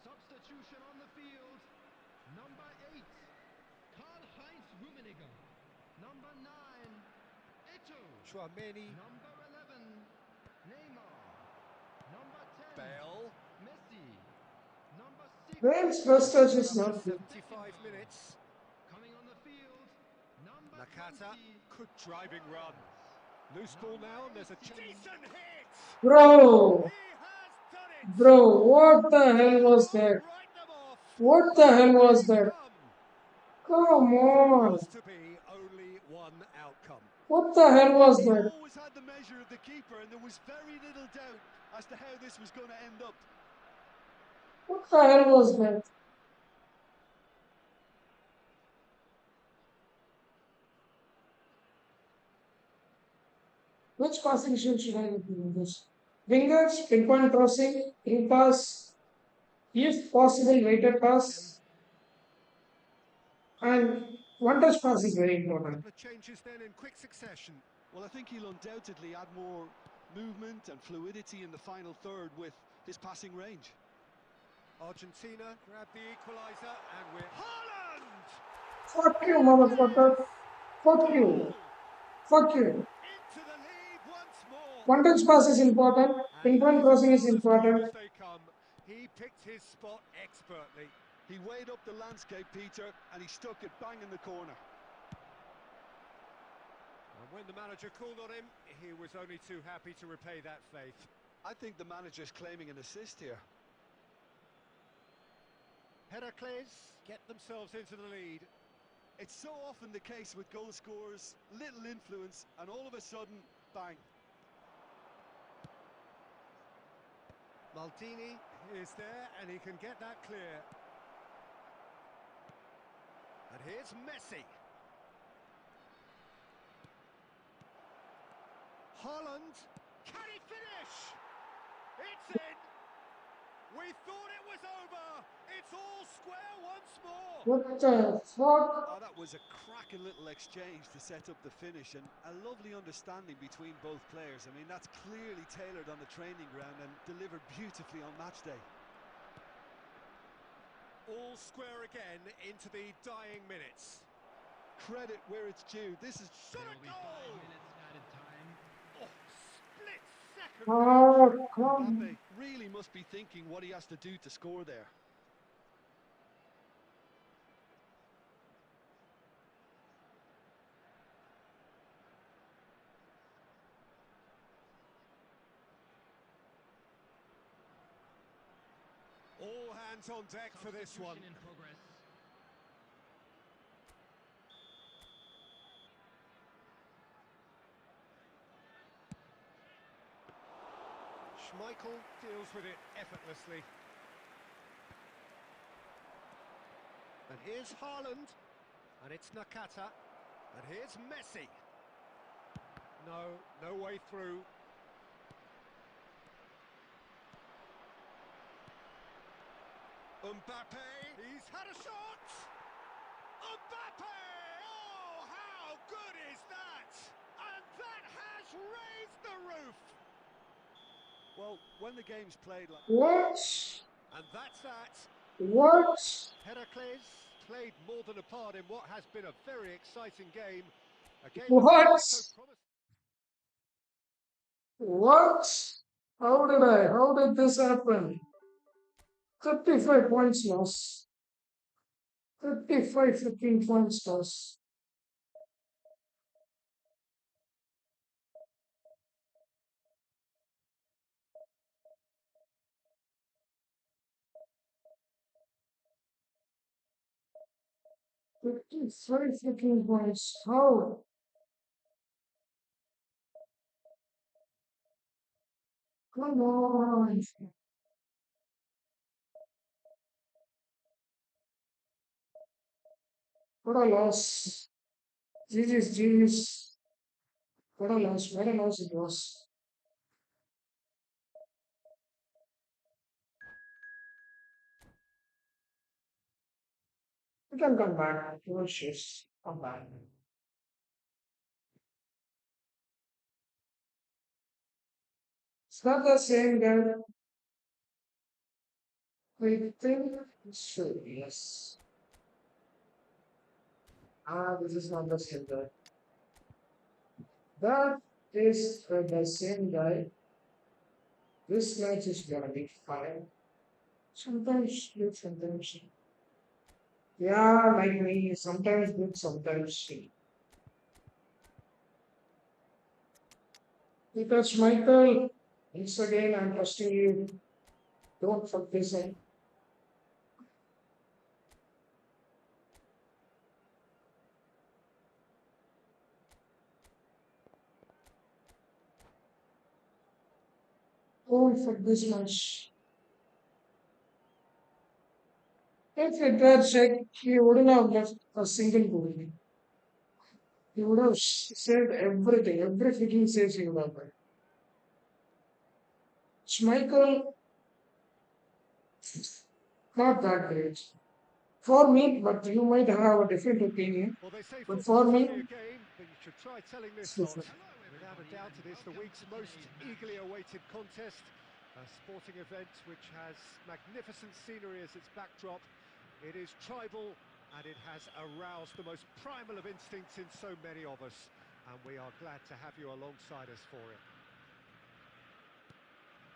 Substitution on the field. Number 8, Karl-Heinz Rummenigge. Number 9, Eto.
Chouameni,
Number 11, Neymar. Number 10,
Bale.
Messi. Number 6,
Bale's first touch is
Up to
not good.
75 minutes.
coming on the field. Number
Nakata,
20,
good driving run. Loose ball now, and there's a decent hit.
Bro,
He has done it.
bro, what the hell was that?
Write them off.
What the hell was that?
Come.
Come
There
on.
was to be only one outcome.
What the hell was
He
that?
always had the measure of the keeper, and there was very little doubt as to how this was going to end up.
What the hell was that? Which passing should I be in this? Wingers, pinpoint crossing, in pass, if possible, weighted pass, and one touch pass is very important.
Couple of changes then in quick succession.
Well, I think he'll undoubtedly add more movement and fluidity in the final third with his passing range.
Argentina grab the equaliser, and we're Haaland!
Fuck you, motherfucker. Fuck you. Fuck you.
Into the lead once more.
One touch pass is important. Pinpoint crossing is important.
As they come, he picked his spot expertly.
He weighed up the landscape, Peter, and he stuck it bang in the corner.
And when the manager called on him, he was only too happy to repay that faith.
I think the manager's claiming an assist here.
Heracles get themselves into the lead.
It's so often the case with goal scorers, little influence, and all of a sudden, bang.
Maldini is there, and he can get that clear. And here's Messi. Haaland, can he finish? It's in. We thought it was over. It's all square once more.
What the fuck?
Oh, that was a cracking little exchange to set up the finish, and a lovely understanding between both players. I mean, that's clearly tailored on the training ground and delivered beautifully on match day.
All square again into the dying minutes.
Credit where it's due. This is
Shot
There
a
will be 5
goal!
minutes added time.
Oh, split second.
Oh, come.
Mbappe really must be thinking what he has to do to score there.
All hands on deck for this one.
Substitution in progress.
Schmeichel deals with it effortlessly. And here's Haaland. And it's Nakata. And here's Messi. No way through. Mbappe, he's had a shot! Mbappe! Oh, how good is that? And that has raised the roof!
Well, when the game's played like...
What?
And that's that.
What?
Heracles played more than a part in what has been a very exciting game. A game
What?
that so promising.
What? How did this happen? 35 points loss. 35 15 points loss. Five 15 points. How? Come on. What a loss. GG's. What a loss. What a loss it was. You can come back. Your shifts. Come back. It's not the same guy. We think it should, yes. This is not the same guy. That is the same guy. This match is gonna be fine. Sometimes good, sometimes shit. Yeah, like me, sometimes good, sometimes shit. Because Michael, once again, I'm trusting you. Don't fuck this up. Don't fuck this much. If it had said he wouldn't have left a single goal. He would have said everything, everything he says he would have done. Schmeichel, not that great. For me, but you might have a different opinion.
Well, they say
But for
football's
me,
only a game, but you should try telling this
it's
lot.
different.
Without a doubt, it is the week's most eagerly awaited contest. A sporting event which has magnificent scenery as its backdrop. It is tribal and it has aroused the most primal of instincts in so many of us. And we are glad to have you alongside us for it.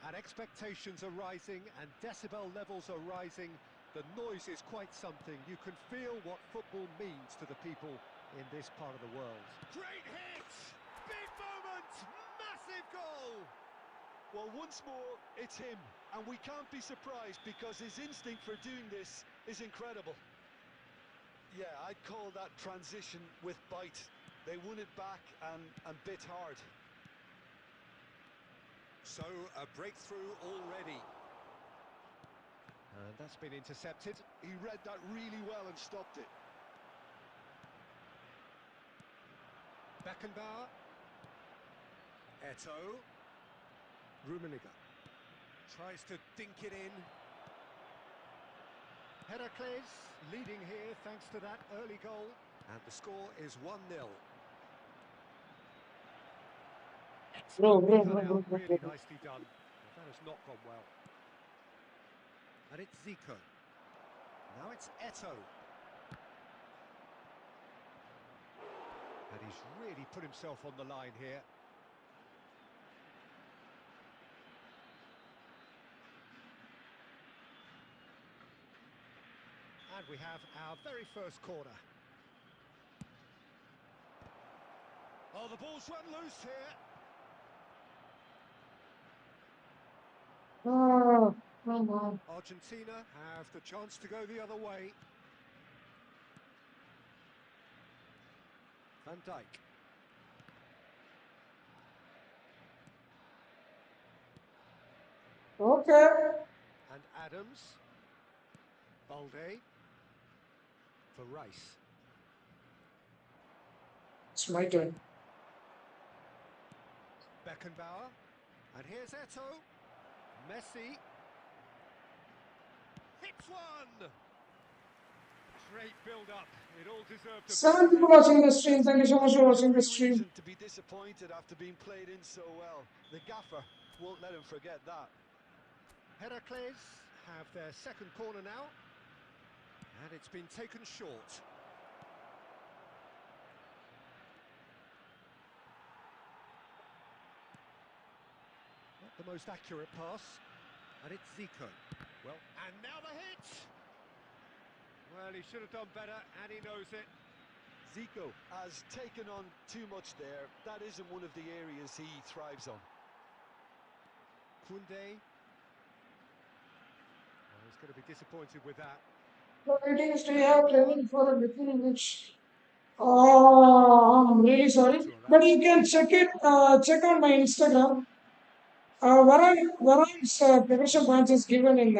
And expectations are rising and decibel levels are rising. The noise is quite something. You can feel what football means to the people in this part of the world. Great hit! Big moment! Massive goal!
Well, once more, it's him. And we can't be surprised because his instinct for doing this is incredible. Yeah, I'd call that transition with bite. They won it back and bit hard.
So, a breakthrough already. And that's been intercepted.
He read that really well and stopped it.
Beckenbauer. Eto'o. Rummenigge. Tries to dink it in. Heracles leading here thanks to that early goal. And the score is 1-0.
Bro.
Really nicely done. Well, that has not gone well. And it's Zico. Now it's Eto'o. And he's really put himself on the line here. And we have our very first corner. Oh, the ball's run loose here.
Oh, come on.
Argentina have the chance to go the other way. Van Dijk.
Okay.
And Adams. Balde. For Rice.
It's my turn.
Beckenbauer. And here's Eto. Messi. Hits one! Great build-up. It all deserved a
7
better
people
ending.
watching the stream. Thank you so much for watching the
Every
stream.
reason to be disappointed after being played in so well. The gaffer won't let him forget that.
Heracles have their second corner now. And it's been taken short. Not the most accurate pass. And it's Zico. Well, and now the hit! Well, he should have done better, and he knows it.
Zico has taken on too much there. That isn't one of the areas he thrives on.
Koundé. Oh, he's going to be disappointed with that.
The ratings do you have training for a different which? Oh, I'm really sorry. But you can check it, check on my Instagram. Varun's professional branch is given in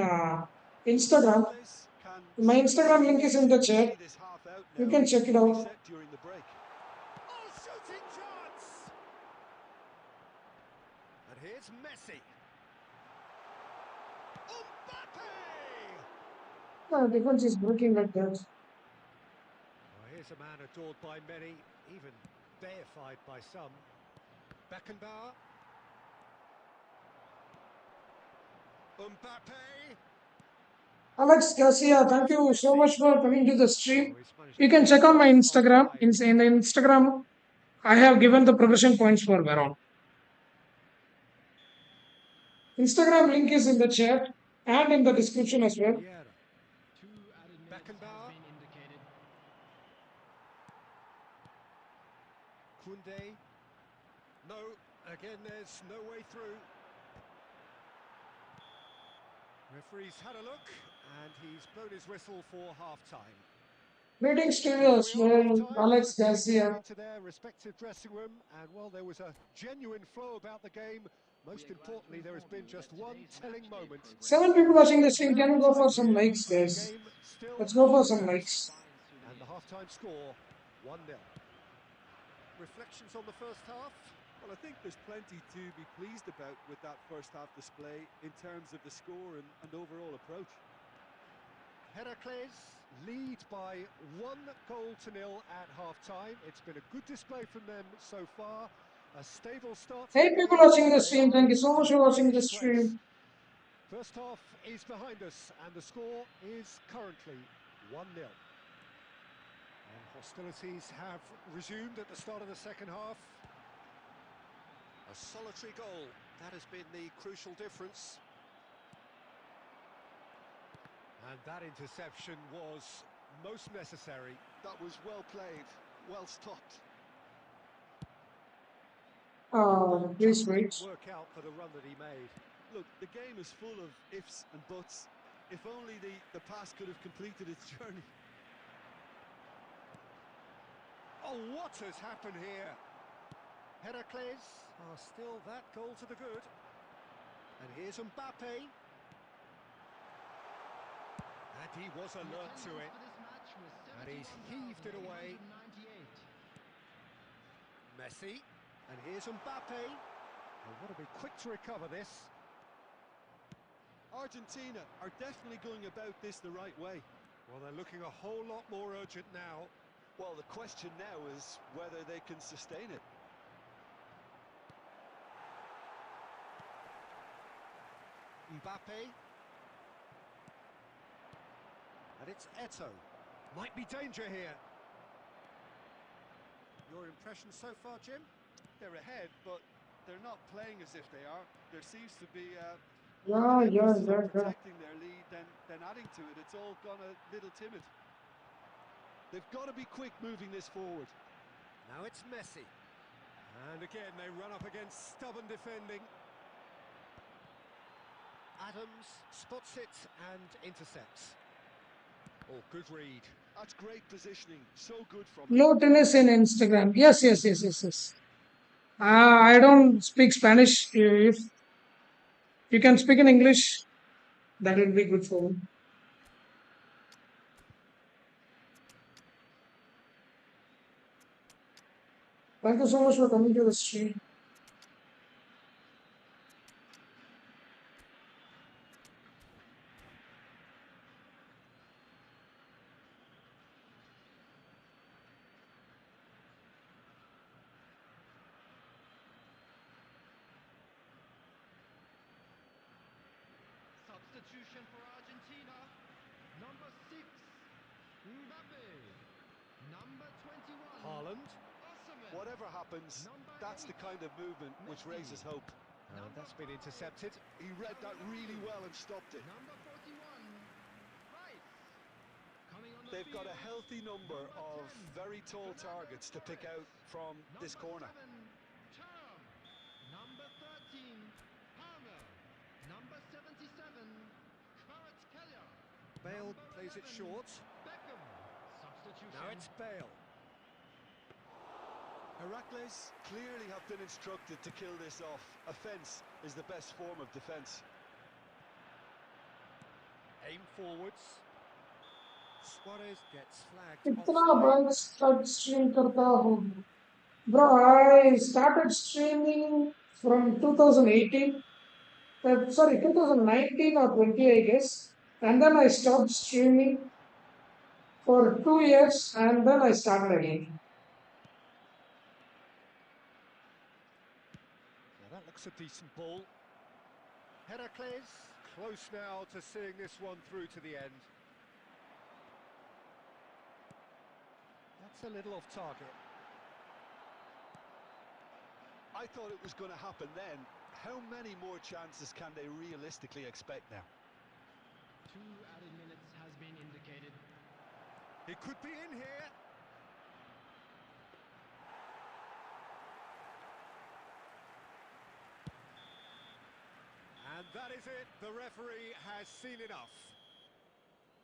Instagram.
Heracles can
My
certainly
Instagram link is
afford
in the
to
chat.
see this half out
You
now
can check it
and
out.
reset during the break.
Oh, shooting chance! And here's Messi. Mbappe!
Defense is working like that.
Well, here's a man adored by many, even deified by some. Beckenbauer. Mbappe.
Alex Garcia, thank you so much for coming to the stream.
Oh, he's managed
You
to
can
get
check on my
himself
Instagram.
offside.
In the Instagram, I have given the progression points for Veron. Instagram link is in the chat and in the description as well.
Vieira.
Two added minutes
Beckenbauer.
has been indicated.
Koundé. No, again there's no way through. Referee's had a look and he's blown his whistle for half-time.
Greetings to you
There
as
we are,
well,
half-time.
Alex
Both teams
Garcia.
going to their respective dressing room, and well, there was a genuine flow about the game. Most importantly, there has been just one telling moment.
7 people
It's
watching the
still
stream. Can
very
you go for
tight
some
here.
likes,
The
guys?
game still
Let's go
up
for
for
some
grabs.
likes.
And the half-time score, 1-0. Reflections on the first half?
Well, I think there's plenty to be pleased about with that first half display in terms of the score and overall approach.
Heracles lead by 1-0 at half-time. It's been a good display from them so far. A stable start to the
8 people
game,
watching the
and they
stream.
are
Thank
in
you so
a
much for watching the
great place.
stream.
First half is behind us, and the score is currently 1-0. And hostilities have resumed at the start of the second half. A solitary goal, that has been the crucial difference. And that interception was most necessary.
That was well played, well stopped.
Please
Just
wait.
didn't work out for the run that he made.
Look, the game is full of ifs and buts. If only the pass could have completed its journey.
Oh, what has happened here? Heracles are still that goal to the good. And here's Mbappe. And he was alert to it. And he's heaved it away. Messi. And here's Mbappe. And what a be quick to recover this.
Argentina are definitely going about this the right way.
Well, they're looking a whole lot more urgent now.
Well, the question now is whether they can sustain it.
Mbappe. And it's Eto. Might be danger here. Your impression so far, Jim?
They're ahead, but they're not playing as if they are. There seems to be more
Yeah,
of an
yeah,
emphasis
yeah,
on
yeah.
protecting their lead than adding to it. It's all gone a little timid. They've got to be quick moving this forward.
Now it's Messi. And again, they run up against stubborn defending. Adams spots it and intercepts. Oh, good read.
That's great positioning. So good from him.
No tennis in Instagram. Yes, yes, yes, yes, yes. I don't speak Spanish. If You can speak in English. That will be good for me. Thank you so much for coming to the stream.
Substitution for Argentina. Number 6, Mbappe. Number 21,
Haaland.
Osimhen.
Whatever happens,
Number
that's the
8,
kind of movement which
Messi.
raises hope.
And that's been intercepted.
He read that really well and stopped it.
Number 41, Rice. Coming on the
They've got a
field,
healthy number
number
of
10,
very tall targets to pick out from this corner.
Number 7, Thuram. Number 13, Palmer. Number 77, Kvaratskhelia.
Bale
Number
plays it
11,
short.
Beckham. Substitution.
Now it's Bale.
Heracles clearly have been instructed to kill this off. Offence is the best form of defence.
Aim forwards. Suarez gets flagged
कितना
offside.
बड़ा start stream करता हूँ. Bro, I started streaming from 2018. Sorry, 2019 or 20, I guess. And then I stopped streaming for 2 years and then I started again.
Now that looks a decent ball. Heracles close now to seeing this one through to the end. That's a little off target.
I thought it was going to happen then. How many more chances can they realistically expect now?
2 added minutes has been indicated.
It could be in here. And that is it. The referee has seen enough.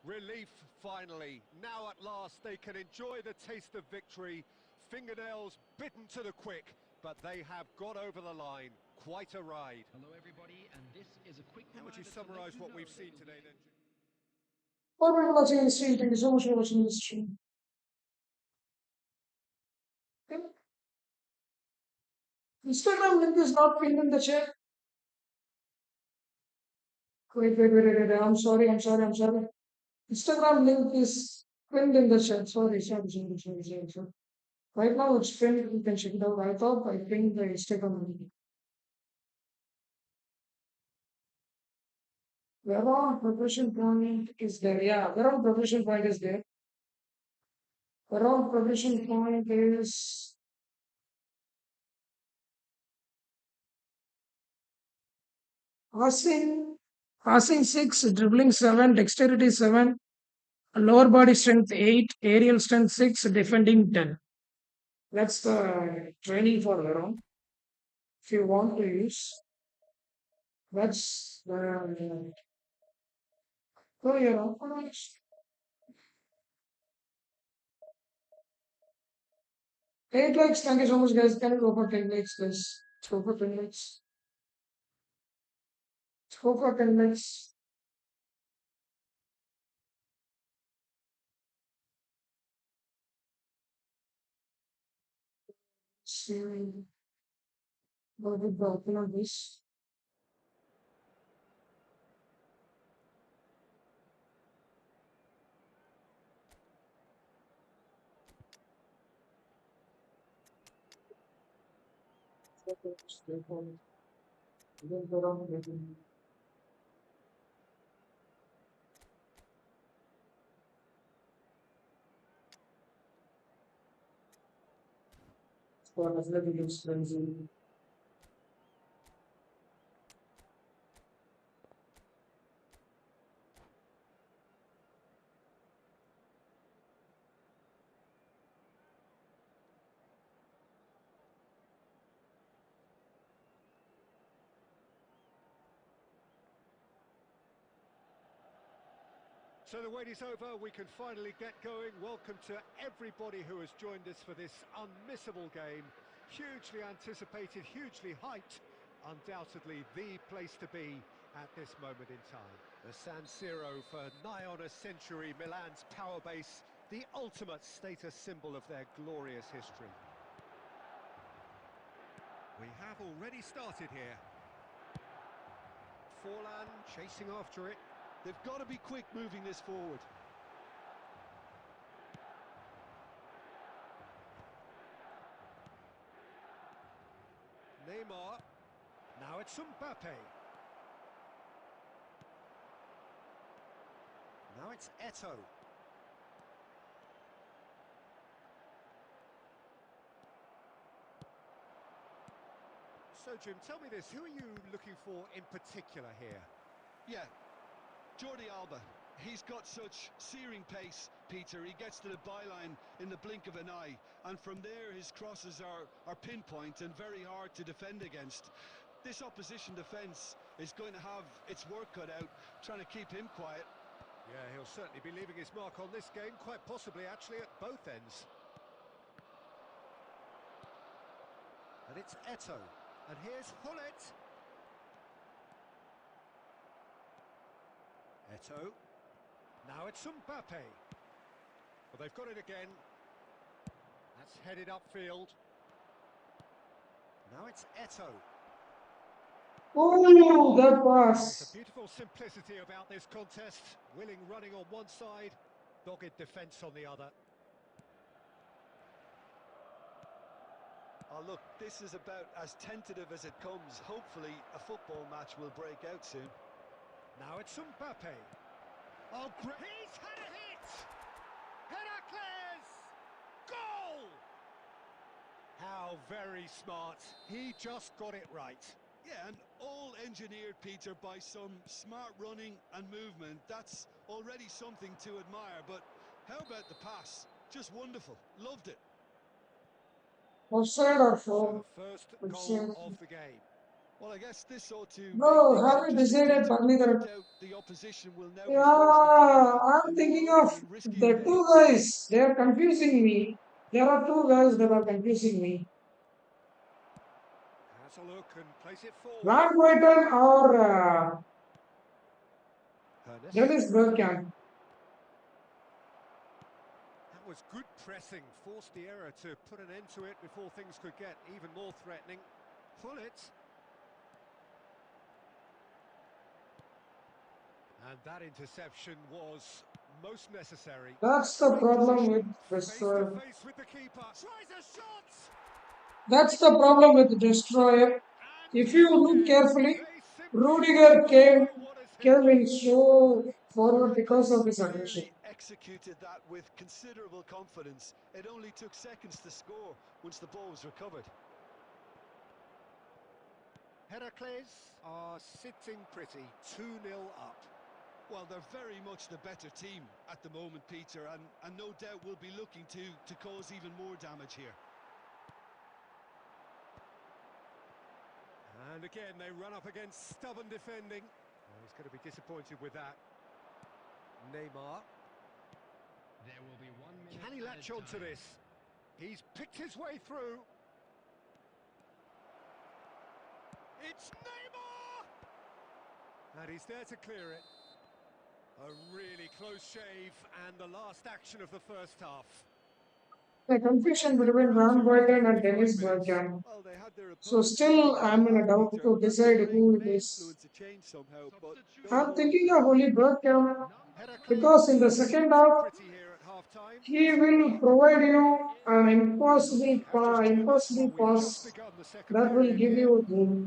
Relief, finally. Now at last they can enjoy the taste of victory. Fingernails bitten to the quick, but they have got over the line. Quite a ride.
Hello everybody, and this is a quick
How would you
reminder to let
summarise
you
what
know
we've
that
seen
you'll
today
be
then?
For watching the stream, thank you so much for watching the stream. Okay. Instagram link is not pinned in the chat. Wait. I'm sorry. Instagram link is pinned in the chat. Sorry. Right now it's pinned. You can check it out. I thought I pinned the Instagram link. Veron progression point is there. Yeah, Veron progression point is there. Veron progression point is passing 6, dribbling 7, dexterity 7, lower body strength 8, aerial strength 6, defending 10. That's the training for Veron. If you want to use, that's the. So, you know, 8 likes. Thank you so much, guys. Can you go for 10 likes, guys? Let's go for 10 likes. Let's go for 10 likes. See what we got on this.
So the wait is over, we can finally get going. Welcome to everybody who has joined us for this unmissable game. Hugely anticipated, hugely hyped. undoubtedly the place to be at this moment in time. The San Siro for nigh on a century, Milan's power base, the ultimate status symbol of their glorious history. We have already started here. Forlan chasing after it.
They've got to be quick moving this forward.
Neymar. Now it's Mbappe. Now it's Eto'o. So, Jim, tell me this, who are you looking for in particular here?
Yeah, Jordi Alba. He's got such searing pace, Peter. He gets to the byline in the blink of an eye, and from there his crosses are pinpoint and very hard to defend against. This opposition defence is going to have its work cut out, trying to keep him quiet.
Yeah, he'll certainly be leaving his mark on this game, quite possibly actually at both ends. And it's Eto'o. And here's Hullet. Eto'o. Now it's Mbappe. Well, they've got it again. That's headed upfield. Now it's Eto'o.
Oh, that
There's
pass.
a beautiful simplicity about this contest. Willing running on one side, dogged defence on the other.
Oh, look, this is about as tentative as it comes. Hopefully, a football match will break out soon.
Now it's Mbappe. Oh, great! He's had a hit! Heracles! Goal! How very smart. He just got it right.
Yeah, and all engineered, Peter, by some smart running and movement. That's already something to admire, but how about the pass? Just wonderful. Loved it.
Offside or
So
foul?
the first
It
goal
seems.
of the game.
Well, I guess this ought to
Bro,
make things
have you
interesting,
decided
Peter. No
Panidar?
doubt the opposition will now be forced to play
Yeah,
a
I'm
more
thinking
open
of
and riskier
the
game.
two guys. They are confusing me. There are two guys that are confusing me.
Has a look and plays it forward.
Van Buiten or
Ernest.
Dennis Bergkamp.
That was good pressing, forced the error to put an end to it before things could get even more threatening. Hullet. And that interception was most necessary.
That's the
Great
problem with
position, face to
Destroyer.
face with the keeper. Tries a shot!
That's the problem with Destroyer.
And
If you
goal
look
again.
carefully,
They simply
Rudiger
do not
came
know what has hit
came
them.
in so
The
forward because of
Reds
his aggression.
clearly executed that with considerable confidence. It only took seconds to score once the ball was recovered.
Heracles are sitting pretty, 2-0 up.
Well, they're very much the better team at the moment, Peter, and no doubt will be looking to cause even more damage here.
And again, they run up against stubborn defending. Oh, he's going to be disappointed with that. Neymar.
There will be 1 minute.
Can he latch on to this? He's picked his way through. It's Neymar! And he's there to clear it. A really close shave and the last action of the first half.
The confusion between Van Buiten and Dennis Bergkamp.
Well, they had their
So
opponent
still
moving
I'm in a
around,
doubt
Peter,
to
and the
decide
break
who it
may
is.
influence a change somehow, but
I'm thinking of only Bergkamp
Heracles
because in the second
sitting
half
pretty here at half-time.
he will provide you an impossible
We've just
pass
begun the second
that will
period
give
here.
you a goal.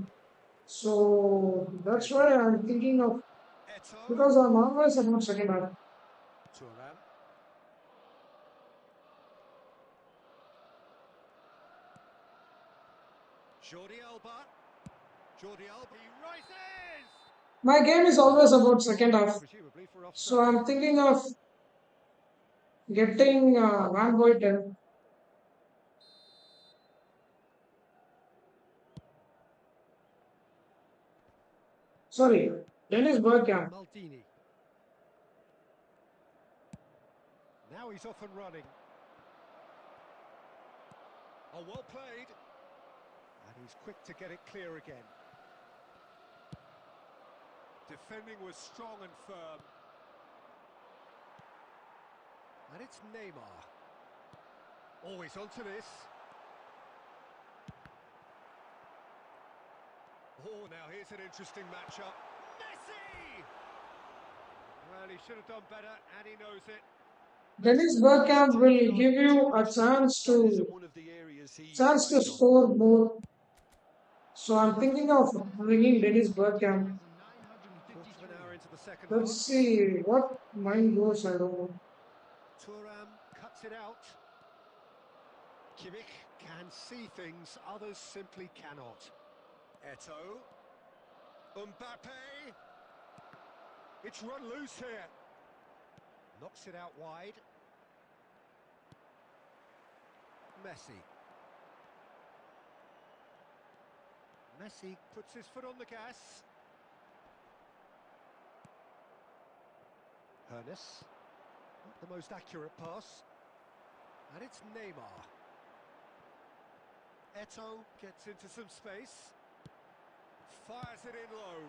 So that's why I'm thinking of,
Eto'o.
because I'm always about second half.
Thuram. Jordi Alba. Jordi Alba. He rises!
My game is always about second half.
Presumably for
So
offside.
I'm thinking of getting Van Buiten. Sorry, Dennis Bergkamp.
Maldini. Now he's off and running. Oh, well played. And he's quick to get it clear again. Defending was strong and firm. And it's Neymar. Oh, he's onto this. Oh, now here's an interesting matchup. Messi! Well, he should have done better, and he knows it.
Dennis Bergkamp will give you a
That isn't one of the areas he
chance to
thrives on.
score more. So I'm thinking of bringing Dennis Bergkamp.
Quarter of an hour into the second
Let's
half.
see what mine goes. I don't know.
Thuram cuts it out. Kimmich can see things others simply cannot. Eto'o. Mbappe. It's run loose here. Knocks it out wide. Messi. Messi puts his foot on the gas. Hernes. Not the most accurate pass. And it's Neymar. Eto'o gets into some space. Fires it in low.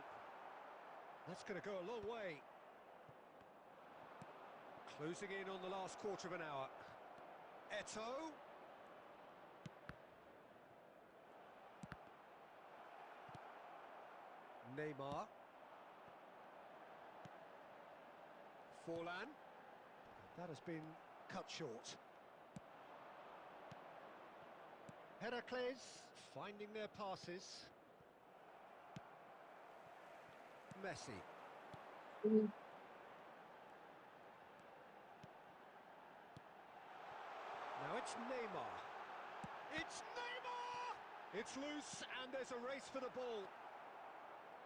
That's going to go a long way. Closing in on the last quarter of an hour. Eto'o. Neymar. Forlan. That has been cut short. Heracles finding their passes. Messi. Now it's Neymar. It's Neymar! It's loose and there's a race for the ball.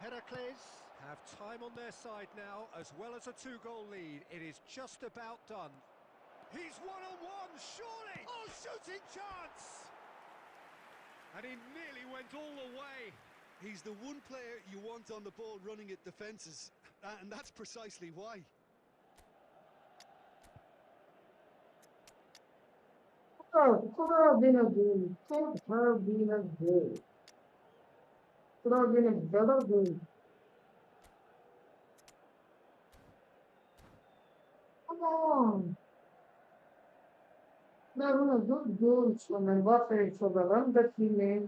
Heracles have time on their side now, as well as a two-goal lead. It is just about done. He's one-on-one, surely! Oh, shooting chance! And he nearly went all the way.
He's the one player you want on the ball running at defences, and that's precisely why.
Oh, could have been a goal. Could have been a goal. Could have been a better goal. Come on. There were good goals from Mbappe for the run that he made.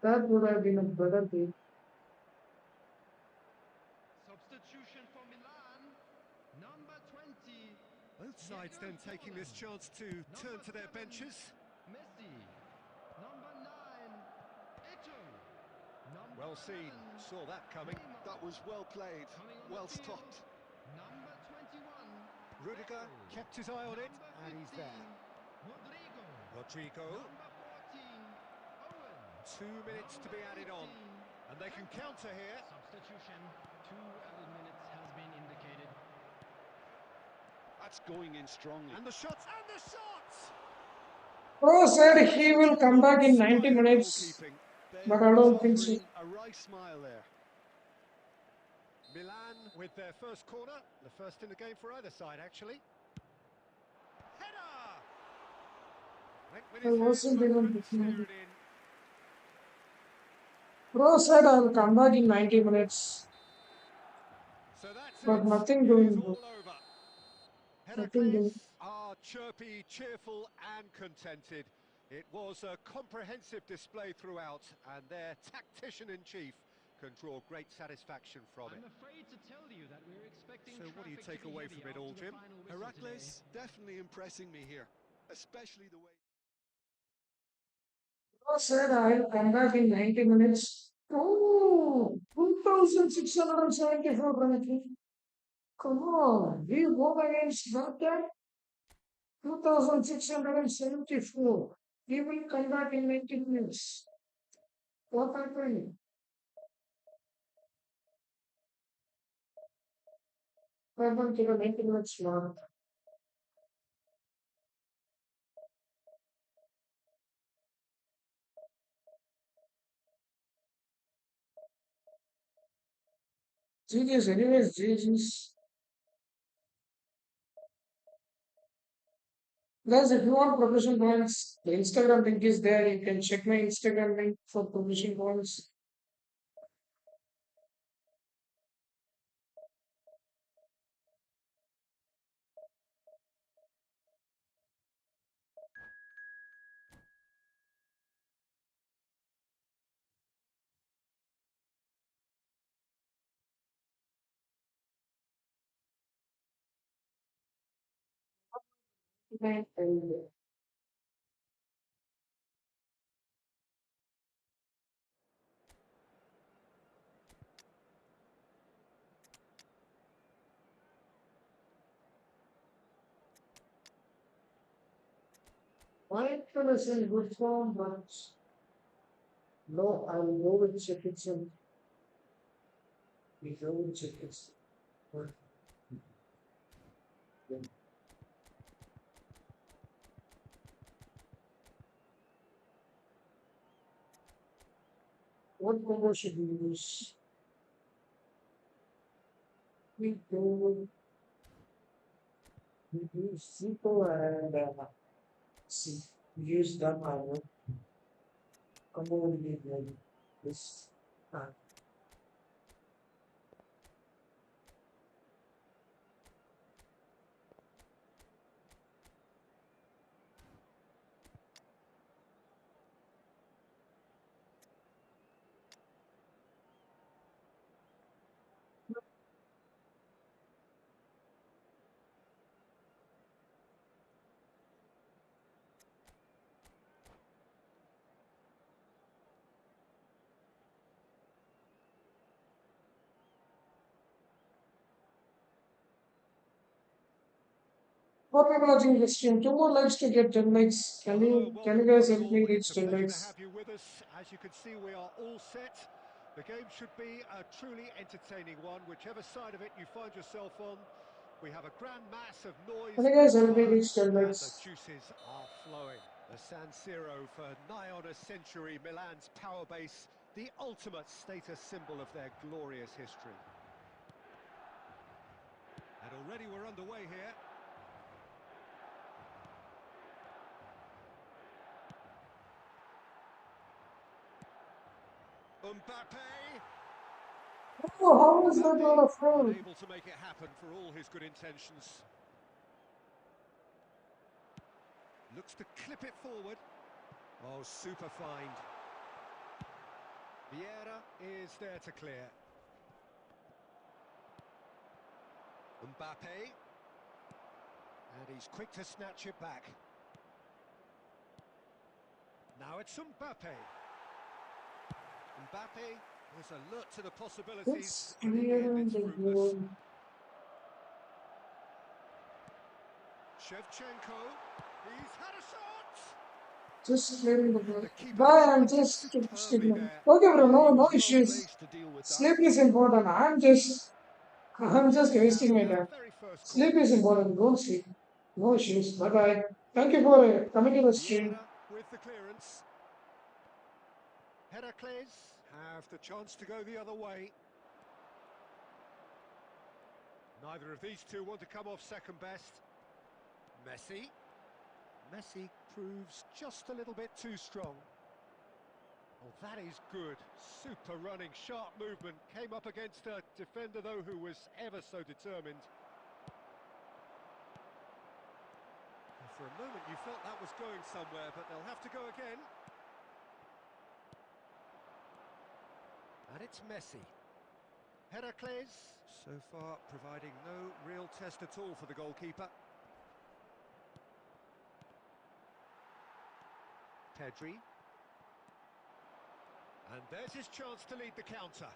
That would have been a better goal.
Substitution for Milan. Number 20.
Both sides then taking this chance to turn to their benches.
Messi. Number 9. Eto'o. Number
Well seen,
11,
saw that coming.
Neymar.
That was well played,
Coming on
well
the field,
stopped.
Number 21.
Rudiger
Eto'o.
kept his eye on it,
Number
and he's
15,
there.
Rodrigo.
Rodrigo,
Number 14. Owen.
2 minutes to be added on. And they can counter here.
Substitution. 2 added minutes has been indicated.
That's going in strongly.
And the shots, and the shots!
Pro said he will
Such
come back in 90
uninspired
minutes,
goalkeeping.
but
Ben
I
was
don't think so.
offering a wry smile there.
Milan with their first corner, the first in the game for either side, actually. Header! Went with
I
his hands,
wasn't
but
even
couldn't steer
looking.
it in.
Pro said I will come back in 90 minutes,
So that's
but
it.
nothing
It is
doing.
all over.
Nothing doing.
Heracles are chirpy, cheerful and contented. It was a comprehensive display throughout, and their tactician-in-chief can draw great satisfaction from it.
I'm afraid to tell you that we're expecting
So what do you
traffic
take
to be
away
heavy
from it all,
after the
Jim?
final whistle today.
Heracles definitely impressing me here, especially the way...
Pro said I will come back in 90 minutes. Oh, 2,674 ranking. Come on, we go against that 2,674. We will come back in 90 minutes. What happened? Welcome to the 90 minutes mark. GG's, anyways, GG's. Guys, if you want progression points, the Instagram link is there. You can check my Instagram link for progression points. Michael is in good form, but no, I will go with Chickens. We go with Chickens. What combo should we use? We go we use Zico and see. Use that combo. Combo will be like this. Uh, What people watching this stream? Two more likes to get 10 likes.
Hello,
Can you
welcome
guys
one and
help me
all.
reach
It's a
10
pleasure to
likes?
have you with us. As you can see, we are all set. The game should be a truly entertaining one, whichever side of it you find yourself on. We have a grand mass of noise
Can you guys
and
help me
colour,
reach 10
and the
likes?
juices are flowing. The San Siro for nigh on a century, Milan's power base, the ultimate status symbol of their glorious history. And already we're underway here. Mbappe!
Oh, how is that not
Mbappe
a foul?
unable to make it happen for all his good intentions. Looks to clip it forward. Oh, super find. Vieira is there to clear. Mbappe. And he's quick to snatch it back. Now it's Mbappe. Mbappe is alert to the possibilities,
It's
but in the end
clearing
it's
the
fruitless.
goal.
Shevchenko, he's had a shot!
Just clearing the goal.
The keeper
Bye, I'm
deflected
just
superbly
sticking.
there.
Okay, bro,
Yeah, he
no
was well
issues.
placed to deal with that.
Sleep is important. I'm just wasting my
And our
time.
very first
Sleep
corner.
is important. Don't sleep. No issues. Bye bye. Thank you for coming to the stream.
Vieira with the clearance. Heracles have the chance to go the other way. Neither of these two want to come off second best. Messi. Messi proves just a little bit too strong. Oh, that is good. Super running, sharp movement. Came up against a defender, though, who was ever so determined. And for a moment, you felt that was going somewhere, but they'll have to go again. And it's Messi. Heracles, so far providing no real test at all for the goalkeeper. Pedri. And there's his chance to lead the counter.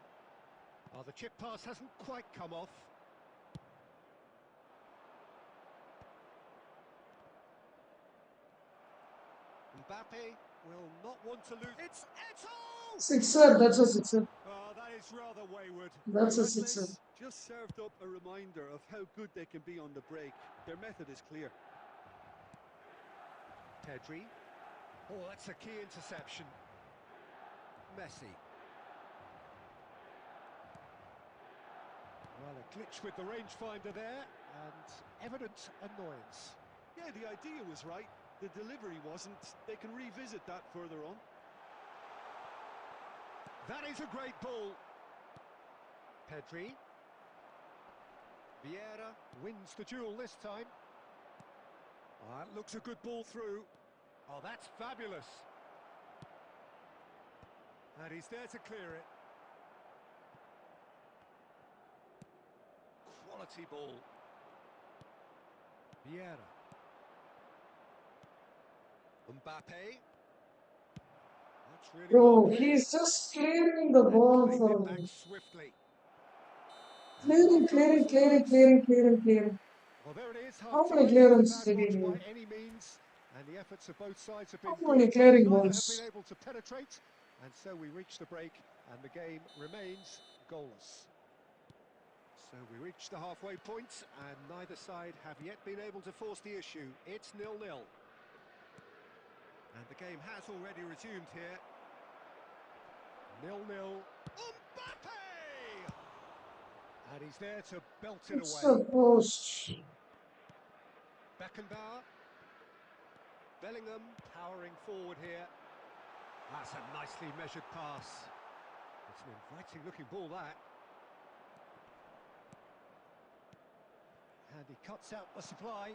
Oh, the chip pass hasn't quite come off. Mbappe will not want to lose. It's Eto'o!
Sixer, that's a sixer.
Oh, that is rather wayward.
That's a sixer.
Heracles just served up a reminder of how good they can be on the break. Their method is clear.
Pedri. Oh, that's a key interception. Messi. Well, a glitch with the rangefinder there, and evident annoyance.
Yeah, the idea was right. The delivery wasn't. They can revisit that further on.
That is a great ball. Pedri. Vieira wins the duel this time. Oh, that looks a good ball through. Oh, that's fabulous. And he's there to clear it. Quality ball. Vieira.
Mbappe. That's really well
Bro,
played.
he's just clearing the
And
ball
cleaned
for
it back
me.
swiftly. And the
Clearing,
half-time
clearing,
whistle
clearing,
goes.
clearing, clearing, clearing.
Well, there it is,
How many
half-time. Not a
clearances
bad
did he
watch by
do?
any means. And the efforts of both sides have
How
been
many
good, but
clearing
neither have been
balls?
able to penetrate. And so we reach the break, and the game remains goalless. So we reach the halfway point, and neither side have yet been able to force the issue. It's 0-0. And the game has already resumed here. 0-0. Mbappe! And he's there to belt it
It's
away.
a post.
Beckenbauer. Bellingham powering forward here. That's a nicely measured pass. It's an inviting looking ball, that. And he cuts out the supply.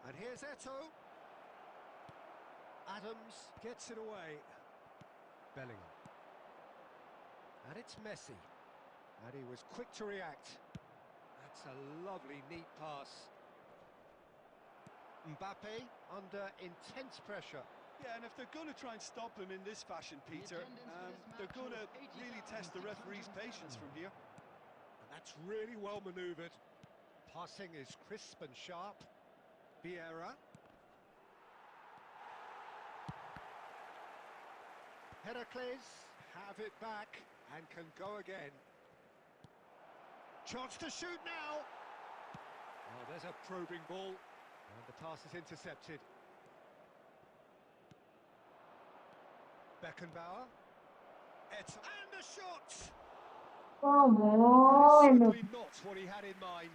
And here's Eto'o. Adams gets it away. Bellingham. And it's Messi. And he was quick to react. That's a lovely, neat pass. Mbappe under intense pressure.
Yeah, and if they're going to try and stop him in this fashion, Peter, they're going to really test the referee's patience from here.
And that's really well manoeuvred. Passing is crisp and sharp. Vieira. Heracles have it back and can go again. Chance to shoot now. Oh, there's a probing ball. And the pass is intercepted. Beckenbauer. And the shot!
Come
That is
on.
certainly not what he had in mind.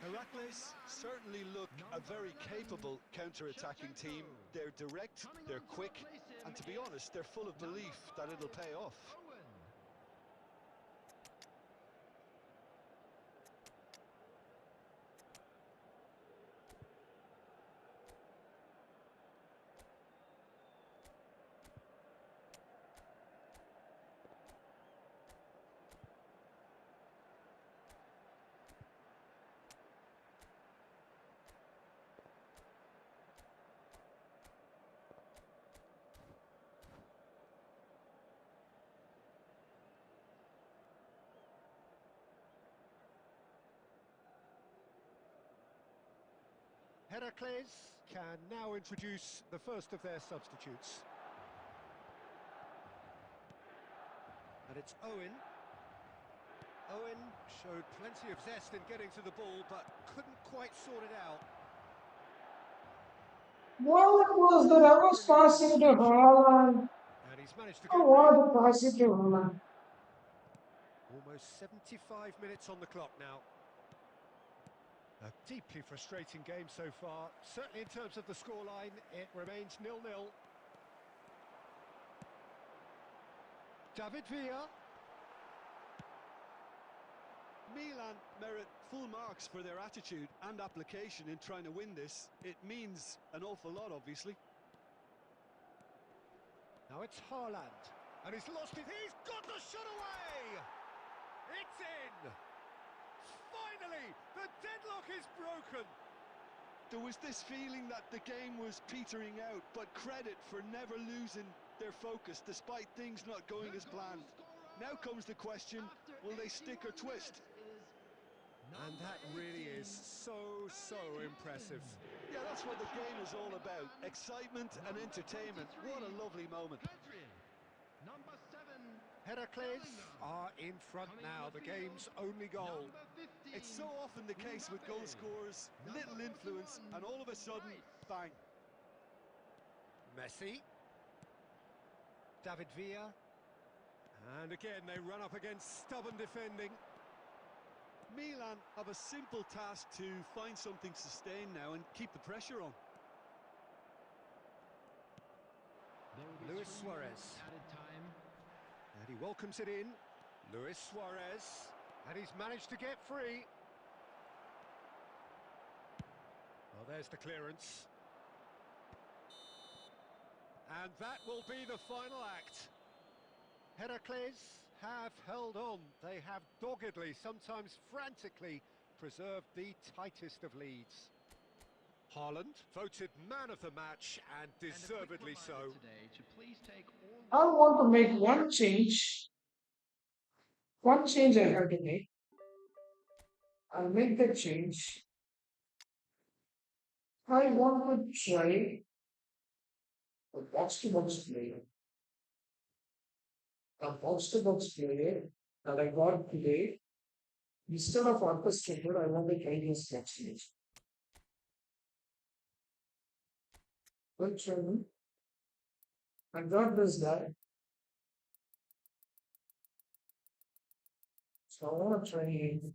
Heracles certainly look a very capable counter-attacking team. They're direct, they're quick, and to be honest, they're full of belief that it'll pay off.
Heracles can now introduce the first of their substitutes. And it's Owen. Owen showed plenty of zest in getting to the ball, but couldn't quite sort it out.
What was that? I was passing to Haaland.
And he's managed to
I
get rid.
wanted to pass it to Haaland.
Almost 75 minutes on the clock now. A deeply frustrating game so far. Certainly in terms of the scoreline, it remains 0-0. David Villa.
Milan merit full marks for their attitude and application in trying to win this. It means an awful lot, obviously.
Now it's Haaland. And he's lost it. He's got the shot away! It's in! Finally, the deadlock is broken.
There was this feeling that the game was petering out, but credit for never losing their focus despite things not going as planned. Now comes the question, will they stick or twist?
And that really is so impressive.
Yeah, that's what the game is all about. Excitement and entertainment. What a lovely moment.
Number 7.
Heracles are in front now, the game's only goal.
It's so often the case with goal scorers, little influence, and all of a sudden, bang.
Messi. David Villa. And again, they run up against stubborn defending.
Milan have a simple task to find something sustained now and keep the pressure on.
Luis Suarez.
Added time.
And he welcomes it in. Luis Suarez. And he's managed to get free. Well, there's the clearance. And that will be the final act. Heracles have held on. They have doggedly, sometimes frantically, preserved the tightest of leads. Haaland, voted man of the match, and deservedly so.
Today to please take all
I want to make one change. One change I have to make. I'll make the change. I want to try a box-to-box player. A box-to-box player that I got today. Instead of orchestrated, I want to try this next change. Well, Sherman, I got this guy. So I want to try him.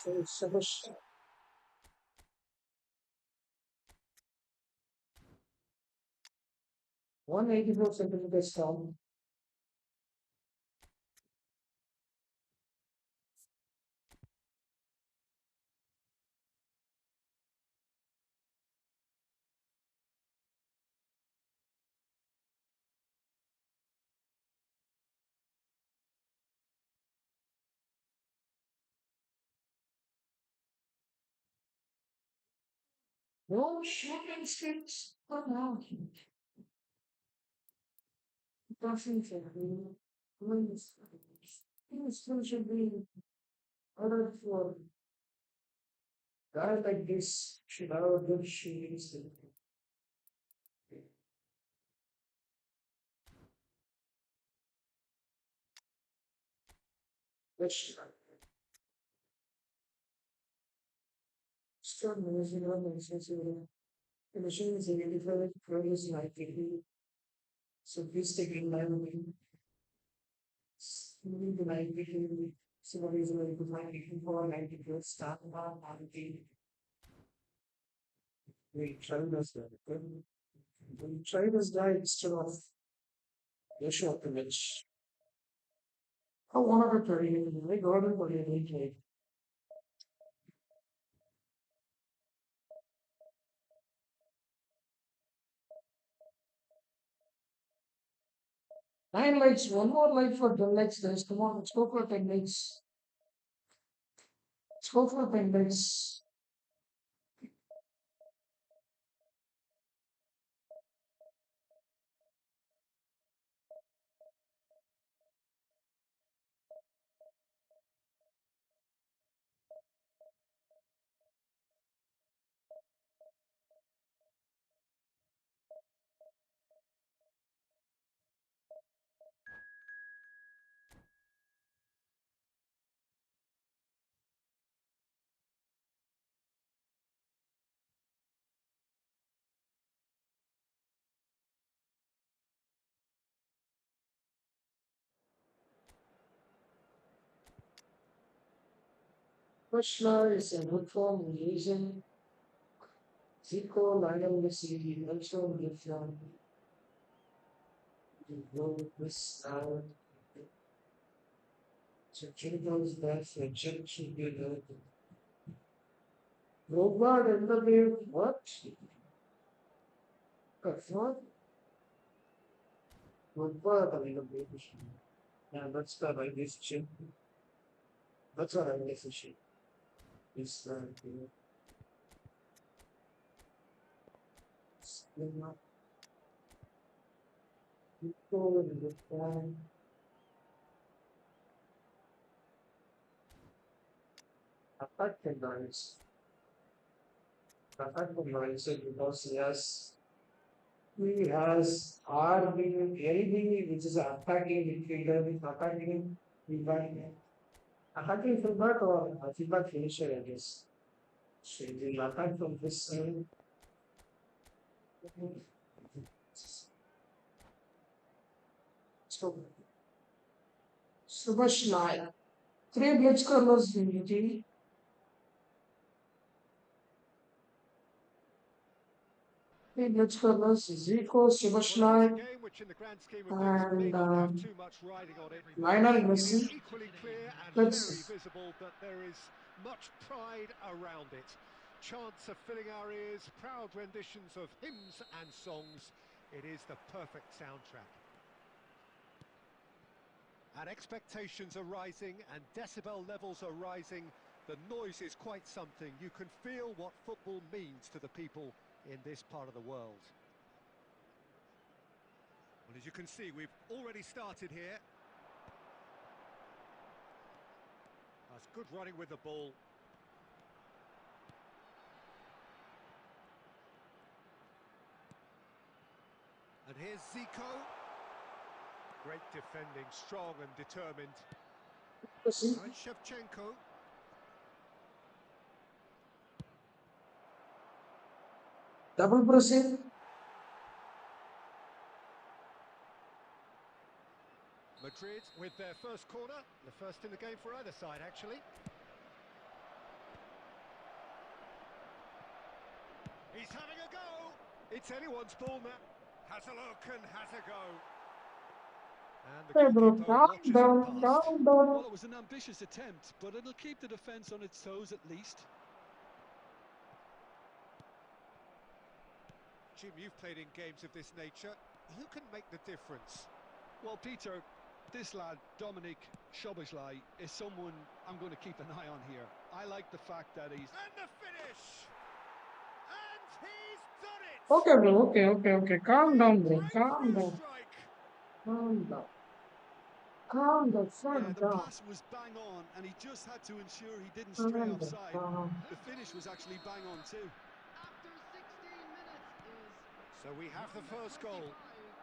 So it's a 184 centimeters tall. No shooting sticks for now. Doesn't be. Things should be ordered for guy like this should have a good shooting stick. Let's try. Start managing our relationship. The machine is identified progress likely. So please take in line with me. Moving to 90, somebody is going to find 84, 92, start about 90. We try this guy. We try this guy instead of the short image. I want to try him. I got him, but I need to. Nine likes, one more like for 10 likes, guys. Come on, let's go for 10 likes. Let's go for 10 likes. Krishna is a good form using Zico, Lionel Messi, also with go this out. So Chilton's back for check should be good. Robert in the game, what? What? Robert in the game. Yeah, that's the right decision. That's what I decision. Is that Zico in the form. Attack can rise. Attack can rise because he has RB, LB, which is attacking midfielder, with attacking fullback. Attacking fullback or fullback finisher, I guess. So he will attack from this side. So, Subhash Nair. Three blitzkriegers unity. Three blitzkriegers, Zico, Subhash
Well, it is
Nair,
a game which, in the grand scheme of things, may
and
not have too much riding on it.
Lionel
It is
Messi.
equally clear and very
Let's
visible that there is much pride around it. Chants are filling our ears, proud renditions of hymns and songs. It is the perfect soundtrack. And expectations are rising and decibel levels are rising. The noise is quite something. You can feel what football means to the people in this part of the world. Well, as you can see, we've already started here. That's good running with the ball. And here's Zico. Great defending, strong and determined.
Sim.
Now it's Shevchenko.
Double proceed.
Madrid with their first corner, the first in the game for either side, actually. He's having a go. It's anyone's ball now. Has a look and has a go. And the
Pedro,
goalkeeper
calm
watches
down,
it past.
calm down.
Well, it was an ambitious attempt, but it'll keep the defence on its toes at least.
Jim, you've played in games of this nature. Who can make the difference?
Well, Peter, this lad, Dominic Szoboszlai, is someone I'm going to keep an eye on here. I like the fact that he's...
And the finish! And he's done it!
Okay, bro. Okay. Calm down, bro. Calm
Breakthrough
down.
strike!
Calm down. Calm the
Yeah,
fuck
the
down.
pass was bang on, and he just had to ensure he didn't
Calm
stray
down.
offside.
Calm.
The finish was actually bang on too.
After 16 minutes is
So we have the first goal.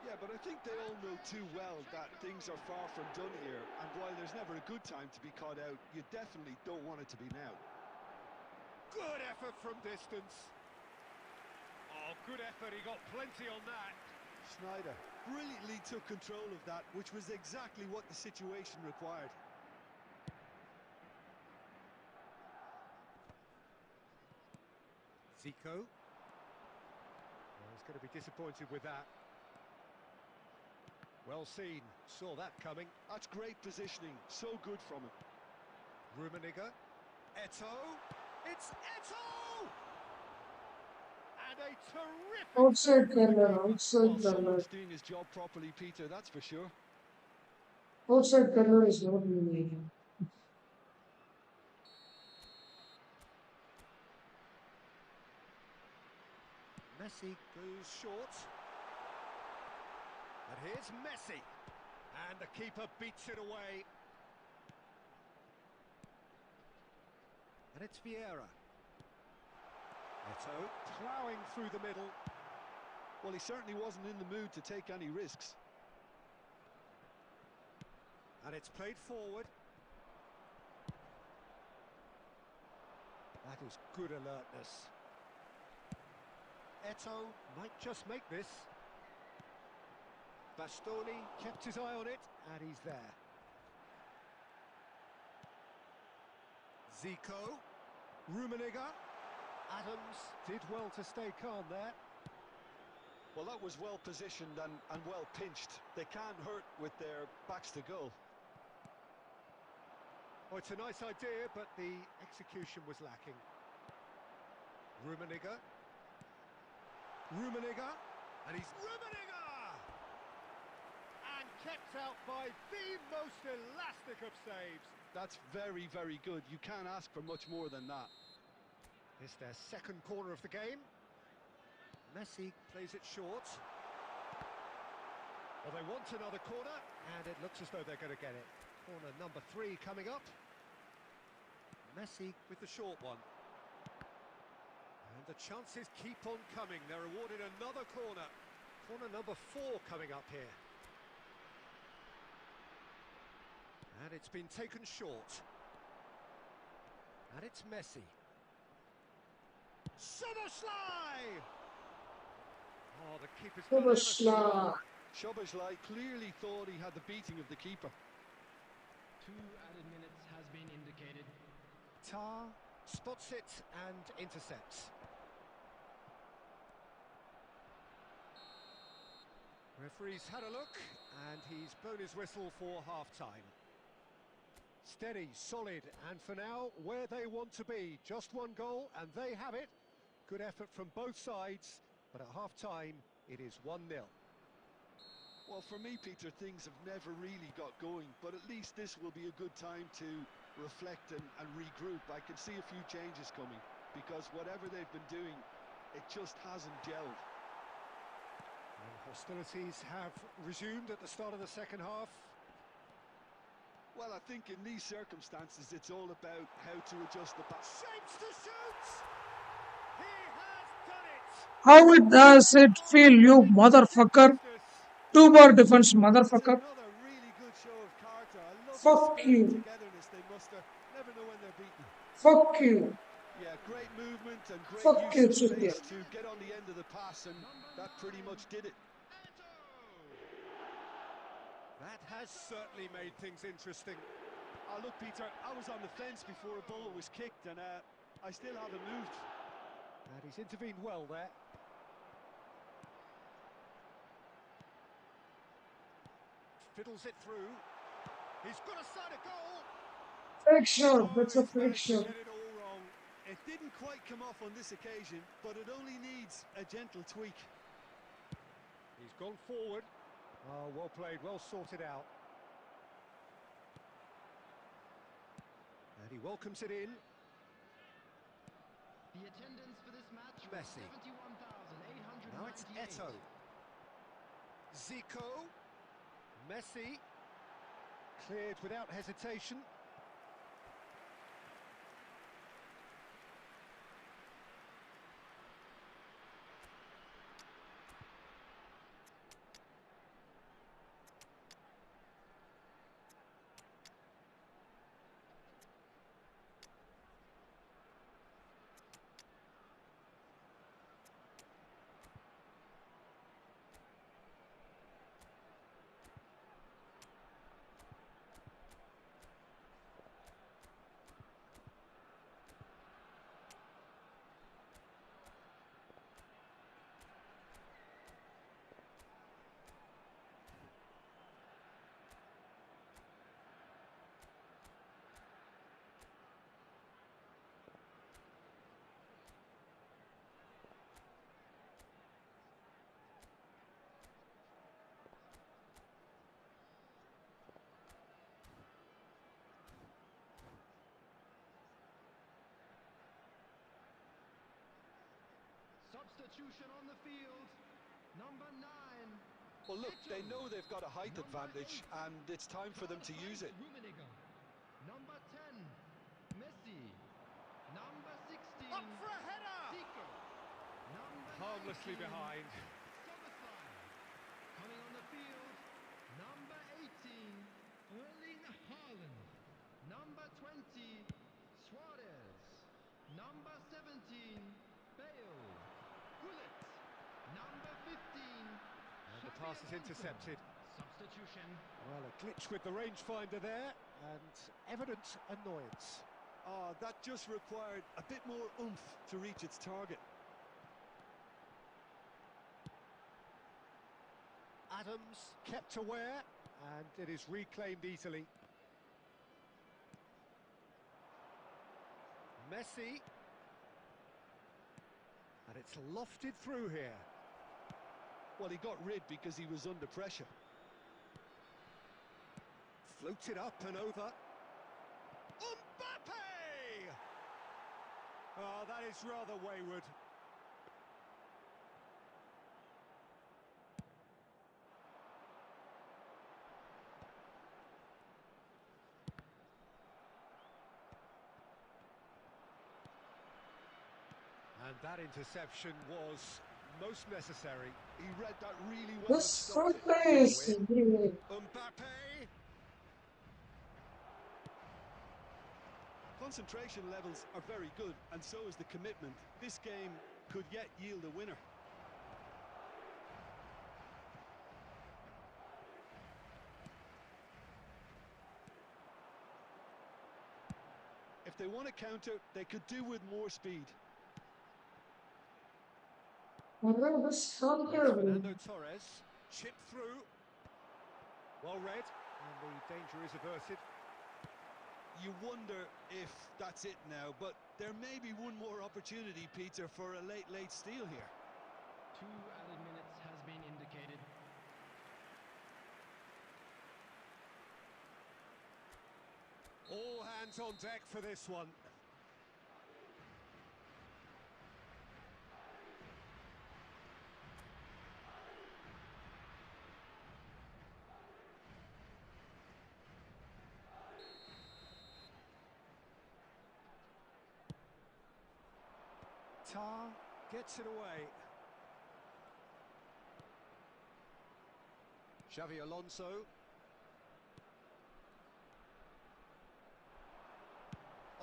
Yeah, but I think they all know too well that things are far from done here, and while there's never a good time to be caught out, you definitely don't want it to be now.
Good effort from distance. Oh, good effort. He got plenty on that.
Schneider brilliantly took control of that, which was exactly what the situation required.
Zico. Well, he's going to be disappointed with that. Well seen. Saw that coming.
That's great positioning, so good from him.
Rummenigge. Eto'o. It's Eto'o! And a terrific...
Outside corner,
Well,
outside corner.
someone's doing his job properly, Peter, that's for sure.
Outside corner is not really.
Messi goes short. And here's Messi. And the keeper beats it away. And it's Vieira. Eto'o ploughing through the middle.
Well, he certainly wasn't in the mood to take any risks.
And it's played forward. That is good alertness. Eto'o might just make this. Bastoni kept his eye on it, and he's there. Zico. Rummenigge. Adams did well to stay calm there.
Well, that was well positioned and well pinched. They can't hurt with their backs to goal.
Oh, it's a nice idea, but the execution was lacking. Rummenigge. Rummenigge. And he's Rummenigge! And kept out by the most elastic of saves.
That's very, very good. You can't ask for much more than that.
It's their second corner of the game. Messi plays it short. Well, they want another corner, and it looks as though they're going to get it. Corner number 3 coming up. Messi with the short one. And the chances keep on coming. They're awarded another corner. Corner number 4 coming up here. And it's been taken short. And it's Messi. Szoboszlai! Oh, the keeper's done ever so well.
Szoboszlai clearly thought he had the beating of the keeper.
2 added minutes has been indicated.
Tar spots it and intercepts. Referee's had a look and he's blown his whistle for half-time. Steady, solid, and for now, where they want to be. Just one goal, and they have it. Good effort from both sides, but at half-time, It is 1-0.
Well, for me, Peter, things have never really got going, but at least this will be a good time to reflect and regroup. I can see a few changes coming, because whatever they've been doing, it just hasn't gelled.
And hostilities have resumed at the start of the second half.
Well, I think in these circumstances, it's all about how to adjust the balance.
Shapes to shoot! He has done it!
How it does it feel, you motherfucker? Two-bar defense,
Well, it's
motherfucker.
another really good show of character. I love the
Fuck
spirit and
you.
togetherness they muster. Never know when they're beaten.
Fuck you.
Yeah, great movement and great
Fuck
use
you,
of
Cynthia.
space to get on the end of the pass, and that pretty much did it.
That has certainly made things interesting.
Oh, look, Peter, I was on the fence before a ball was kicked, and I still haven't moved.
And he's intervened well there. Fiddles it through. He's got a side of goal.
Fake shot.
Oh,
That's a
he's
fake
managed to
shot.
get it all wrong. It didn't quite come off on this occasion, but it only needs a gentle tweak.
He's gone forward. Oh, well played, well sorted out. And he welcomes it in.
The attendance for this match
Messi.
was 71,898.
Now it's Eto. Zico. Messi. Cleared without hesitation.
Substitution on the field. Number 9.
Well, look, they know they've got a height advantage, and it's time for them to use it.
Number 10. Messi. Number 16.
Up for a header!
Zico. Number
Harmlessly
19,
behind.
Szoboszlai. Coming on the field. Number 18. Erling Haaland. Number 20. Suarez. Number 17. Bale. Gullit. Number 15.
And the pass is intercepted.
Substitution.
Well, a glitch with the rangefinder there, and evident annoyance.
Oh, that just required a bit more oomph to reach its target.
Adams kept aware, and it is reclaimed easily. Messi. And it's lofted through here.
Well, he got rid because he was under pressure.
Floated up and over. Mbappe! Oh, that is rather wayward. And that interception was most necessary.
He read that really well and
This
stopped it.
place is really.
Mbappe!
Concentration levels are very good, and so is the commitment. This game could yet yield a winner. If they want to counter, they could do with more speed.
This
Fernando Torres, chip through. Well read, and the danger is averted.
You wonder if that's it now, but there may be one more opportunity, Peter, for a late steal here.
2 added minutes has
Hands on deck for this one. Tar gets it away. Xavi Alonso.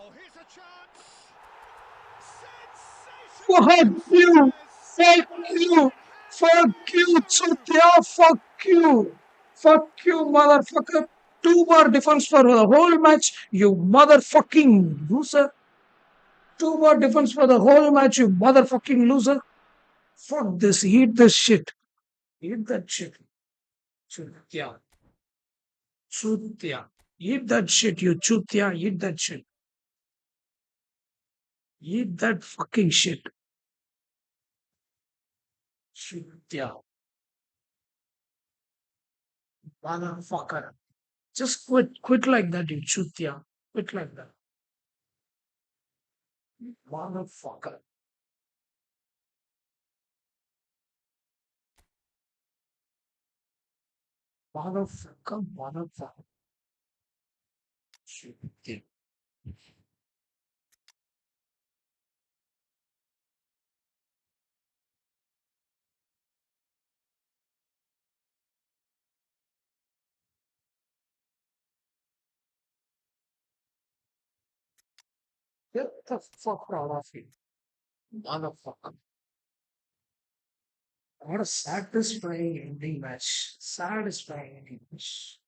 Oh, here's a chance! Sensational!
Fuck you! Fuck you! Fuck you, Chutya! Fuck you! Fuck you, motherfucker! 2 more defense for the whole match, you motherfucking loser! 2 more defense for the whole match, you motherfucking loser! Fuck this, eat this shit. Eat that shit. Chutya. Chutya. Eat that shit, you chutya. Eat that shit. Eat that fucking shit. Chutya. Motherfucker. Just quit. Quit like that, you chutya. Quit like that. Motherfucker. Motherfucker. Motherfucker. Chutya. Get the fuck out of here. Motherfucker. What a satisfying ending match. Satisfying ending match.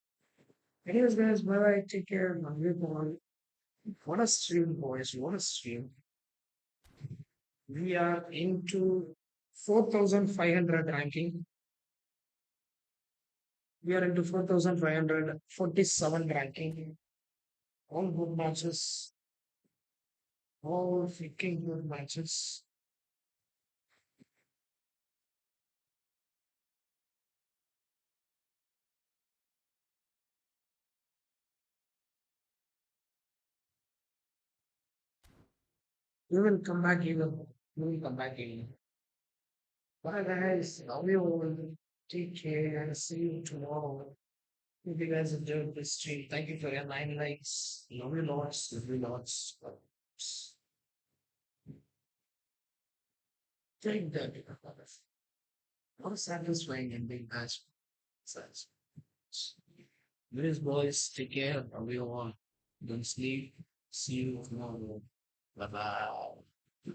Anyways, guys, bye bye. Take care. Love you all. What a stream, boys. What a stream. We are into 4,500 ranking. We are into 4,547 ranking. All good matches. All freaking good matches. We will come back even. We will come back even. Bye guys. Love you all. Take care and see you tomorrow. If you guys enjoyed this stream, thank you for your 9 likes. Love you lots. Love you lots. Take that. What a satisfying ending match. Says. Please, boys, take care. Love you all. Don't sleep. See you tomorrow. Bye bye.